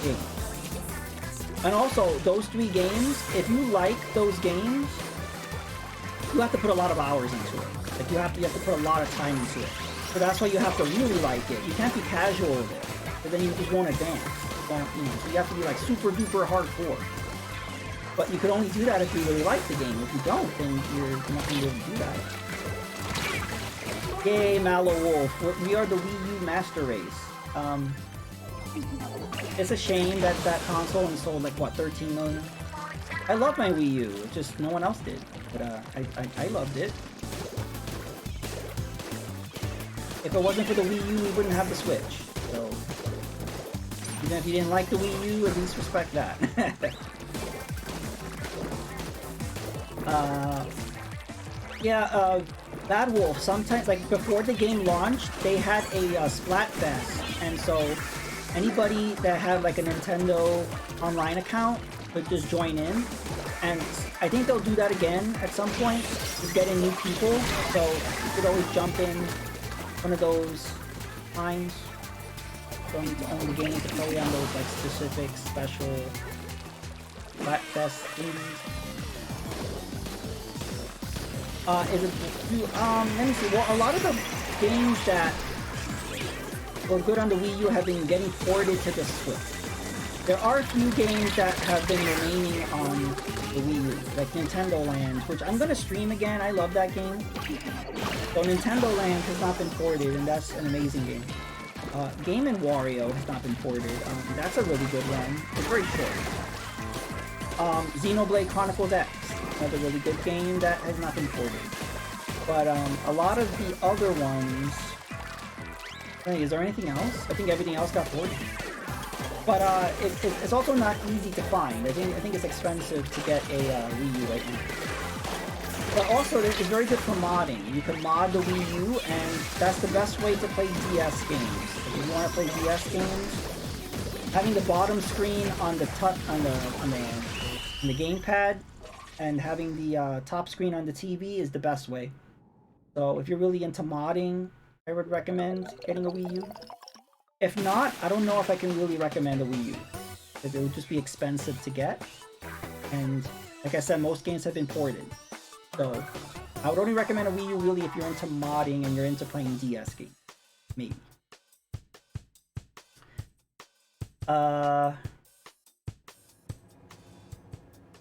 games. And also, those three games, if you like those games, you have to put a lot of hours into it. Like, you have to put a lot of time into it. So that's why you have to really like it. You can't be casual with it, but then you just won't advance. So you have to be like super duper hardcore. But you can only do that if you really like the game. If you don't, then you're not going to be able to do that. Yay, Mallow Wolf. We are the Wii U master race. It's a shame that that console only sold like, what, 13 million? I love my Wii U, just no one else did. But I loved it. If it wasn't for the Wii U, we wouldn't have the Switch. So, even if you didn't like the Wii U, at least respect that. Bad Wolf, sometimes, like, before the game launched, they had a Splatfest, and so anybody that had, like, a Nintendo online account could just join in, and I think they'll do that again at some point, to get in new people, so you could always jump in one of those times. Don't need to own the game to play on those, like, specific, special Splatfest things. Let me see. Well, a lot of the games that were good on the Wii U have been getting ported to the Switch. There are a few games that have been remaining on the Wii U, like Nintendo Land, which I'm gonna stream again. I love that game. So Nintendo Land has not been ported, and that's an amazing game. Game & Wario has not been ported. That's a really good one. It's very short. Xenoblade Chronicles X. Another really good game that has not been ported. But a lot of the other ones... Hey, is there anything else? I think everything else got ported. But it's also not easy to find. I think it's expensive to get a Wii U right now. But also, it's very good for modding. You can mod the Wii U, and that's the best way to play DS games. If you want to play DS games, having the bottom screen on the gamepad and having the top screen on the TV is the best way. So if you're really into modding, I would recommend getting a Wii U. If not, I don't know if I can really recommend a Wii U, because it would just be expensive to get. And like I said, most games have been ported. So I would only recommend a Wii U really if you're into modding and you're into playing DS games. Maybe. I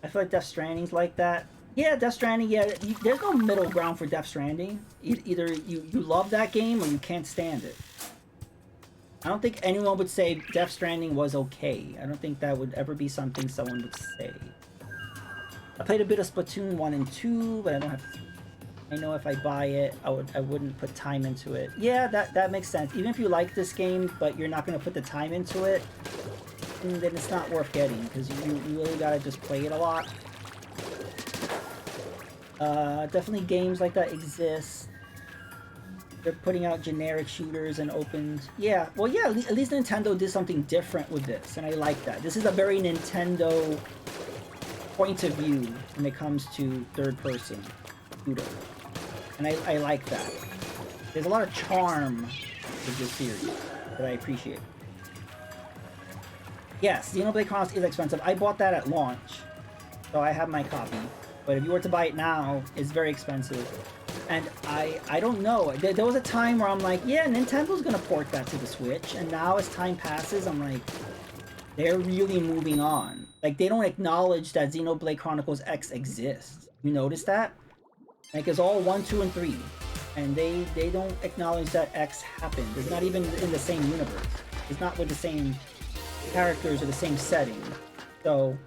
feel like Death Stranding's like that. Yeah, Death Stranding, yeah, there's no middle ground for Death Stranding. Either you love that game or you can't stand it. I don't think anyone would say Death Stranding was okay. I don't think that would ever be something someone would say. I played a bit of Splatoon 1 and 2, but I don't have... I know if I buy it, I wouldn't put time into it. Yeah, that makes sense. Even if you like this game, but you're not going to put the time into it, then it's not worth getting, because you really gotta just play it a lot. Definitely games like that exist. They're putting out generic shooters and opened... Yeah, well, yeah, at least Nintendo did something different with this, and I like that. This is a very Nintendo point of view when it comes to third-person shooter. And I like that. There's a lot of charm with this series that I appreciate. Yes, Xenoblade Chronicles is expensive. I bought that at launch, so I have my copy. But if you were to buy it now, it's very expensive. And I don't know. There was a time where I'm like, yeah, Nintendo's gonna port that to the Switch. And now as time passes, I'm like, they're really moving on. Like, they don't acknowledge that Xenoblade Chronicles X exists. You notice that? Like, it's all 1, 2, and 3. And they don't acknowledge that X happened. It's not even in the same universe. It's not with the same characters or the same setting. So,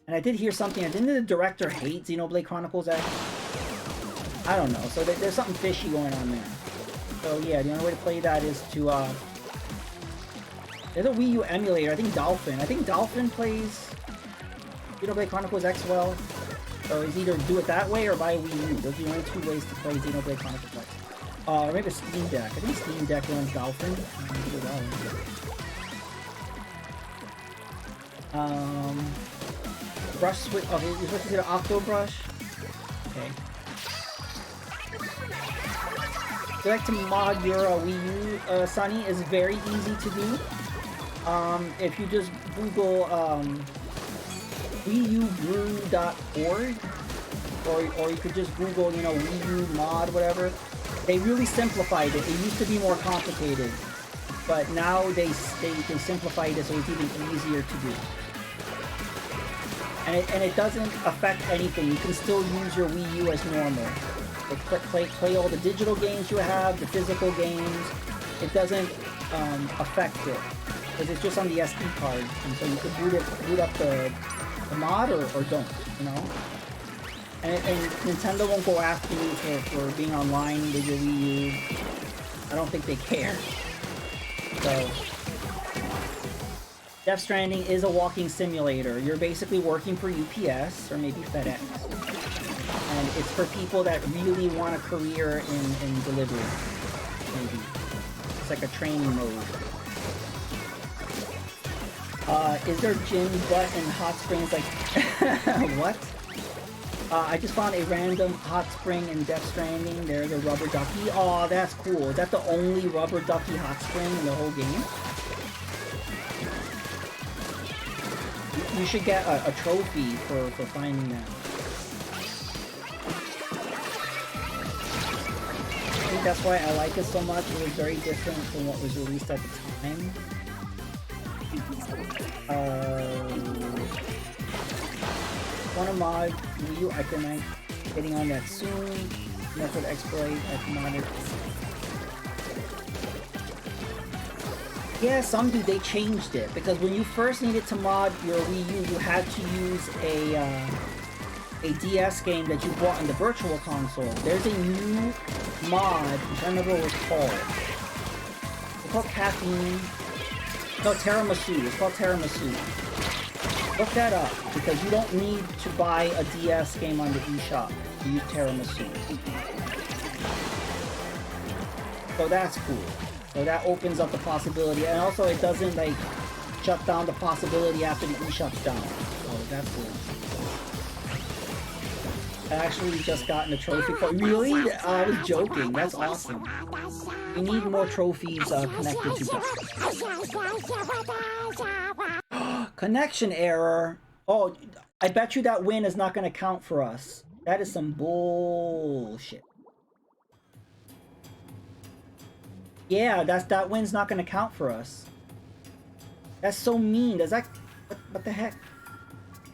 and I did hear something. Didn't the director hate Xenoblade Chronicles X? I don't know. So there's something fishy going on there. So yeah, the only way to play that is to there's a Wii U emulator. I think Dolphin plays Xenoblade Chronicles X well. So it's either do it that way or buy a Wii U. Those are the only two ways to play Xenoblade Chronicles X. Or maybe a Steam Deck. I think Steam Deck runs Dolphin. Brush switch. Okay, you're supposed to get an Octo Brush. Okay. If you like to mod your Wii U, Sunny, is very easy to do. If you just Google WiiUbrew.org, or you could just Google, you know, Wii U mod, whatever. They really simplified it. It used to be more complicated, but now they simplified it so it's even easier to do. And it doesn't affect anything. You can still use your Wii U as normal. Play all the digital games you have, the physical games. It doesn't affect it, because it's just on the SD card, and so you can boot up the mod or don't, you know. And Nintendo won't go after you for being online with your Wii U. I don't think they care. So, Death Stranding is a walking simulator. You're basically working for UPS or maybe FedEx. And it's for people that really want a career in delivery. Maybe. It's like a training mode. Is there gym, butt, and hot springs like... What? I just found a random hot spring in Death Stranding. There's a rubber ducky. Oh, that's cool. Is that the only rubber ducky hot spring in the whole game? You should get a trophy for finding that. I think that's why I like it so much. It was very different from what was released at the time. Want to mod Wii U? I can getting on that soon. Method exploit. I can mod it. Yeah, some do. They changed it because when you first needed to mod your Wii U, you had to use a DS game that you bought on the Virtual Console. There's a new mod, which I don't remember what it's called. It's called Caffeine. No, Tiramisu. It's called Tiramisu. Look that up, because you don't need to buy a DS game on the eShop to use Tiramisu. So that's cool. So that opens up the possibility, and also it doesn't like shut down the possibility after the eShop's down. So that's cool. I actually just gotten a trophy for. Really? I was joking. That's awesome. We need more trophies connected to that. Connection error. Oh, I bet you that win is not going to count for us. That is some bullshit. Yeah, that win's not going to count for us. That's so mean. Does that... What the heck?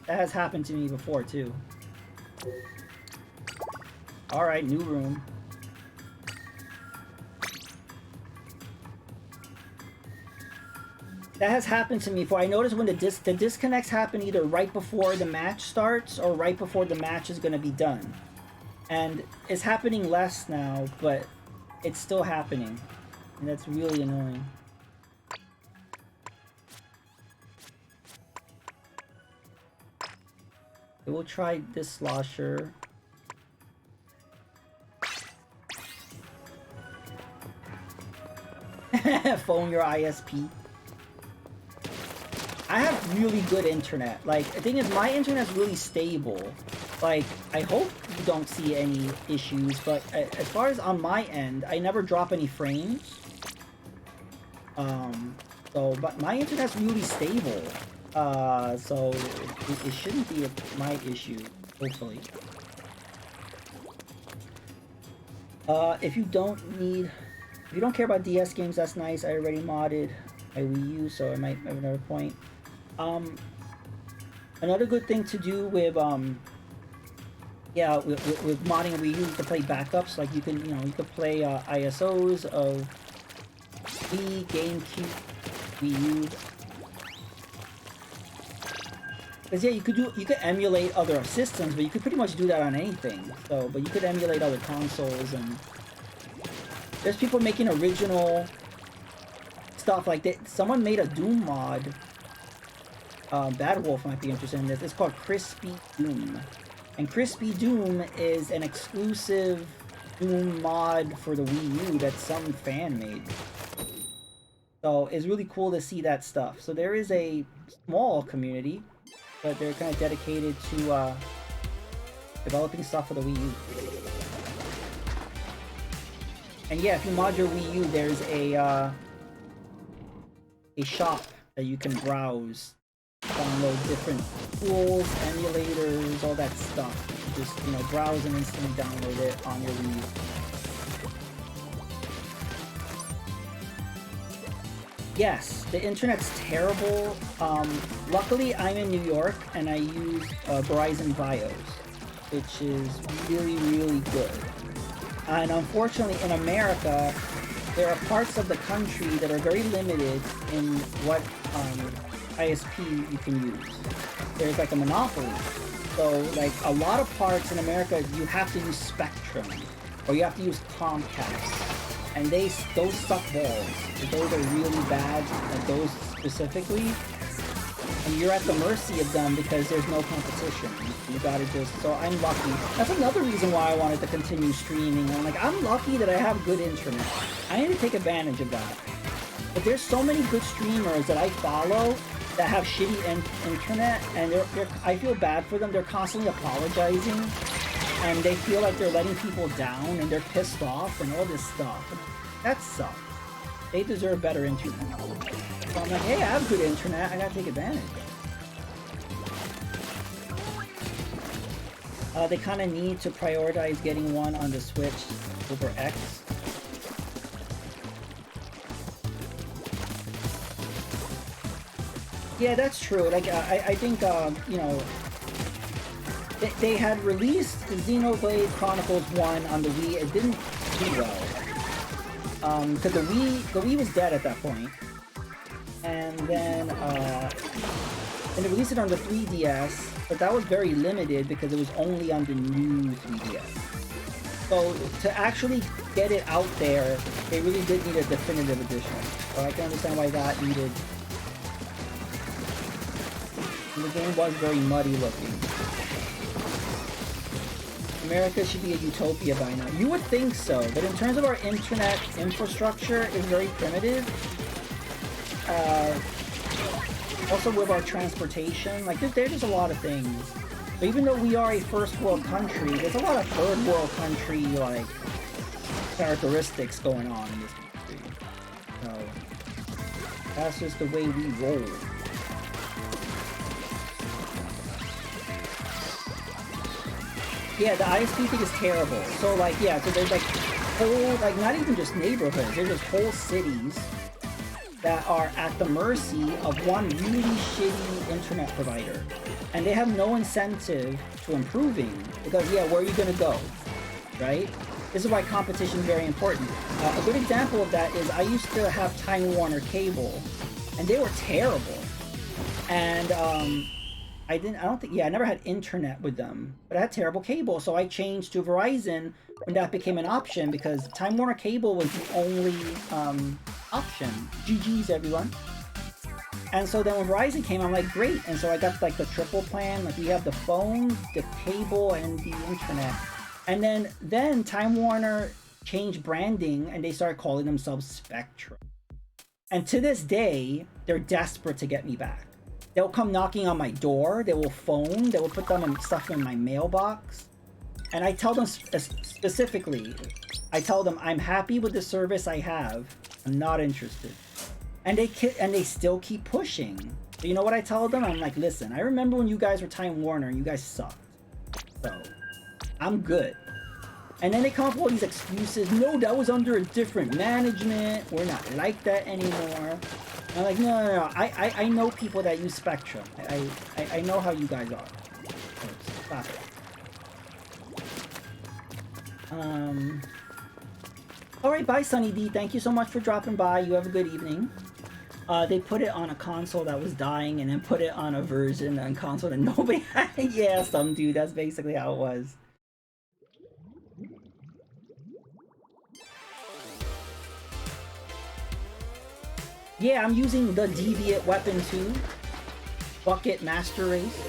That has happened to me before, too. Alright, new room. That has happened to me before. I noticed when the disconnects happen either right before the match starts or right before the match is going to be done. And it's happening less now, but it's still happening. And that's really annoying. We'll try this slosher. Phone your ISP. I have really good internet. Like, the thing is, my internet's really stable. Like, I hope you don't see any issues, but as far as on my end, I never drop any frames. So, but my internet's really stable. So it shouldn't be my issue, hopefully. If you don't care about DS games, that's nice. I already modded my Wii U, so I might have another point. Another good thing to do with with modding Wii U is to play backups. Like you can play ISOs of Wii, GameCube, Wii U. Because yeah, you could emulate other systems, but you could pretty much do that on anything. So, but you could emulate other consoles, and there's people making original stuff like that. Someone made a Doom mod. Bad Wolf might be interested in this. It's called Crispy Doom, and Crispy Doom is an exclusive Doom mod for the Wii U that some fan made. So it's really cool to see that stuff. So there is a small community, but they're kind of dedicated to developing stuff for the Wii U. And yeah, if you mod your Wii U, there's a shop that you can browse, download different tools, emulators, all that stuff. Just browse and instantly download it on your Wii U. Yes, the internet's terrible. Luckily, I'm in New York and I use Verizon Bios, which is really, really good. And unfortunately, in America, there are parts of the country that are very limited in what ISP you can use. There's like a monopoly. So, like a lot of parts in America, you have to use Spectrum or you have to use Comcast. And those suck balls. Those are really bad, like those specifically. And you're at the mercy of them because there's no competition. You gotta so I'm lucky. That's another reason why I wanted to continue streaming. I'm lucky that I have good internet. I need to take advantage of that. But there's so many good streamers that I follow that have shitty internet, and I feel bad for them. They're constantly apologizing. And they feel like they're letting people down, and they're pissed off, and all this stuff. That sucks. They deserve better internet. So I'm like, hey, I have good internet. I gotta take advantage. They kind of need to prioritize getting one on the Switch over X. Yeah, that's true. Like, I think, they had released Xenoblade Chronicles 1 on the Wii. It didn't do well. Because the Wii was dead at that point. And then, they released it on the 3DS, but that was very limited because it was only on the new 3DS. So, to actually get it out there, they really did need a definitive edition. So I can understand why that needed... And the game was very muddy looking. America should be a utopia by now. You would think so, but in terms of our internet infrastructure, it's very primitive. Also with our transportation, like there's just a lot of things. But even though we are a first world country, there's a lot of third world country like characteristics going on in this country. So that's just the way we roll. Yeah, the ISP thing is terrible. So like, yeah, so there's like whole, like not even just neighborhoods, there's just whole cities that are at the mercy of one really shitty internet provider. And they have no incentive to improving because, yeah, where are you gonna go, right? This is why competition is very important. A good example of that is I used to have Time Warner cable and they were terrible. And, I never had internet with them, but I had terrible cable, so I changed to Verizon when that became an option because Time Warner cable was the only option. GG's, everyone. And so then when Verizon came, I'm like, great. And so I got like the triple plan, like we have the phone, the cable, and the internet. And then Time Warner changed branding and they started calling themselves Spectrum. And to this day, they're desperate to get me back. They'll come knocking on my door, they will phone, they will put stuff in my mailbox. And I tell them specifically, I tell them I'm happy with the service I have, I'm not interested. and they still keep pushing. So you know what I tell them? I'm like, listen, I remember when you guys were Time Warner and you guys sucked. So I'm good. And then they come up with all these excuses. No, that was under a different management. We're not like that anymore. I'm like, no. I know people that use Spectrum. I know how you guys are. So stop it. Alright, bye Sunny D. Thank you so much for dropping by. You have a good evening. They put it on a console that was dying and then put it on a version on console that nobody had. Yeah, some dude. That's basically how it was. Yeah, I'm using the Deviant weapon too. Bucket Master Race.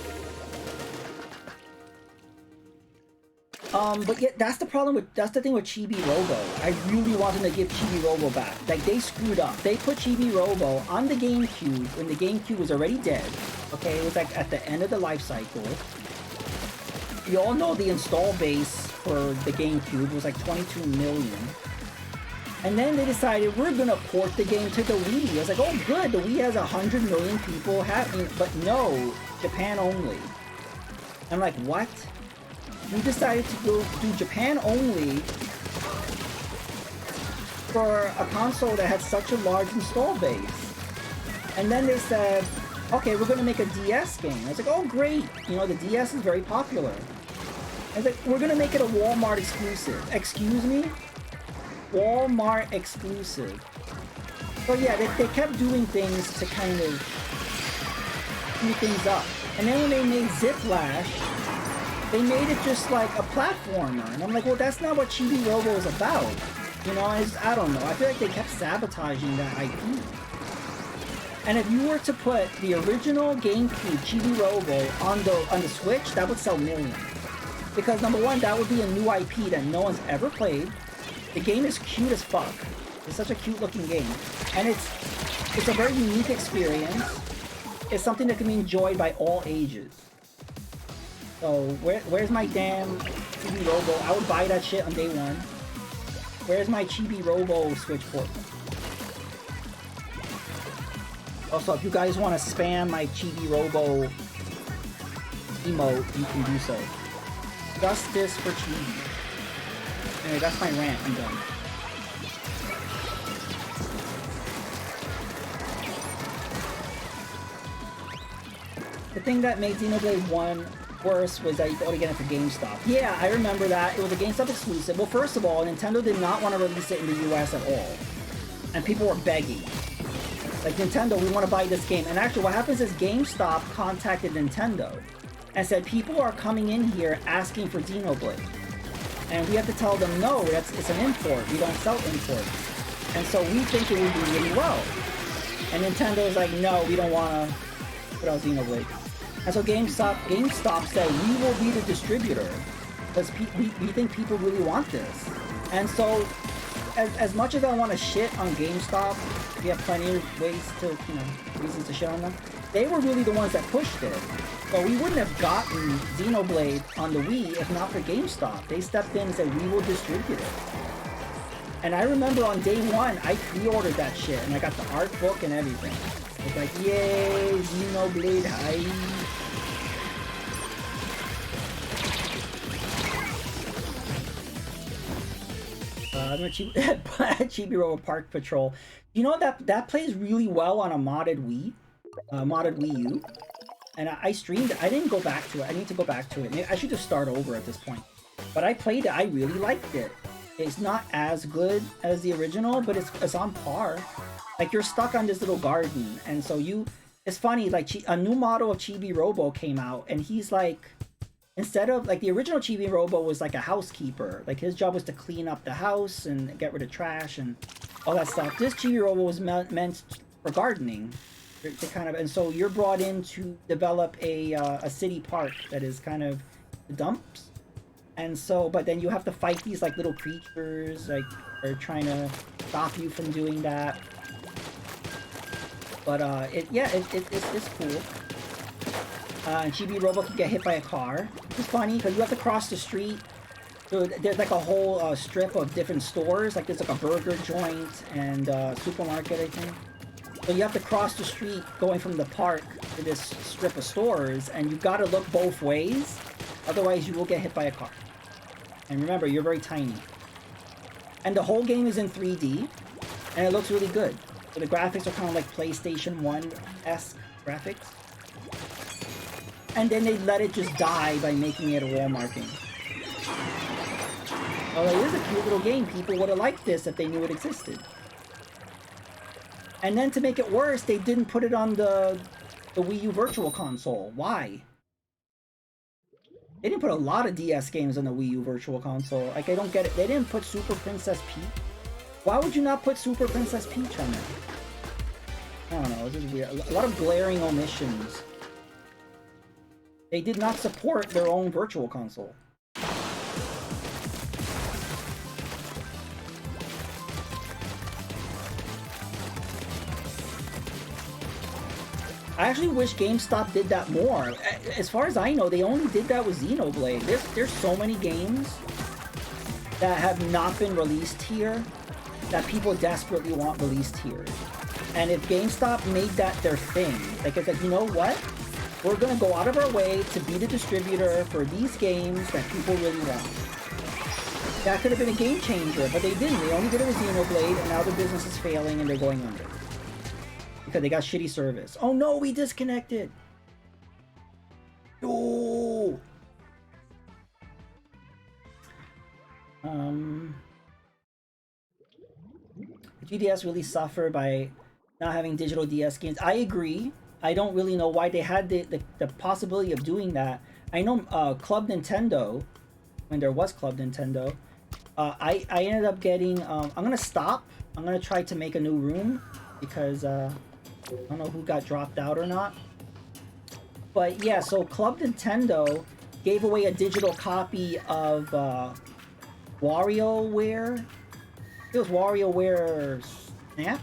But yeah, that's the thing with Chibi Robo. I really wanted to give Chibi Robo back. Like, they screwed up. They put Chibi Robo on the GameCube when the GameCube was already dead. Okay, it was like at the end of the life cycle. You all know the install base for the GameCube was like 22 million. And then they decided, we're gonna port the game to the Wii. I was like, oh good, the Wii has 100 million people having, but no, Japan only. I'm like, what? We decided to go do Japan only for a console that had such a large install base. And then they said, okay, we're gonna make a DS game. I was like, oh great, you know, the DS is very popular. I was like, we're gonna make it a Walmart exclusive. Excuse me? Walmart exclusive. So yeah, they kept doing things to kind of screw things up. And then when they made Ziplash, they made it just like a platformer. And I'm like, well, that's not what Chibi Robo is about. You know, I don't know. I feel like they kept sabotaging that IP. And if you were to put the original GameCube Chibi Robo on the Switch, that would sell millions. Because number one, that would be a new IP that no one's ever played. The game is cute as fuck. It's such a cute looking game. And it's a very unique experience. It's something that can be enjoyed by all ages. So where's my damn Chibi Robo? I would buy that shit on day one. Where's my Chibi Robo Switch port? Also, if you guys want to spam my Chibi Robo emote, you can do so. Justice for Chibi. Anyway, that's my rant. I'm done. The thing that made Xenoblade 1 worse was that you could only get it for GameStop. Yeah, I remember that. It was a GameStop exclusive. Well, first of all, Nintendo did not want to release it in the US at all. And people were begging. Like, Nintendo, we want to buy this game. And actually, what happens is GameStop contacted Nintendo and said, people are coming in here asking for Xenoblade. And we have to tell them, no, it's an import. We don't sell imports. And so we think it would do really well. And Nintendo is like, no, we don't want to put out Xenoblade. And so GameStop said, we will be the distributor. Because we think people really want this. And so, as much as I want to shit on GameStop, we have plenty of ways to, you know, reasons to shit on them. They were really the ones that pushed it. So we wouldn't have gotten Xenoblade on the Wii if not for GameStop. They stepped in and said, we will distribute it. And I remember on day one, I pre-ordered that shit, and I got the art book and everything. It's like, yay, Xenoblade hype. Chibi Robo Park Patrol. You know that plays really well on a modded Wii U. And I streamed it. I didn't go back to it. I need to go back to it. Maybe I should just start over at this point. But I played it. I really liked it. It's not as good as the original, but it's on par. Like, you're stuck on this little garden. And so it's funny, like, a new model of Chibi Robo came out. And he's like, instead of, like, the original Chibi Robo was like a housekeeper. Like, his job was to clean up the house and get rid of trash and all that stuff. This Chibi Robo was meant for gardening. To kind of, and so you're brought in to develop a city park that is kind of the dumps, and so but then you have to fight these like little creatures like are trying to stop you from doing that. But it's cool. And Chibi Robo can get hit by a car. It's funny because you have to cross the street. So there's like a whole strip of different stores. Like there's like a burger joint and supermarket, I think. So you have to cross the street going from the park to this strip of stores, and you've got to look both ways, otherwise you will get hit by a car. And remember, you're very tiny. And the whole game is in 3D, and it looks really good. So the graphics are kind of like PlayStation 1-esque graphics. And then they let it just die by making it a wall marking. Oh, it is a cute little game. People would have liked this if they knew it existed. And then to make it worse, they didn't put it on the Wii U Virtual Console. Why? They didn't put a lot of DS games on the Wii U Virtual Console. Like, I don't get it. They didn't put Super Princess Peach. Why would you not put Super Princess Peach on there? I don't know. This is weird. A lot of glaring omissions. They did not support their own Virtual Console. I actually wish GameStop did that more. As far as I know, they only did that with Xenoblade. There's so many games that have not been released here that people desperately want released here. And if GameStop made that their thing, like it's like, you know what? We're gonna go out of our way to be the distributor for these games that people really want. That could have been a game changer, but they didn't. They only did it with Xenoblade, and now the business is failing and they're going under. Because they got shitty service. Oh no, we disconnected! No! GDS really suffer by not having digital DS games. I agree. I don't really know why they had the possibility of doing that. I know Club Nintendo, when there was Club Nintendo, I ended up getting, I'm gonna stop. I'm gonna try to make a new room because I don't know who got dropped out or not. But yeah, so Club Nintendo gave away a digital copy of WarioWare. It was WarioWare Snap.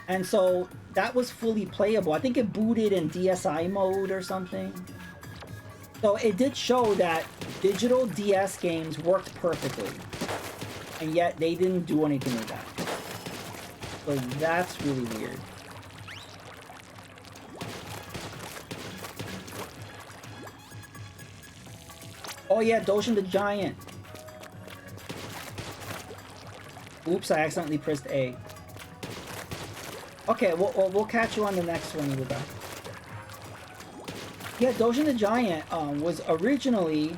And so that was fully playable. I think it booted in DSi mode or something. So it did show that digital DS games worked perfectly. And yet they didn't do anything with that. So that's really weird. Oh yeah, Doshin the Giant. Oops, I accidentally pressed A. Okay, we'll catch you on the next one, Yuga. Yeah, Doshin the Giant was originally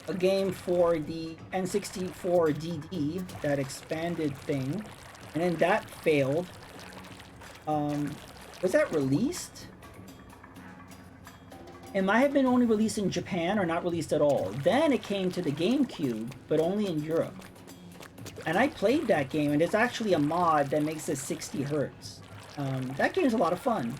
a game for the N64 DD, that expanded thing, and then that failed. Was that released? It might have been only released in Japan or not released at all. Then it came to the GameCube, but only in Europe. And I played that game, and it's actually a mod that makes it 60 hertz. That game's a lot of fun.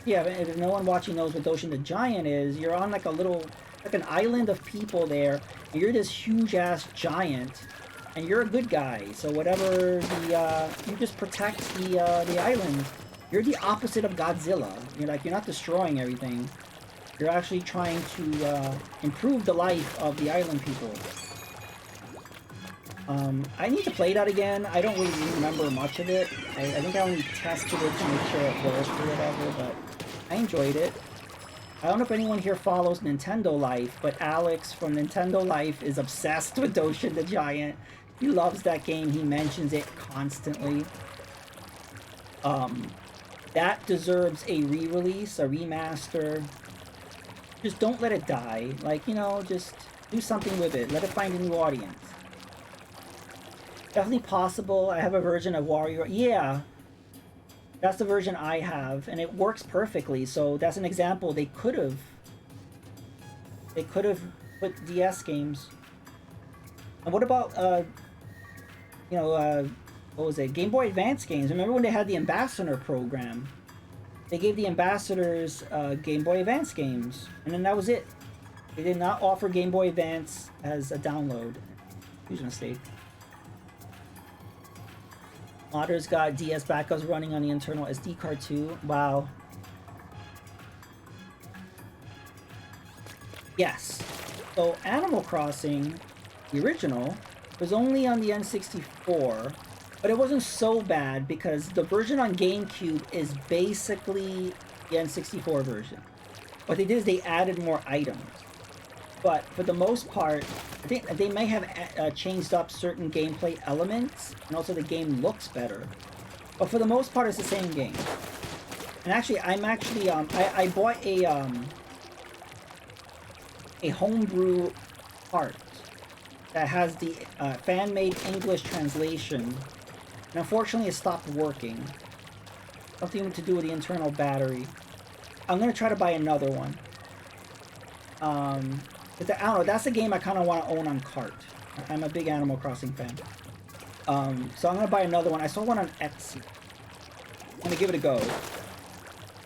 Yeah, if no one watching knows what Doshin the Giant is, you're on like a little, like an island of people there, and you're this huge-ass giant, and you're a good guy. So whatever the, you just protect the island. You're the opposite of Godzilla. You're not destroying everything. You're actually trying to improve the life of the island people. I need to play that again. I don't really remember much of it. I think I only tested it to make sure it worked or whatever, but I enjoyed it. I don't know if anyone here follows Nintendo Life, but Alex from Nintendo Life is obsessed with Doshin the Giant. He loves that game. He mentions it constantly. That deserves a re-release, a remaster. Just don't let it die. Like, just do something with it. Let it find a new audience. Definitely possible. I have a version of Wario. Yeah. That's the version I have, and it works perfectly. So that's an example. They could have put DS games. And what about what was it? Game Boy Advance games. Remember when they had the Ambassador program? They gave the ambassadors Game Boy Advance games, and then that was it. They did not offer Game Boy Advance as a download. Huge mistake. Modders got DS backups running on the internal SD card too. Wow. Yes. So Animal Crossing, the original, was only on the N64, But it wasn't so bad because the version on GameCube is basically the N64 version. What they did is they added more items. But for the most part, I think they may have changed up certain gameplay elements, and also the game looks better. But for the most part, it's the same game. And actually, I bought a homebrew part that has the fan-made English translation. And unfortunately, it stopped working. Something to do with the internal battery. I'm gonna try to buy another one. But I don't know, that's a game I kind of want to own on cart. I'm a big Animal Crossing fan. So I'm gonna buy another one. I saw one on Etsy. I'm gonna give it a go.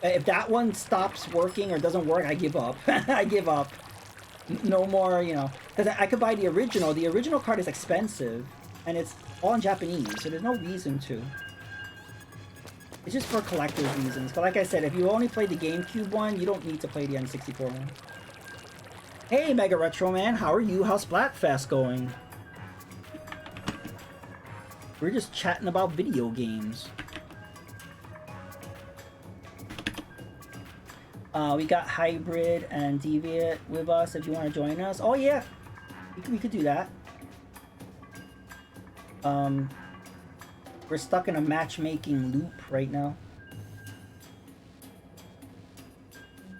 If that one stops working or doesn't work, I give up. I give up. No more, you know. Because I could buy the original. The original card is expensive. And it's all in Japanese, so there's no reason to. It's just for collector's reasons. But like I said, if you only play the GameCube one, you don't need to play the N64 one. Hey, Mega Retro Man, how are you? How's Splatfest going? We're just chatting about video games. We got Hybrid and Deviant with us if you want to join us. Oh yeah, we could do that. We're stuck in a matchmaking loop right now.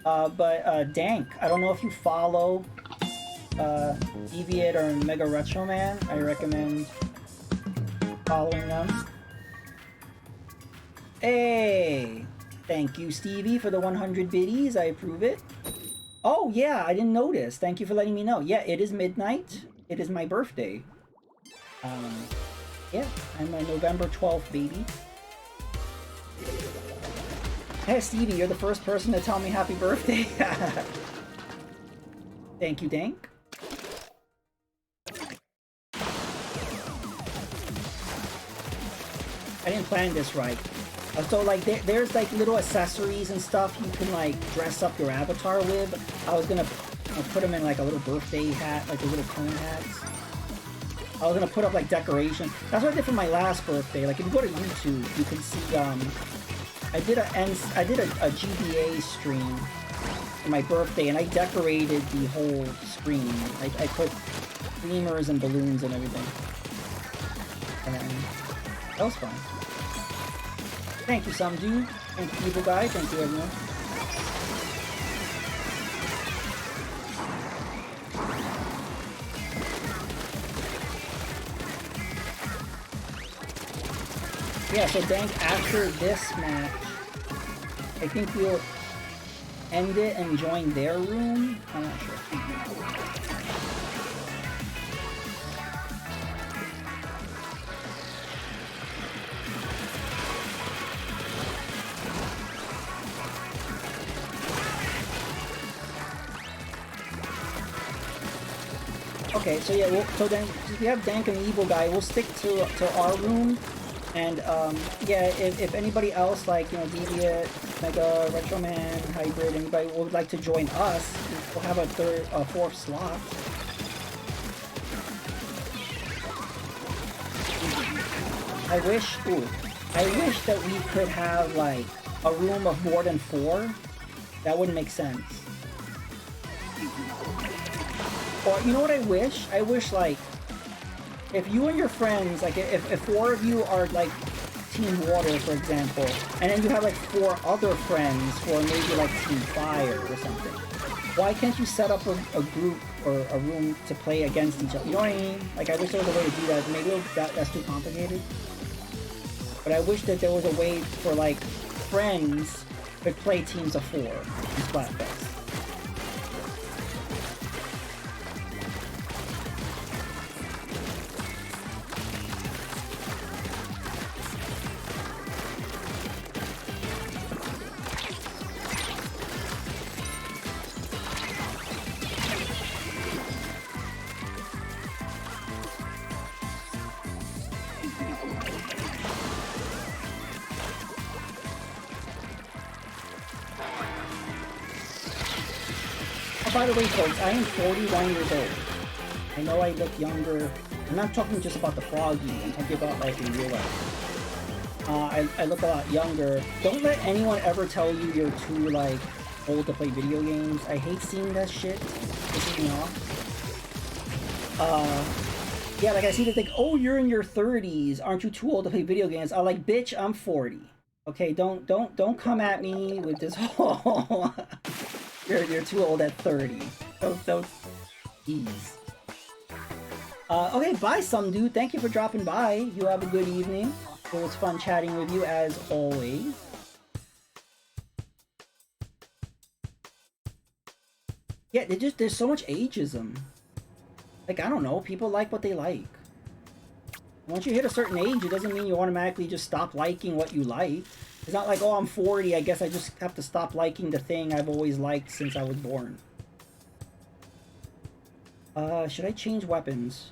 But Dank, I don't know if you follow Deviant or Mega Retro Man. I recommend following them. Hey! Thank you, Stevie, for the 100 biddies. I approve it. Oh, yeah, I didn't notice. Thank you for letting me know. Yeah, it is midnight. It is my birthday. Yeah, I'm a November 12th baby. Hey, Stevie, you're the first person to tell me happy birthday. Thank you, Dank. I didn't plan this right. So like there's like little accessories and stuff you can like dress up your avatar with. I was gonna put them in like a little birthday hat, like the little cone hats. I was gonna put up like decoration. That's what I did for my last birthday. Like if you go to YouTube, you can see I did a GBA stream for my birthday, and I decorated the whole screen. I put streamers and balloons and everything. And that was fun. Thank you, some dude. Thank you, Evil Guy. Thank you, everyone. Yeah, so Dank, after this match, I think we'll end it and join their room. I'm not sure. Okay, so yeah, so then we have Dank and the Evil Guy. We'll stick to our room, and yeah, if anybody else, like, you know, Deviant, Mega Retro Man, Hybrid, anybody would like to join us, we'll have a fourth slot. I wish that we could have like a room of more than 4. That wouldn't make sense. Or, you know what I wish? I wish, like, if you and your friends, like, if 4 of you are, like, Team Water, for example, and then you have, like, 4 other friends for maybe, like, Team Fire or something, why can't you set up a group or a room to play against each other? You know what I mean? Like, I wish there was a way to do that. Maybe that's too complicated. But I wish that there was a way for, like, friends to play teams of 4 in Splatfest. By the way, folks, I am 41 years old. I know I look younger I'm not talking just about the froggy. I'm talking about like in real life. I look a lot younger. Don't let anyone ever tell you you're too like old to play video games. I hate seeing that shit. Pisses me off. Yeah, like I see they think, oh, you're in your 30s. Aren't you too old to play video games? I'm like, bitch, I'm 40. Okay, don't come at me with this whole you're too old at 30. Don't ease. Okay, bye some dude. Thank you for dropping by. You have a good evening. It was fun chatting with you as always. Yeah, there's so much ageism. Like, I don't know, people like what they like. Once you hit a certain age, it doesn't mean you automatically just stop liking what you like. It's not like, oh, I'm 40, I guess I just have to stop liking the thing I've always liked since I was born. Should I change weapons?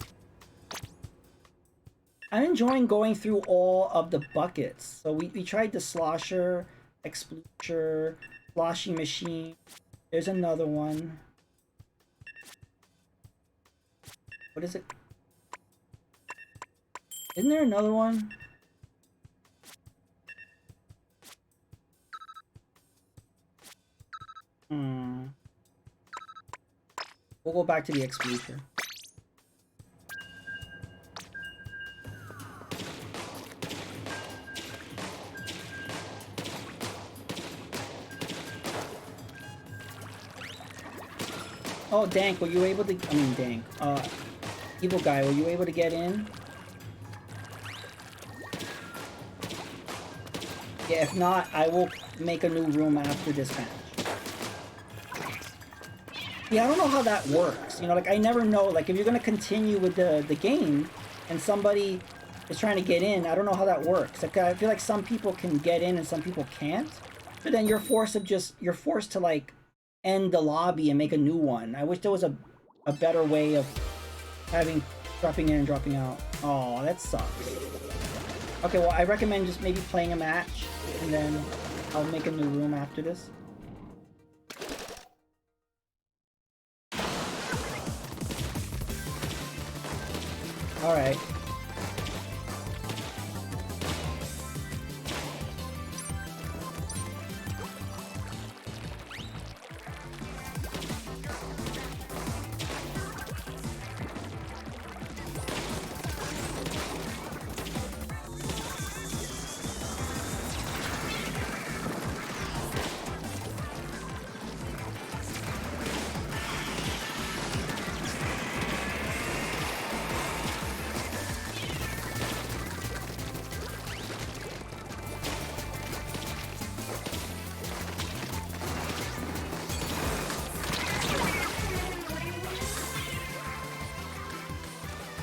I'm enjoying going through all of the buckets. So we tried the slosher, explosion, sloshing machine. There's another one. What is it? Isn't there another one? We'll go back to the explosion. Oh, Dank, were you able to... I mean, Dank. Evil guy, were you able to get in? Yeah, if not, I will make a new room after this match. Yeah, I don't know how that works. You know, like, I never know. Like, if you're gonna continue with the game, and somebody is trying to get in, I don't know how that works. Like, I feel like some people can get in and some people can't. But then you're forced to, like, end the lobby and make a new one. I wish there was a better way of dropping in and dropping out. Oh, that sucks. Okay, well, I recommend just maybe playing a match, and then I'll make a new room after this. Alright.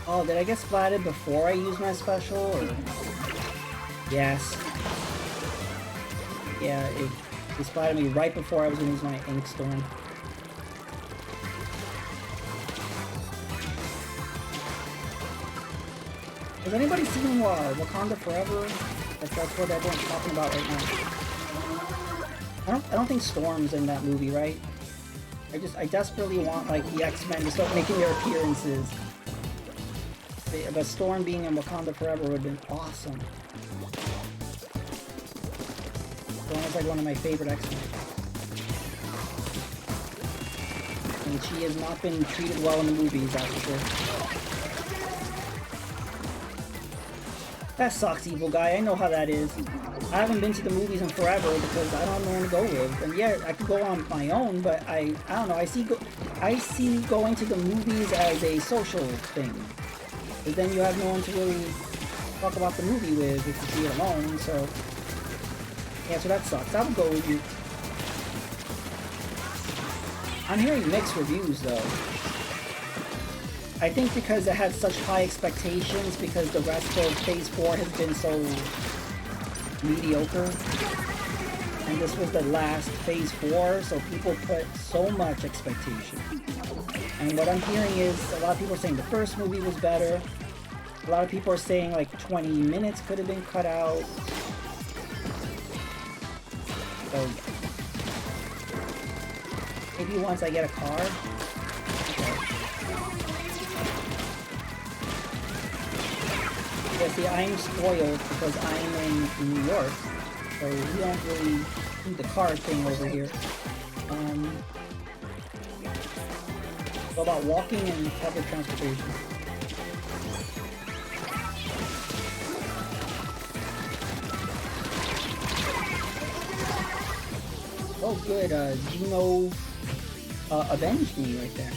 Oh, did I get splatted before I used my special, or...? Yes. Yeah, it splatted me right before I was gonna use my Ink Storm. Has anybody seen Wakanda Forever? That's what everyone's talking about right now. I don't think Storm's in that movie, right? I desperately want, like, the X-Men to start making their appearances. But Storm being in Wakanda Forever would have been awesome. Storm is like one of my favorite X-Men. And she has not been treated well in the movies, that's for sure. That sucks, Evil Guy. I know how that is. I haven't been to the movies in forever because I don't know where to go with. And yeah, I could go on my own, but I don't know. I see going to the movies as a social thing. But then you have no one to really talk about the movie with if you see it alone, so... Yeah, so that sucks. I would go with you. I'm hearing mixed reviews, though. I think because it had such high expectations, because the rest of Phase 4 has been so mediocre. And this was the last Phase 4, so people put so much expectation. And what I'm hearing is, a lot of people are saying the first movie was better. A lot of people are saying like 20 minutes could have been cut out. So maybe once I get a car. Okay. Yeah, see, I'm spoiled because I'm in New York, so we don't really do the car thing over here. It's all about walking and public transportation. Oh, good. Gino avenged me right there.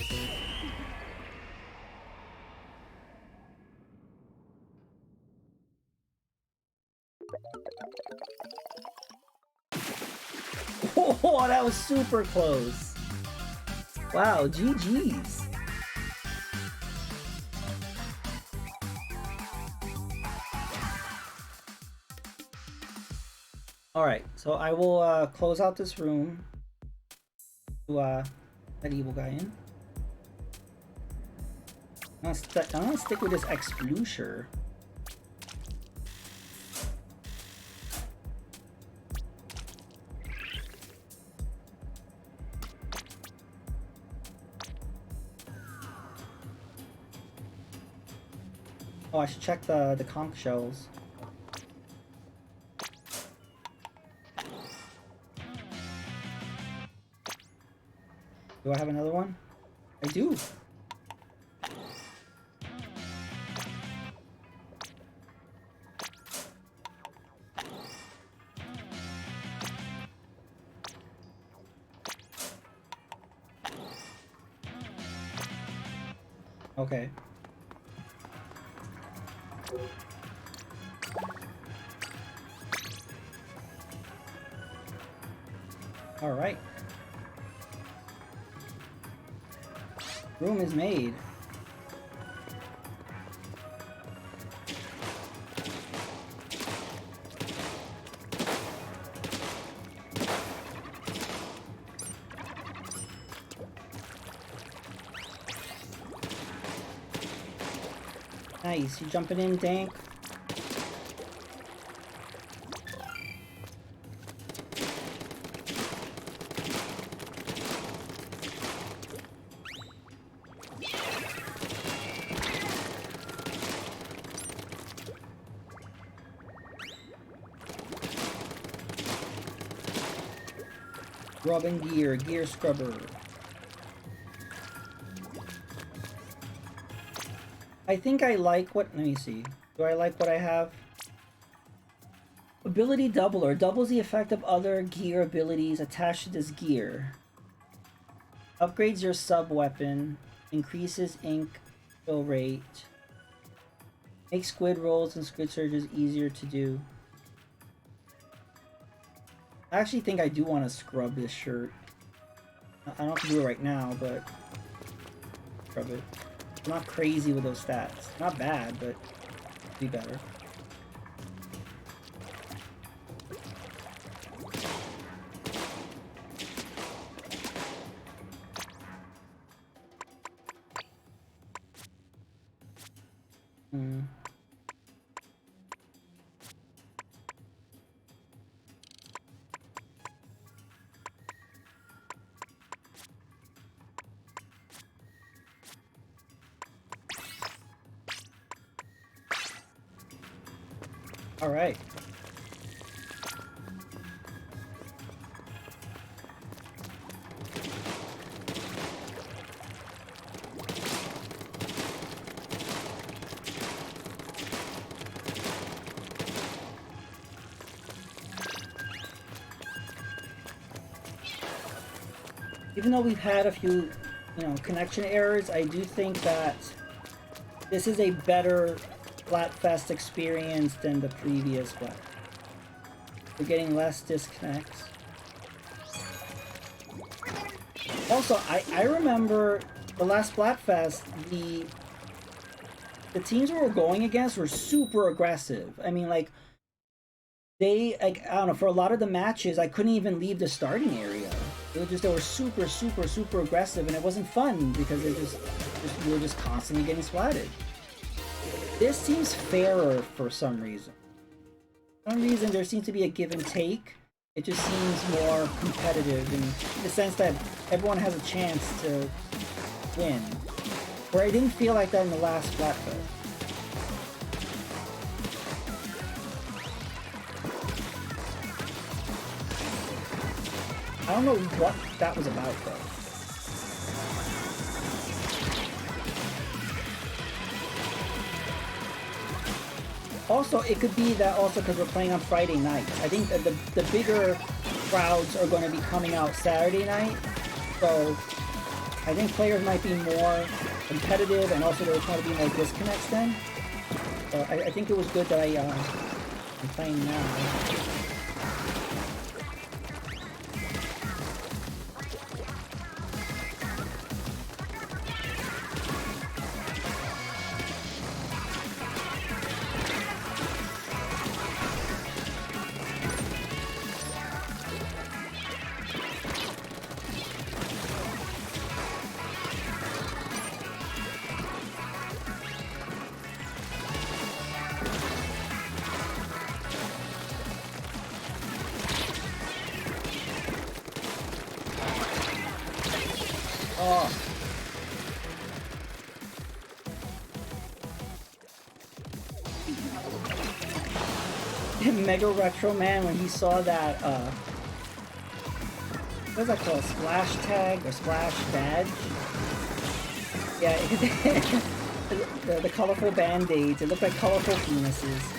Oh, that was super close. Wow, GG's. Alright, so I will close out this room to that evil guy in. I'm gonna stick with this Explusher. Oh, I should check the conch shells. Do I have another one? I do. Okay. All right. Room is made. Nice. You jumping in, Dank? Rubbing gear scrubber. I think I like what, let me see. Do I like what I have? Ability doubler. Doubles the effect of other gear abilities attached to this gear. Upgrades your sub-weapon. Increases ink fill rate. Makes squid rolls and squid surges easier to do. I actually think I do want to scrub this shirt. I don't have to do it right now, but scrub it. I'm not crazy with those stats. Not bad, but be better. All right. Even though we've had a few, connection errors, I do think that this is a better Splatfest experience than the previous one. We're getting less disconnects. Also, I remember the last Splatfest, the teams we were going against were super aggressive. I mean, like, I don't know, for a lot of the matches, I couldn't even leave the starting area. It was just, they were super, super, super aggressive, and it wasn't fun because we were just constantly getting splatted. This seems fairer for some reason. For some reason, there seems to be a give and take. It just seems more competitive in the sense that everyone has a chance to win. Where I didn't feel like that in the last Splatfest. I don't know what that was about, though. Also, it could be that also because we're playing on Friday night. I think that the bigger crowds are going to be coming out Saturday night. So I think players might be more competitive, and also there's going to be more disconnects then. So I think it was good that I'm playing now. Oh. Mega Retro Man, when he saw that, what's that called? Splash tag or splash badge? Yeah, the colorful band-aids. It looked like colorful penises.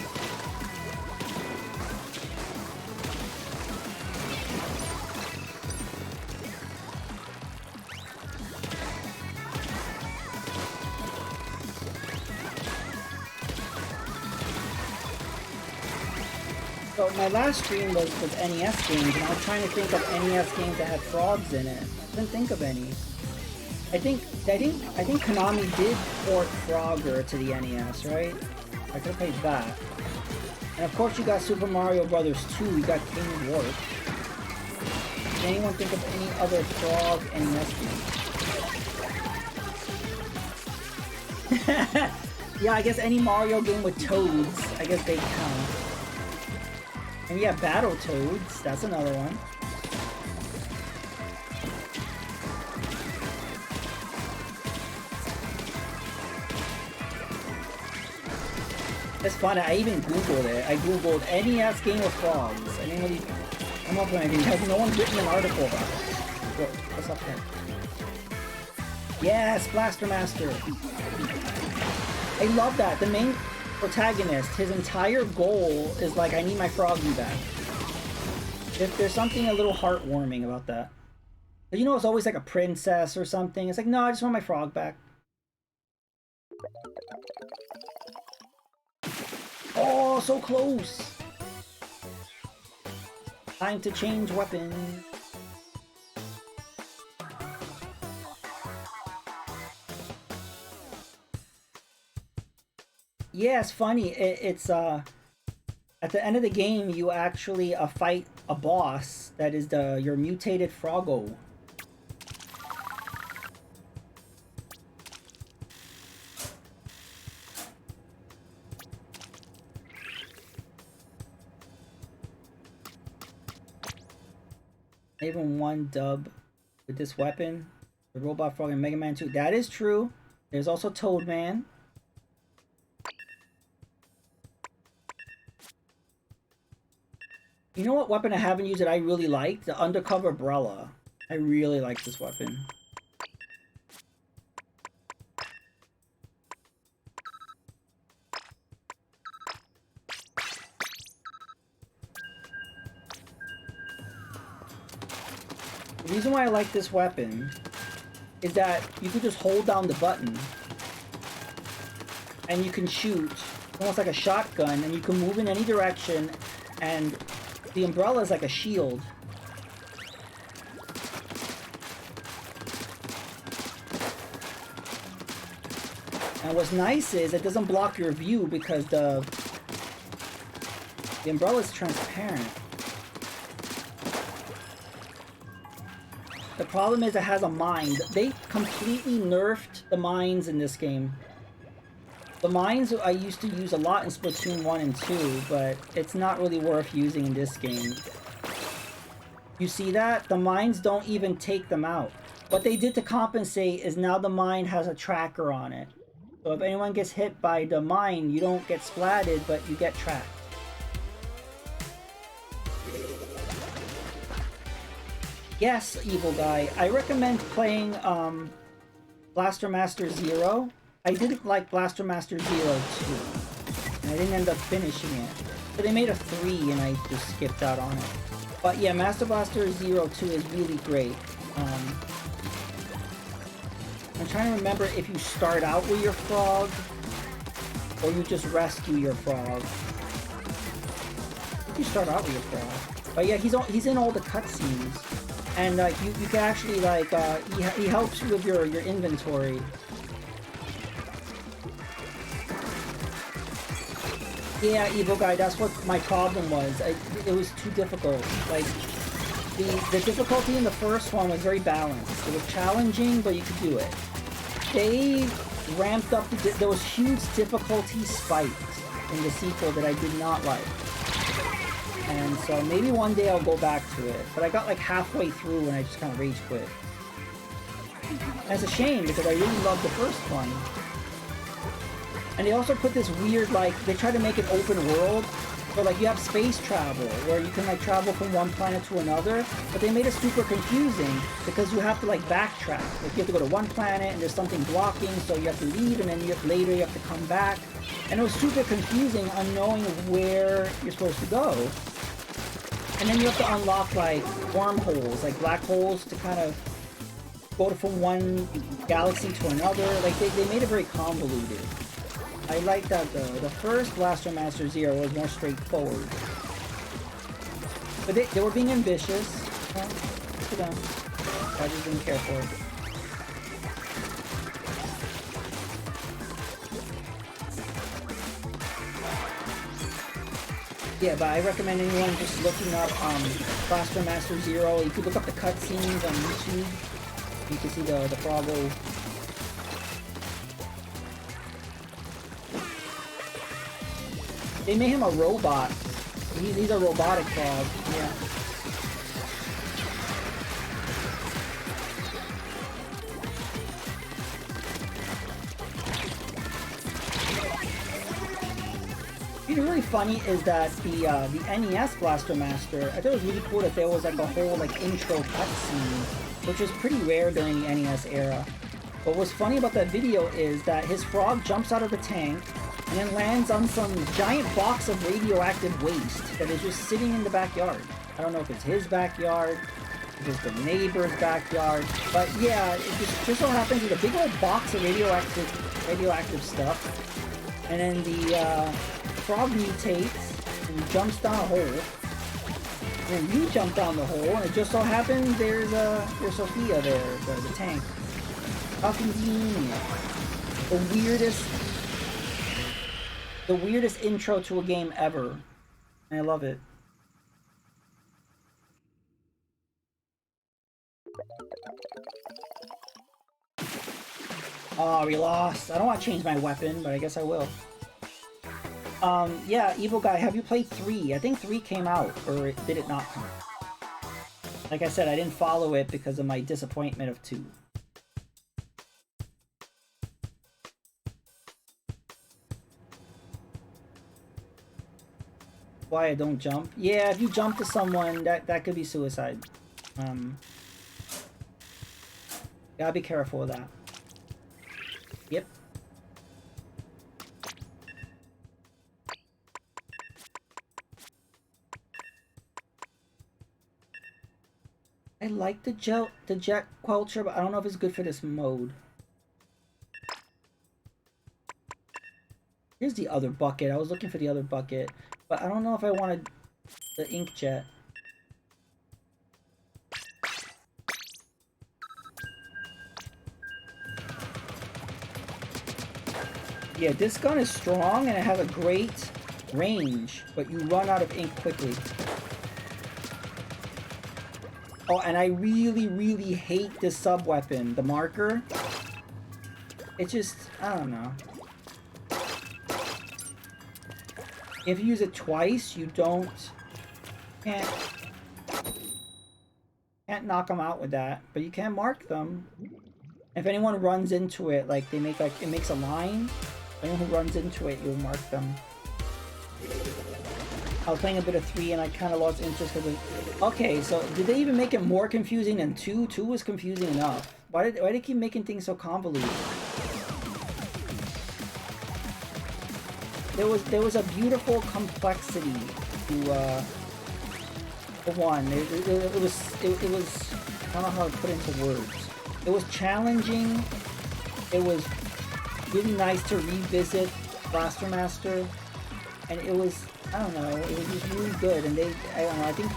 So my last stream was NES games, and I was trying to think of NES games that had frogs in it. I couldn't think of any. I think Konami did port Frogger to the NES, right? I could have played that. And of course you got Super Mario Brothers 2, you got King Warp. Can anyone think of any other Frog NES games? Yeah, I guess any Mario game with toads, I guess they count. And yeah, Battletoads, that's another one. It's funny, I even Googled it. I Googled NES game with frogs. I didn't really come up with anything because no one's written an article about it. What's up there? Yes, Blaster Master. I love that. The main protagonist, his entire goal is like, I need my froggy back. If there's something a little heartwarming about that. But you know, it's always like a princess or something. It's like, no, I just want my frog back. Oh, so close. Time to change weapon. Yeah, it's funny. It's at the end of the game, you actually fight a boss that is your mutated Froggo. Even one dub with this weapon, the Robot Frog in Mega Man 2. That is true. There's also Toad Man. You know what weapon I haven't used that I really like? The Undercover Umbrella. I really like this weapon. The reason why I like this weapon is that you can just hold down the button and you can shoot almost like a shotgun, and you can move in any direction, and the umbrella is like a shield. And what's nice is it doesn't block your view because the umbrella is transparent. The problem is it has a mine. They completely nerfed the mines in this game. The mines I used to use a lot in Splatoon 1 and 2, but it's not really worth using in this game. You see that? The mines don't even take them out. What they did to compensate is now the mine has a tracker on it. So if anyone gets hit by the mine, you don't get splatted, but you get tracked. Yes, Evil Guy. I recommend playing Blaster Master Zero. I didn't like Blaster Master Zero 2. And I didn't end up finishing it. But they made a 3 and I just skipped out on it. But yeah, Master Blaster Zero 2 is really great. I'm trying to remember if you start out with your frog or you just rescue your frog. I think you start out with your frog. But yeah, he's in all the cutscenes. And you can actually like he helps you with your inventory. Yeah, Evil Guy, that's what my problem was. It was too difficult. Like the difficulty in the first one was very balanced. It was challenging, but you could do it. They ramped up there was huge difficulty spikes in the sequel that I did not like. And so maybe one day I'll go back to it. But I got like halfway through and I just kind of rage quit. And it's a shame because I really loved the first one. And they also put this weird, like, they try to make it open world. So like you have space travel where you can like travel from one planet to another. But they made it super confusing because you have to like backtrack. Like you have to go to one planet and there's something blocking, so you have to leave and then later you have to come back. And it was super confusing unknowing where you're supposed to go. And then you have to unlock like wormholes, like black holes to kind of go from one galaxy to another. Like they made it very convoluted. I like that though. The first Blaster Master Zero was more straightforward. But they were being ambitious. Well, to them. I just didn't care for it. Yeah, but I recommend anyone just looking up Blaster Master Zero. You could look up the cutscenes on YouTube. You can see the Froggo. They made him a robot. He's a robotic frog. Yeah. What's really funny is that the NES Blaster Master, I thought it was really cool that there was like a whole like intro cutscene, which was pretty rare during the NES era. But what's funny about that video is that his frog jumps out of the tank and then lands on some giant box of radioactive waste that is just sitting in the backyard. I don't know if it's his backyard, if it's the neighbor's backyard, but yeah, it just so happens there's a big old box of radioactive stuff, and then the frog mutates and jumps down a hole. And then you jump down the hole, and it just so happens there's Sophia there, the tank. How convenient. The weirdest intro to a game ever. And I love it. Oh, we lost. I don't want to change my weapon, but I guess I will. Yeah, Evil Guy, have you played 3? I think 3 came out, or did it not come out? Like I said, I didn't follow it because of my disappointment of 2. Why I don't jump? Yeah, if you jump to someone, that could be suicide. Gotta be careful with that. Yep. I like the jet culture, but I don't know if it's good for this mode. Here's the other bucket. I was looking for the other bucket, but I don't know if I wanted the ink jet. Yeah, this gun is strong and it has a great range, but you run out of ink quickly. Oh, and I really, really hate this sub-weapon, the marker. It's just, I don't know. If you use it twice, you can't knock them out with that, but you can mark them. If anyone runs into it, like it makes a line. Anyone who runs into it, you'll mark them. I was playing a bit of 3 and I kind of lost interest because of... Okay, so did they even make it more confusing than 2? 2 was confusing enough. Why did they keep making things so convoluted? There was a beautiful complexity to 1. It was I don't know how to put it into words. It was challenging. It was really nice to revisit Blaster Master, and it was, I don't know, it was just really good. And I don't know, I think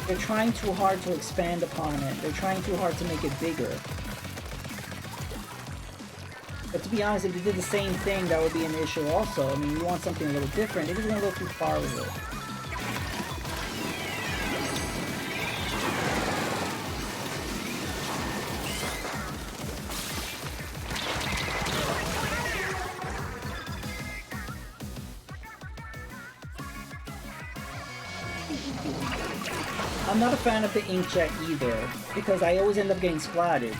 they're trying too hard to expand upon it. They're trying too hard to make it bigger. But to be honest, if you did the same thing, that would be an issue also. I mean, you want something a little different. It isn't going to go too far with it. I'm not a fan of the inkjet either, because I always end up getting splatted.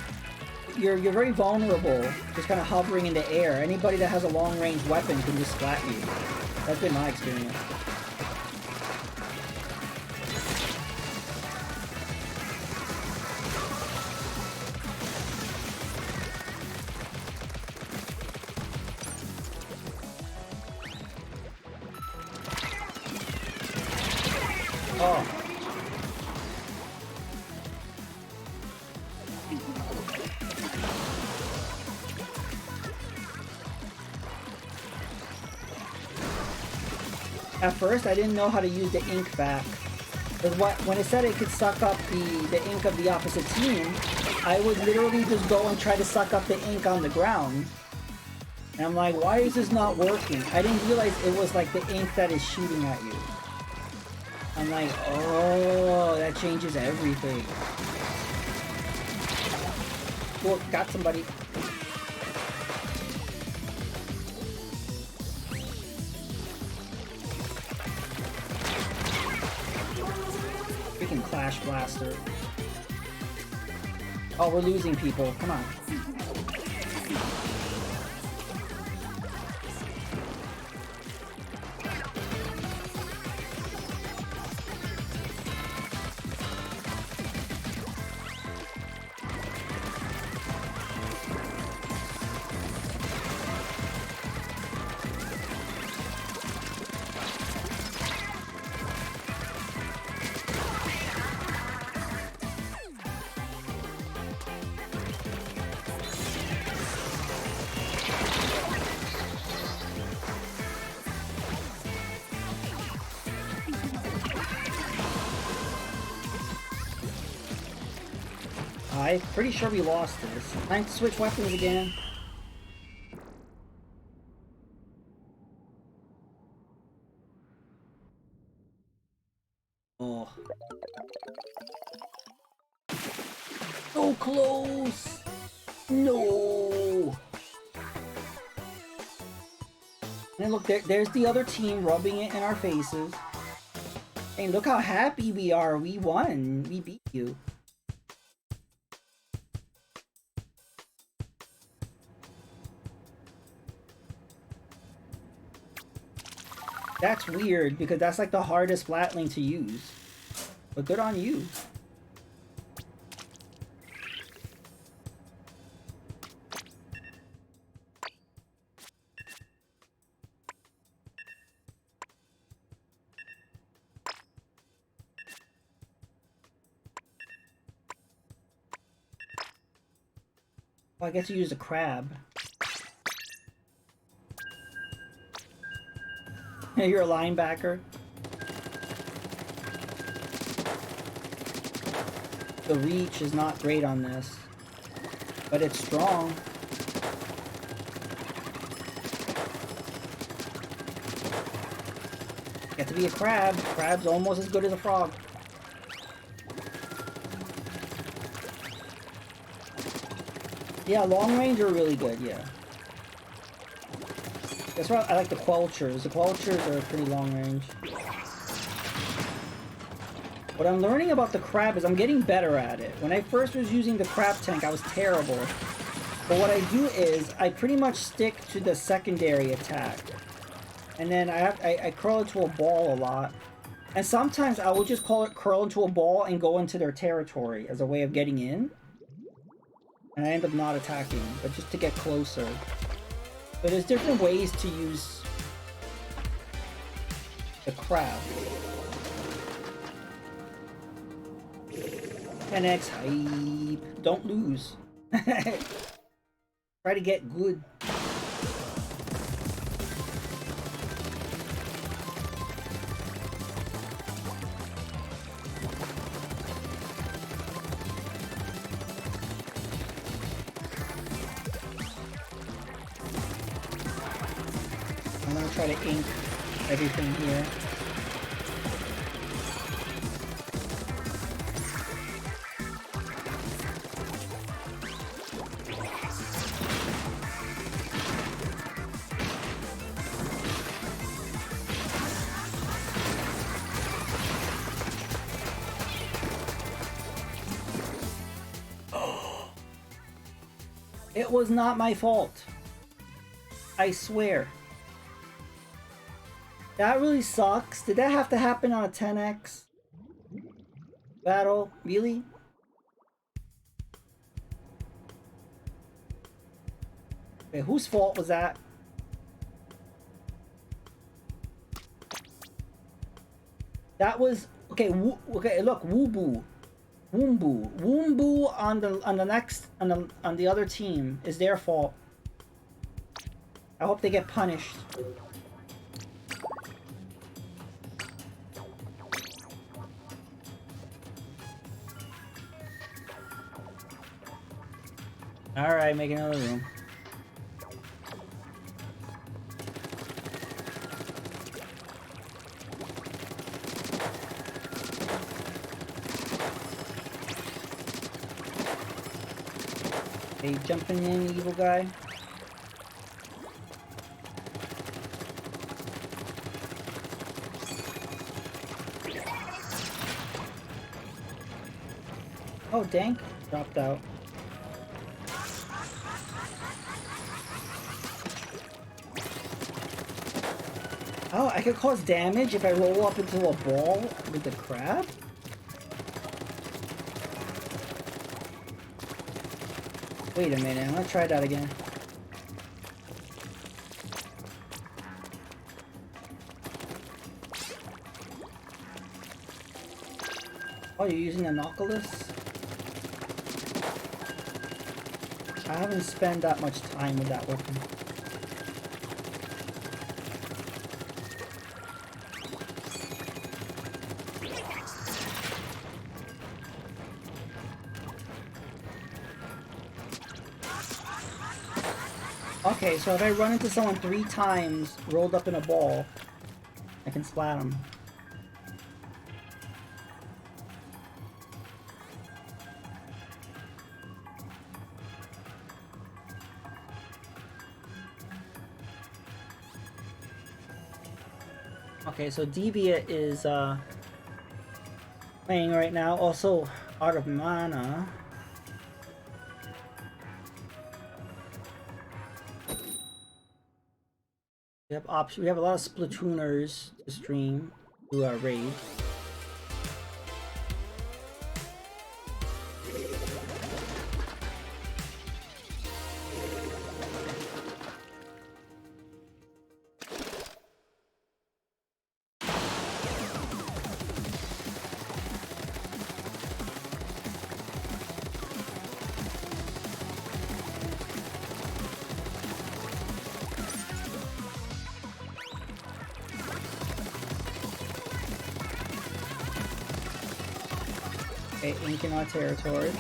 You're very vulnerable, just kind of hovering in the air. Anybody that has a long-range weapon can just splat you. That's been my experience. Oh. At first, I didn't know how to use the ink back. When it said it could suck up the ink of the opposite team, I would literally just go and try to suck up the ink on the ground. And I'm like, why is this not working? I didn't realize it was like the ink that is shooting at you. I'm like, oh, that changes everything. Cool, got somebody. Freaking Clash Blaster. Oh, we're losing people. Come on. I'm pretty sure we lost this. Time to switch weapons again. Oh. So close! No! And look, there's the other team rubbing it in our faces. Hey, look how happy we are. We won. We beat you. That's weird, because that's like the hardest Splatling to use. But good on you. Well, I guess you use a crab. You're a linebacker. The reach is not great on this, but it's strong. Get to be a crab. Crab's almost as good as a frog. Yeah, long range are really good, yeah. That's why I like the Quelchers. The Quelchers are pretty long range. What I'm learning about the crab is I'm getting better at it. When I first was using the crab tank, I was terrible. But what I do is, I pretty much stick to the secondary attack. And then I curl into a ball a lot. And sometimes I will just call it curl into a ball and go into their territory as a way of getting in. And I end up not attacking, but just to get closer. But there's different ways to use the crab. 10x hype. Don't lose. Try to get good. I'm gonna try to ink everything here. It was not my fault. I swear. That really sucks. Did that have to happen on a 10x battle? Really? Okay, whose fault was that? That was okay. Okay, look, Woombu on the next on the other team is their fault. I hope they get punished. All right, make another room. Hey, jumping in, evil guy. Oh, Dank dropped out. Oh, I could cause damage if I roll up into a ball with the crab? Wait a minute, I'm gonna try that again. Oh, you're using an Oculus? I haven't spent that much time with that weapon. Okay, so if I run into someone 3 times rolled up in a ball, I can splat them. Okay, so Deviate is playing right now. Also, out of mana. We have options. We have a lot of Splatooners to stream to our raid. Okay, ink in our territory.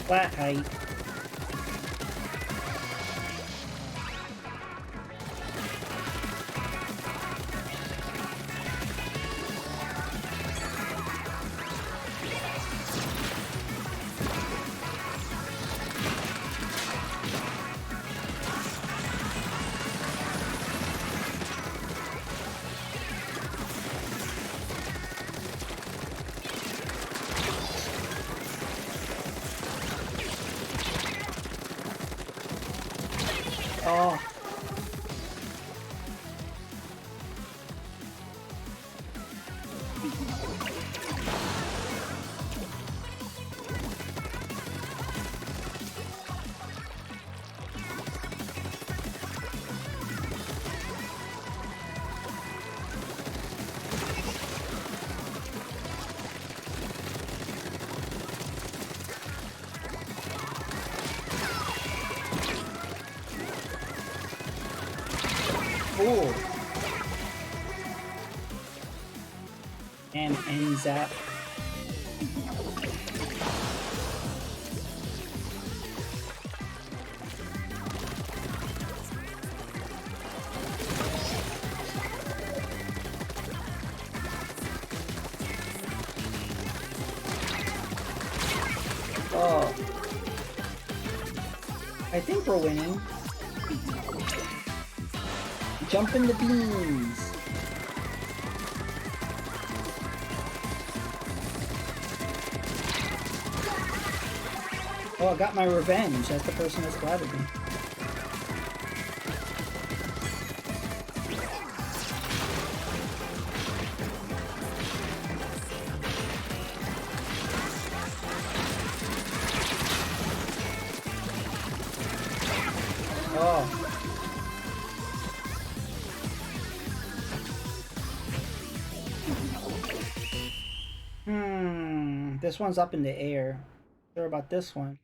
Flat height. Oh. Cool. And zap. Oh. I think we're winning. Jump in the beans. Oh, I got my revenge. That's the person that splatted me. Oh. This one's up in the air. Sure about this one.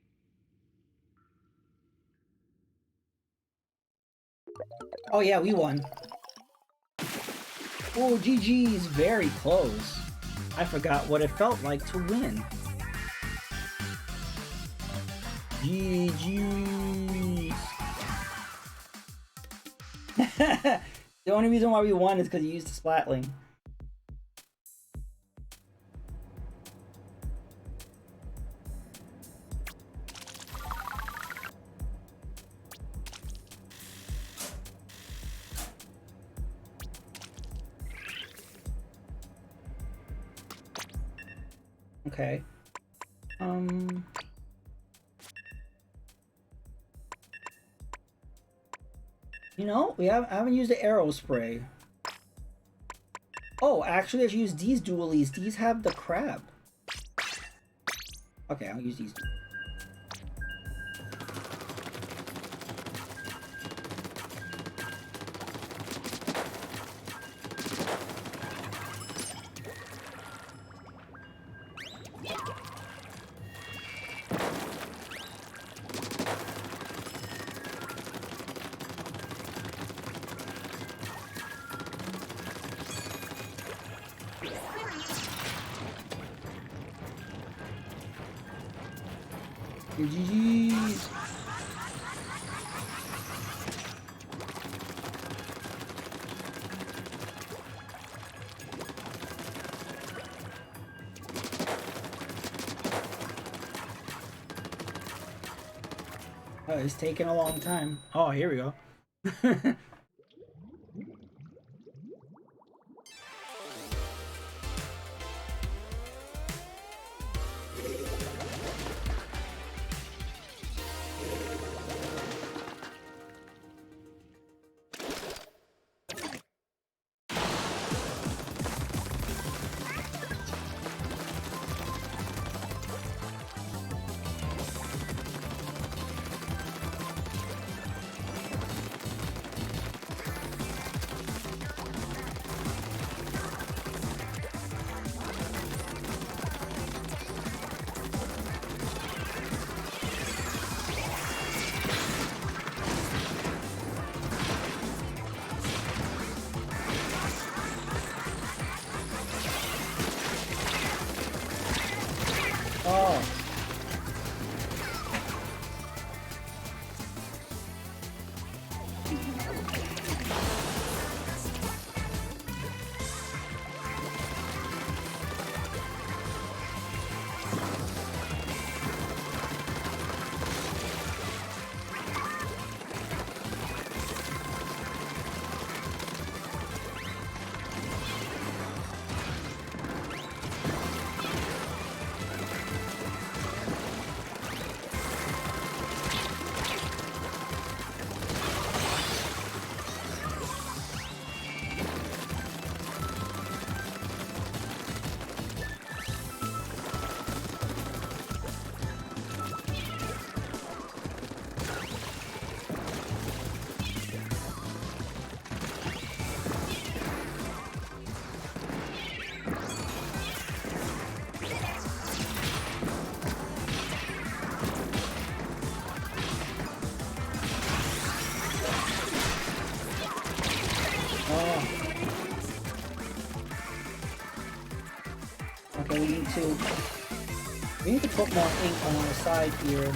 Oh yeah, we won. Oh, GG's very close. I forgot what it felt like to win. GG's. The only reason why we won is because you used the Splatling. Okay. You know, I haven't used the arrow spray. Oh, actually, I should use these dualies. These have the crab. Okay, I'll use these. GG's. Oh, it's taking a long time. Oh, here we go. Oh. We need to put more ink on our side here.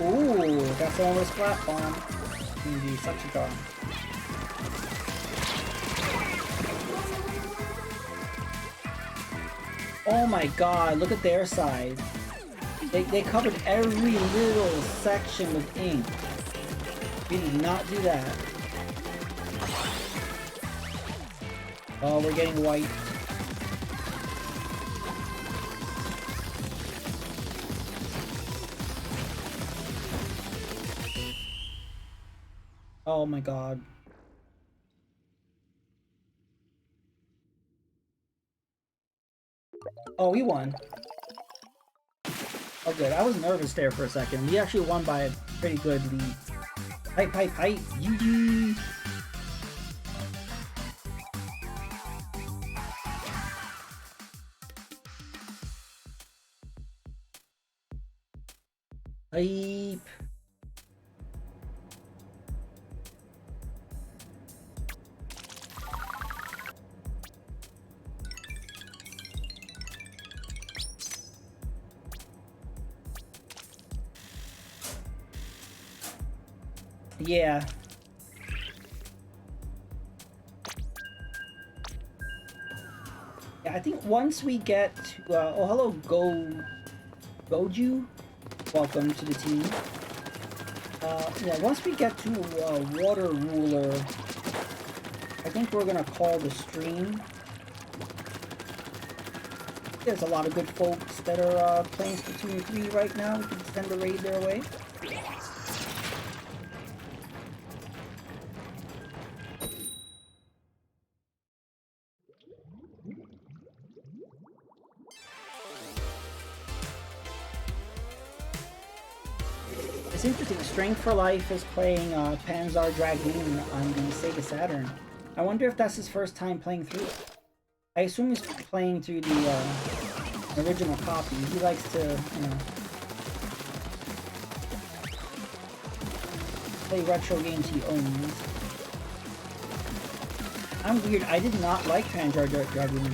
Ooh, that's one with Splat Bomb. Indeed, such a dog. Oh my god, look at their side. They covered every little section with ink. We did not do that. Oh, we're getting white. Oh my god. Oh, we won. Oh good, I was nervous there for a second. We actually won by a pretty good lead. Hype, hype, hype. GG! Hype! Yeah. Yeah, I think once we get to, oh hello Goju, welcome to the team. Yeah, once we get to Water Ruler, I think we're gonna call the stream. There's a lot of good folks that are playing Splatoon 3 right now. We can send a raid their way. It's interesting. Strength for Life is playing Panzer Dragoon on the Sega Saturn. I wonder if that's his first time playing through it. I assume he's playing through the original copy. He likes to, you know, play retro games he owns. I'm weird. I did not like Panzer Dragoon.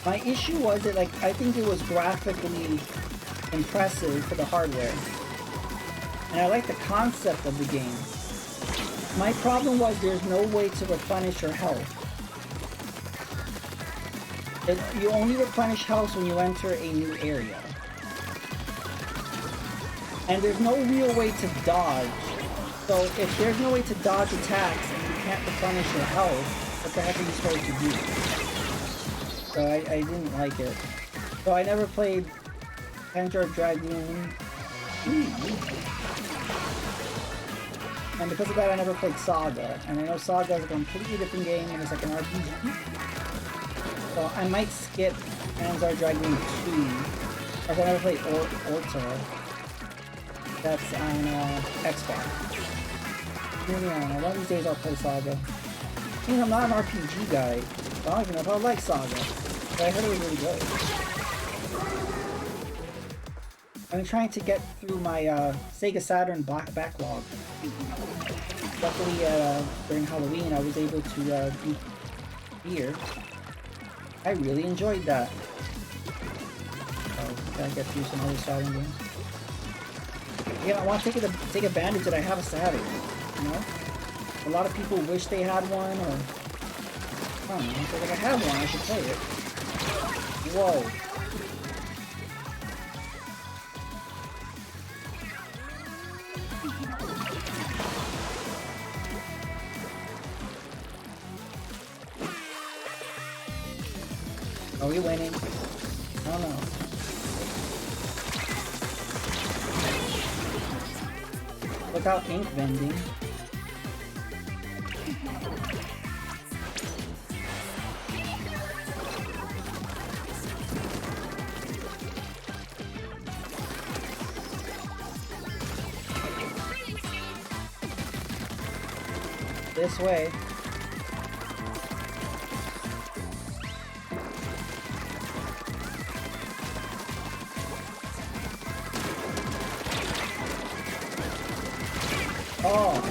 My issue was that, like, I think it was graphically impressive for the hardware. And I like the concept of the game. My problem was there's no way to replenish your health. You only replenish health when you enter a new area. And there's no real way to dodge. So if there's no way to dodge attacks and you can't replenish your health, what the heck are you supposed to do? So I didn't like it. So I never played Panzer Dragoon. And because of that I never played Saga. And I know Saga is a completely different game and it's like an RPG. So I might skip Panzer Dragoon 2. Because I never played Orta. That's on Xbox. Maybe I don't know. One of these days I'll play Saga. I mean, I'm not an RPG guy. So I don't even know if I like Saga. But I heard it was really good. I'm trying to get through my Sega Saturn backlog. Luckily, during Halloween, I was able to beat Fear. I really enjoyed that. So, gotta get through some other Saturn games. Yeah, I want to take advantage that I have a Saturn. You know? A lot of people wish they had one, or I don't know. So if I have one, I should play it. Whoa. Are we winning? I don't know. without ink vending. This way. Oh.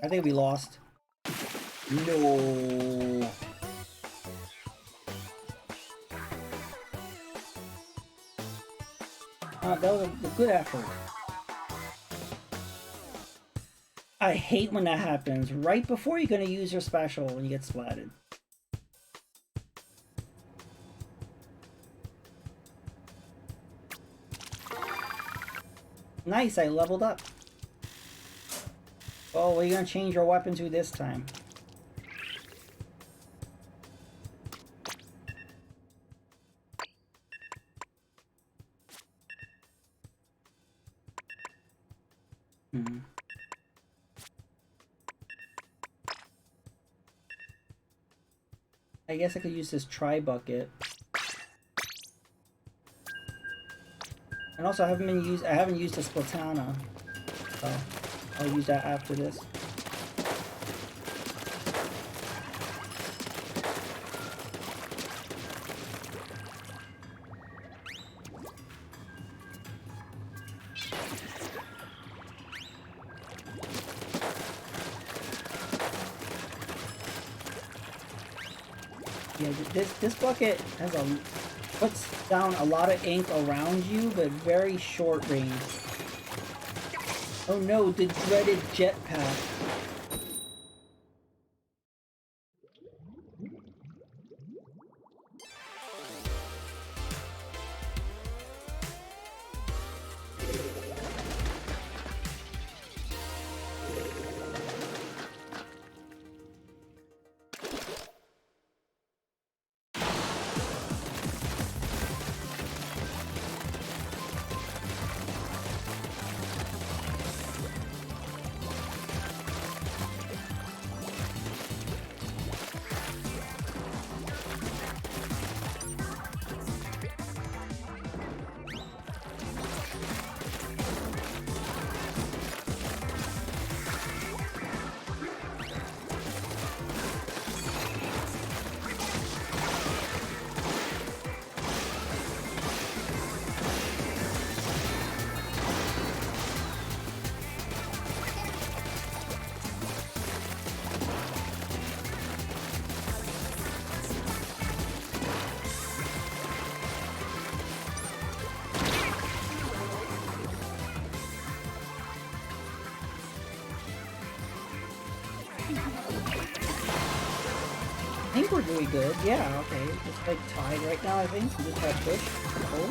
I think we lost. No. That was a good effort. I hate when that happens right before you're gonna use your special when you get splatted. Nice, I leveled up. Oh, what are you gonna change your weapon to this time? I guess I could use this tri-bucket. And also I haven't used the Splatana. So I'll use that after this. Yeah, this bucket has puts down a lot of ink around you, but very short range. Oh no, the dreaded jetpack. I think we're doing good. Yeah, okay. It's like tied right now, I think. We just have push. Hold.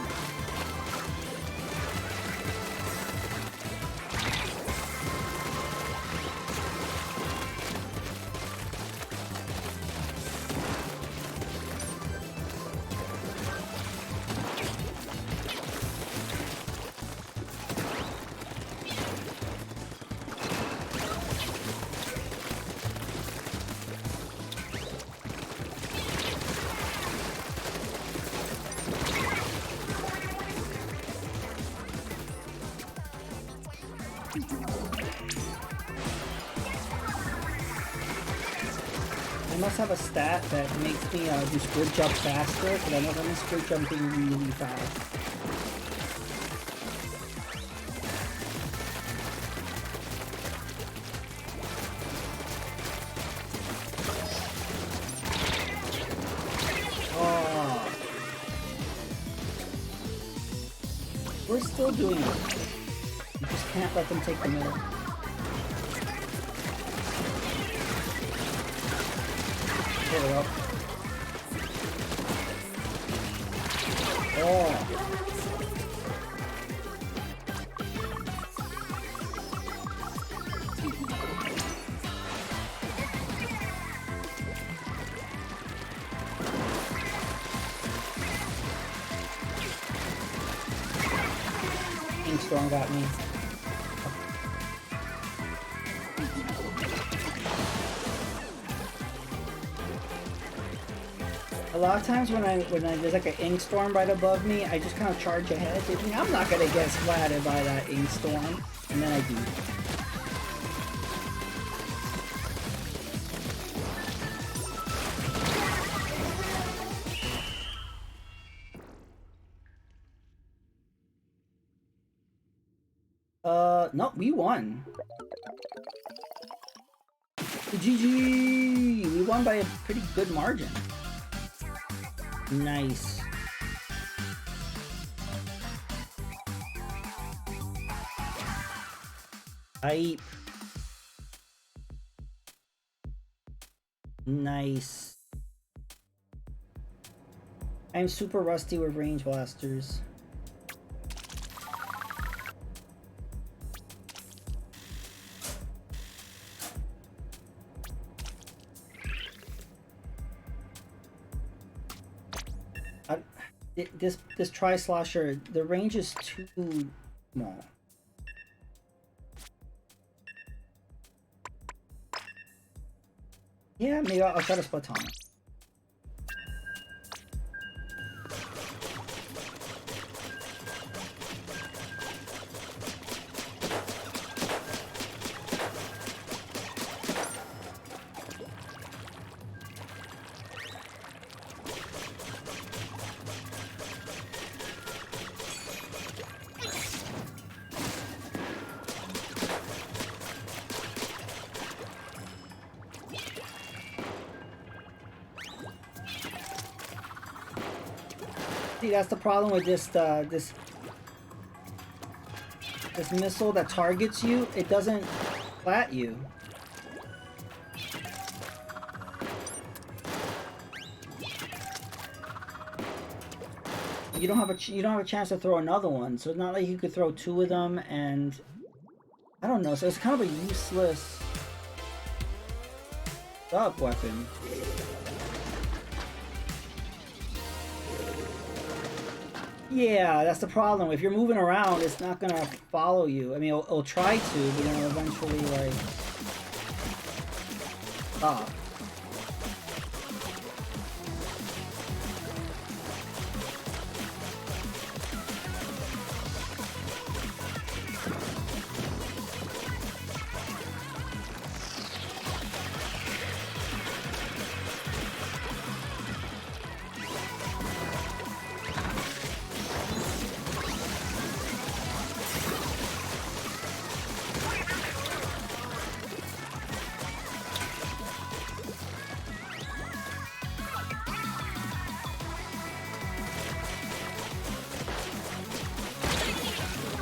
I must have a stat that makes me do sprint jump faster, because I know I'm sprint jumping really fast. Oh. We're still doing it. You just can't let them take the middle. There we go. Oh. Storm got me. A lot of times when there's like an ink storm right above me, I just kind of charge ahead, thinking I'm not gonna get splatted by that ink storm, and then I do. No, we won. GG! We won by a pretty good margin. Nice. Hype. Nice. I'm super rusty with range blasters. This tri-slosher, the range is too small. Yeah, maybe I'll try to Splatoon. See, that's the problem with this this missile that targets you. It doesn't flat you. You don't have a chance to throw another one. So it's not like you could throw two of them, and I don't know. So it's kind of a useless sub weapon. Yeah, that's the problem. If you're moving around, it's not gonna follow you. I mean, it'll try to, but then it'll eventually, like, stop.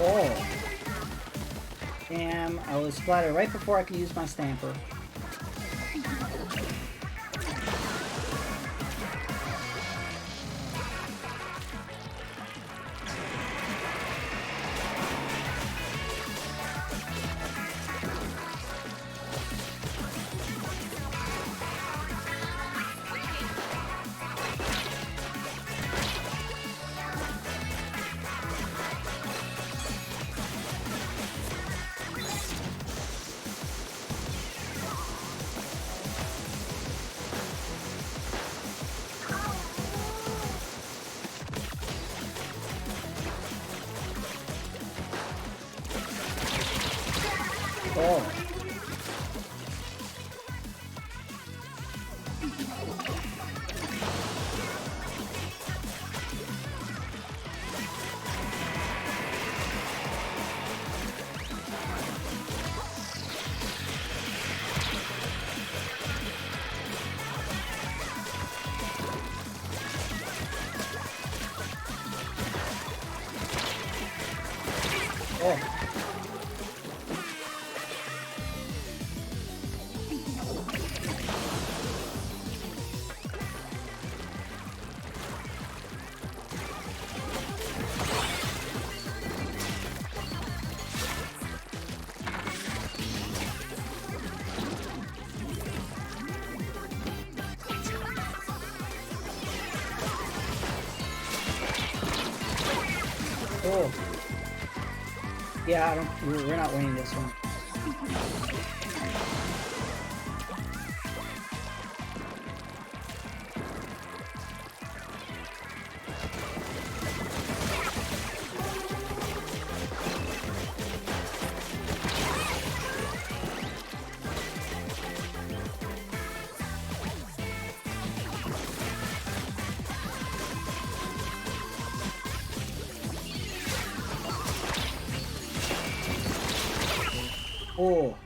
Oh. Damn, I was splattered right before I could use my stamper. Oh. Oh. Oh. Yeah, we're not winning this one. Oh.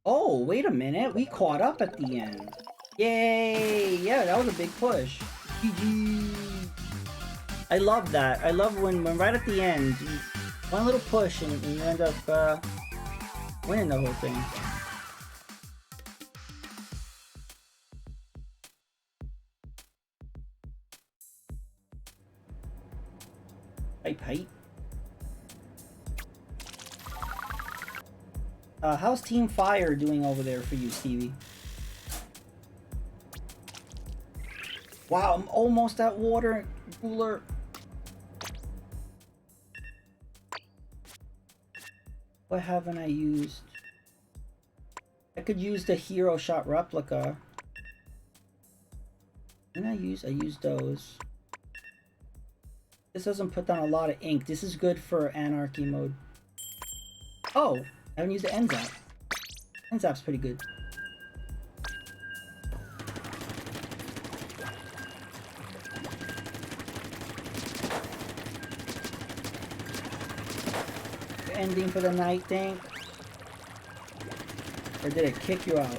Oh, wait a minute. We caught up at the end. Yay! Yeah, that was a big push. GG. I love that. I love when right at the end, one little push and you end up winning the whole thing. Hype. How's Team Fire doing over there for you, Stevie? Wow, I'm almost at water cooler. What haven't I used? I could use the Hero Shot replica. Didn't I used those. This doesn't put down a lot of ink. This is good for Anarchy mode. Oh, I haven't used the N-Zap. N-Zap's pretty good. Ending for the night thing? Or did it kick you out?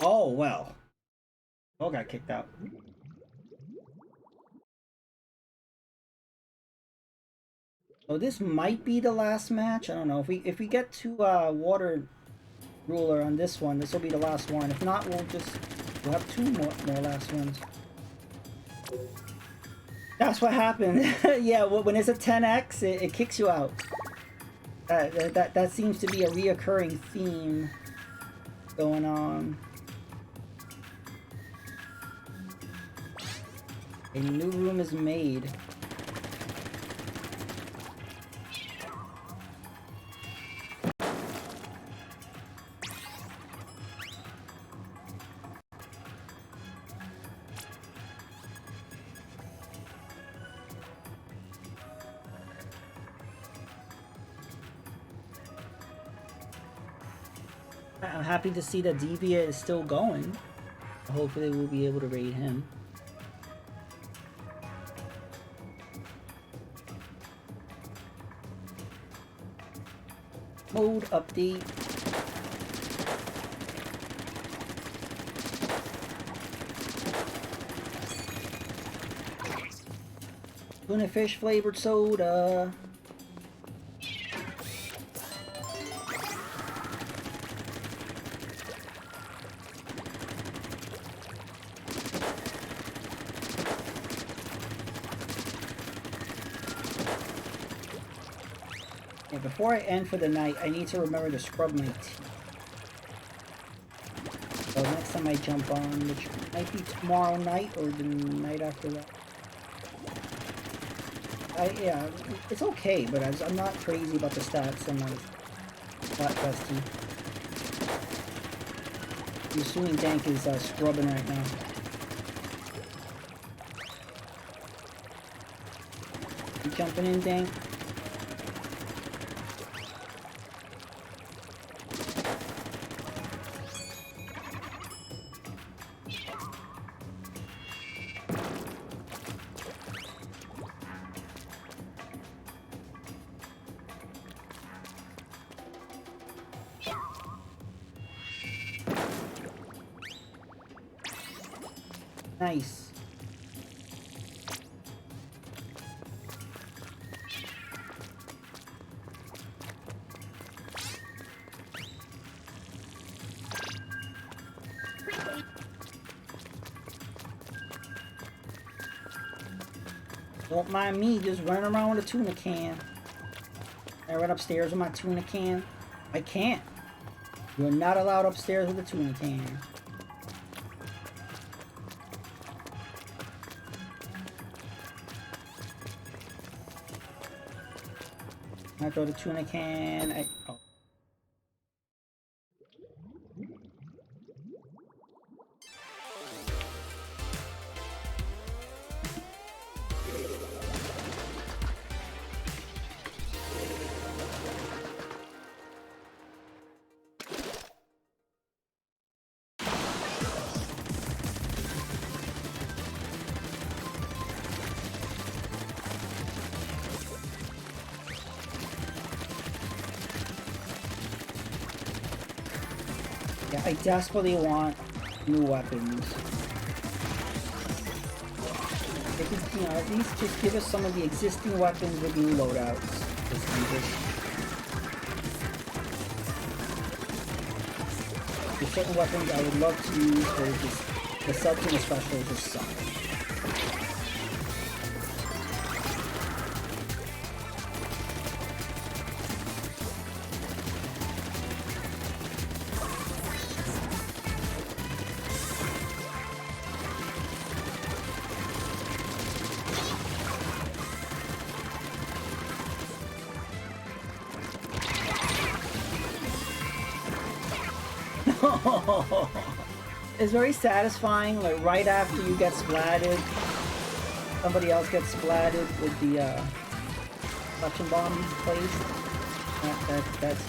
Oh, well. Oh, got kicked out. So this might be the last match. I don't know. If we get to water ruler on this one, this will be the last one. If not, we'll have two more last ones. That's what happened. Yeah, when it's a 10x, it kicks you out. That seems to be a reoccurring theme going on. A new room is made. I'm happy to see that Devia is still going. Hopefully we'll be able to raid him. Mode update. Tuna fish flavored soda. Before I end for the night, I need to remember to scrub my teeth. So next time I jump on, which might be tomorrow night or the night after that. Yeah, it's okay, but I'm not crazy about the stats on my Splatfest team. I'm assuming Dank is scrubbing right now. You jumping in, Dank? Nice. Don't mind me just running around with a tuna can. I run upstairs with my tuna can. I can't. You're not allowed upstairs with a tuna can. I throw the tuna can. Oh. Yeah, I desperately want new weapons. They could, you know, at least just give us some of the existing weapons with new loadouts. There's certain weapons I would love to use, but just the substance especially just suck. It's very satisfying, like right after you get splatted, somebody else gets splatted with the suction bomb he's placed.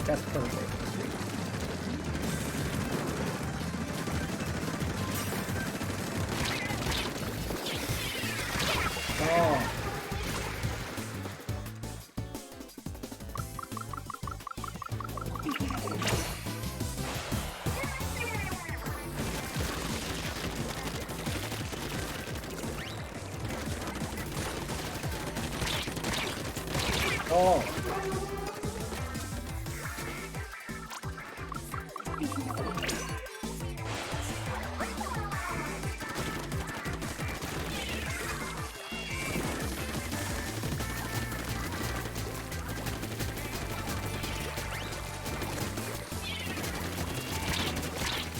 That's perfect. Oh. Oh.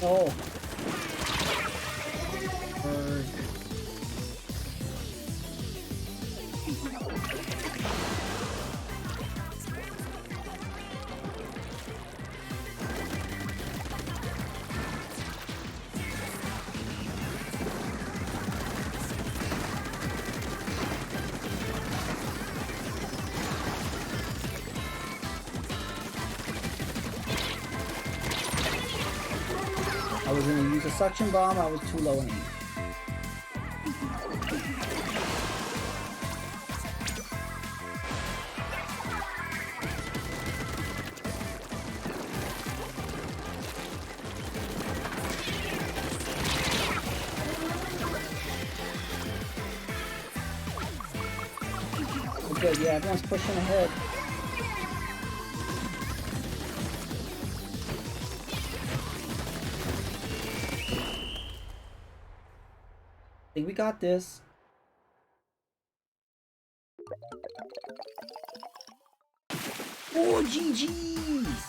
Oh. I was gonna use a suction bomb, I was too low in aim. Good, yeah, everyone's pushing ahead. I think we got this. Oh, GG's!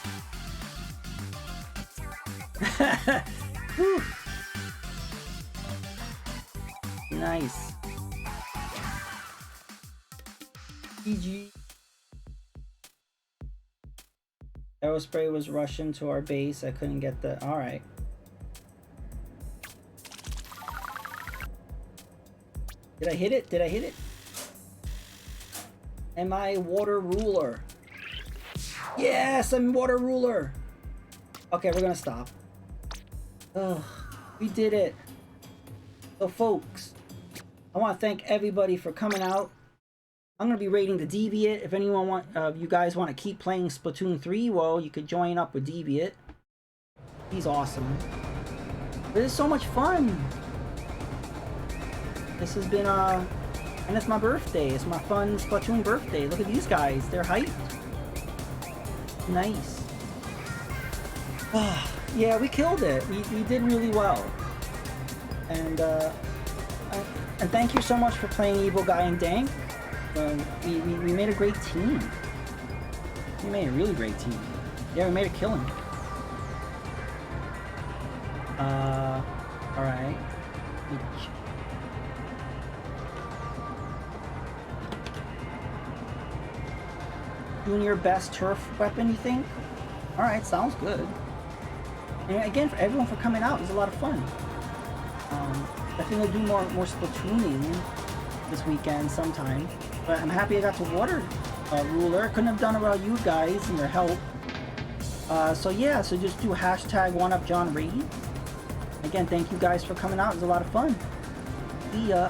Whew. Nice. GG. Aerospray was rushing to our base. I couldn't get the... Alright. Did I hit it? Did I hit it? Am I water ruler? Yes, I'm water ruler. Okay, we're gonna stop. Ugh, we did it. So folks, I want to thank everybody for coming out. I'm gonna be raiding the Deviate. If anyone you guys want to keep playing Splatoon 3, well, you could join up with Deviate. He's awesome. But it's so much fun. This has been and it's my birthday. It's my fun Splatoon birthday. Look at these guys. They're hyped. Nice. Yeah, we killed it. We did really well. And thank you so much for playing Evil Guy and Dank. We made a great team. We made a really great team. Yeah, we made a killing. Alright. Junior best turf weapon, you think? Alright, sounds good. And again, for everyone for coming out, it was a lot of fun. Definitely do more Splatooning this weekend sometime. But I'm happy I got to water Ruler. Couldn't have done it without you guys and your help. So yeah, so just do hashtag 1UpJohn raid. Again, thank you guys for coming out. It was a lot of fun. See ya.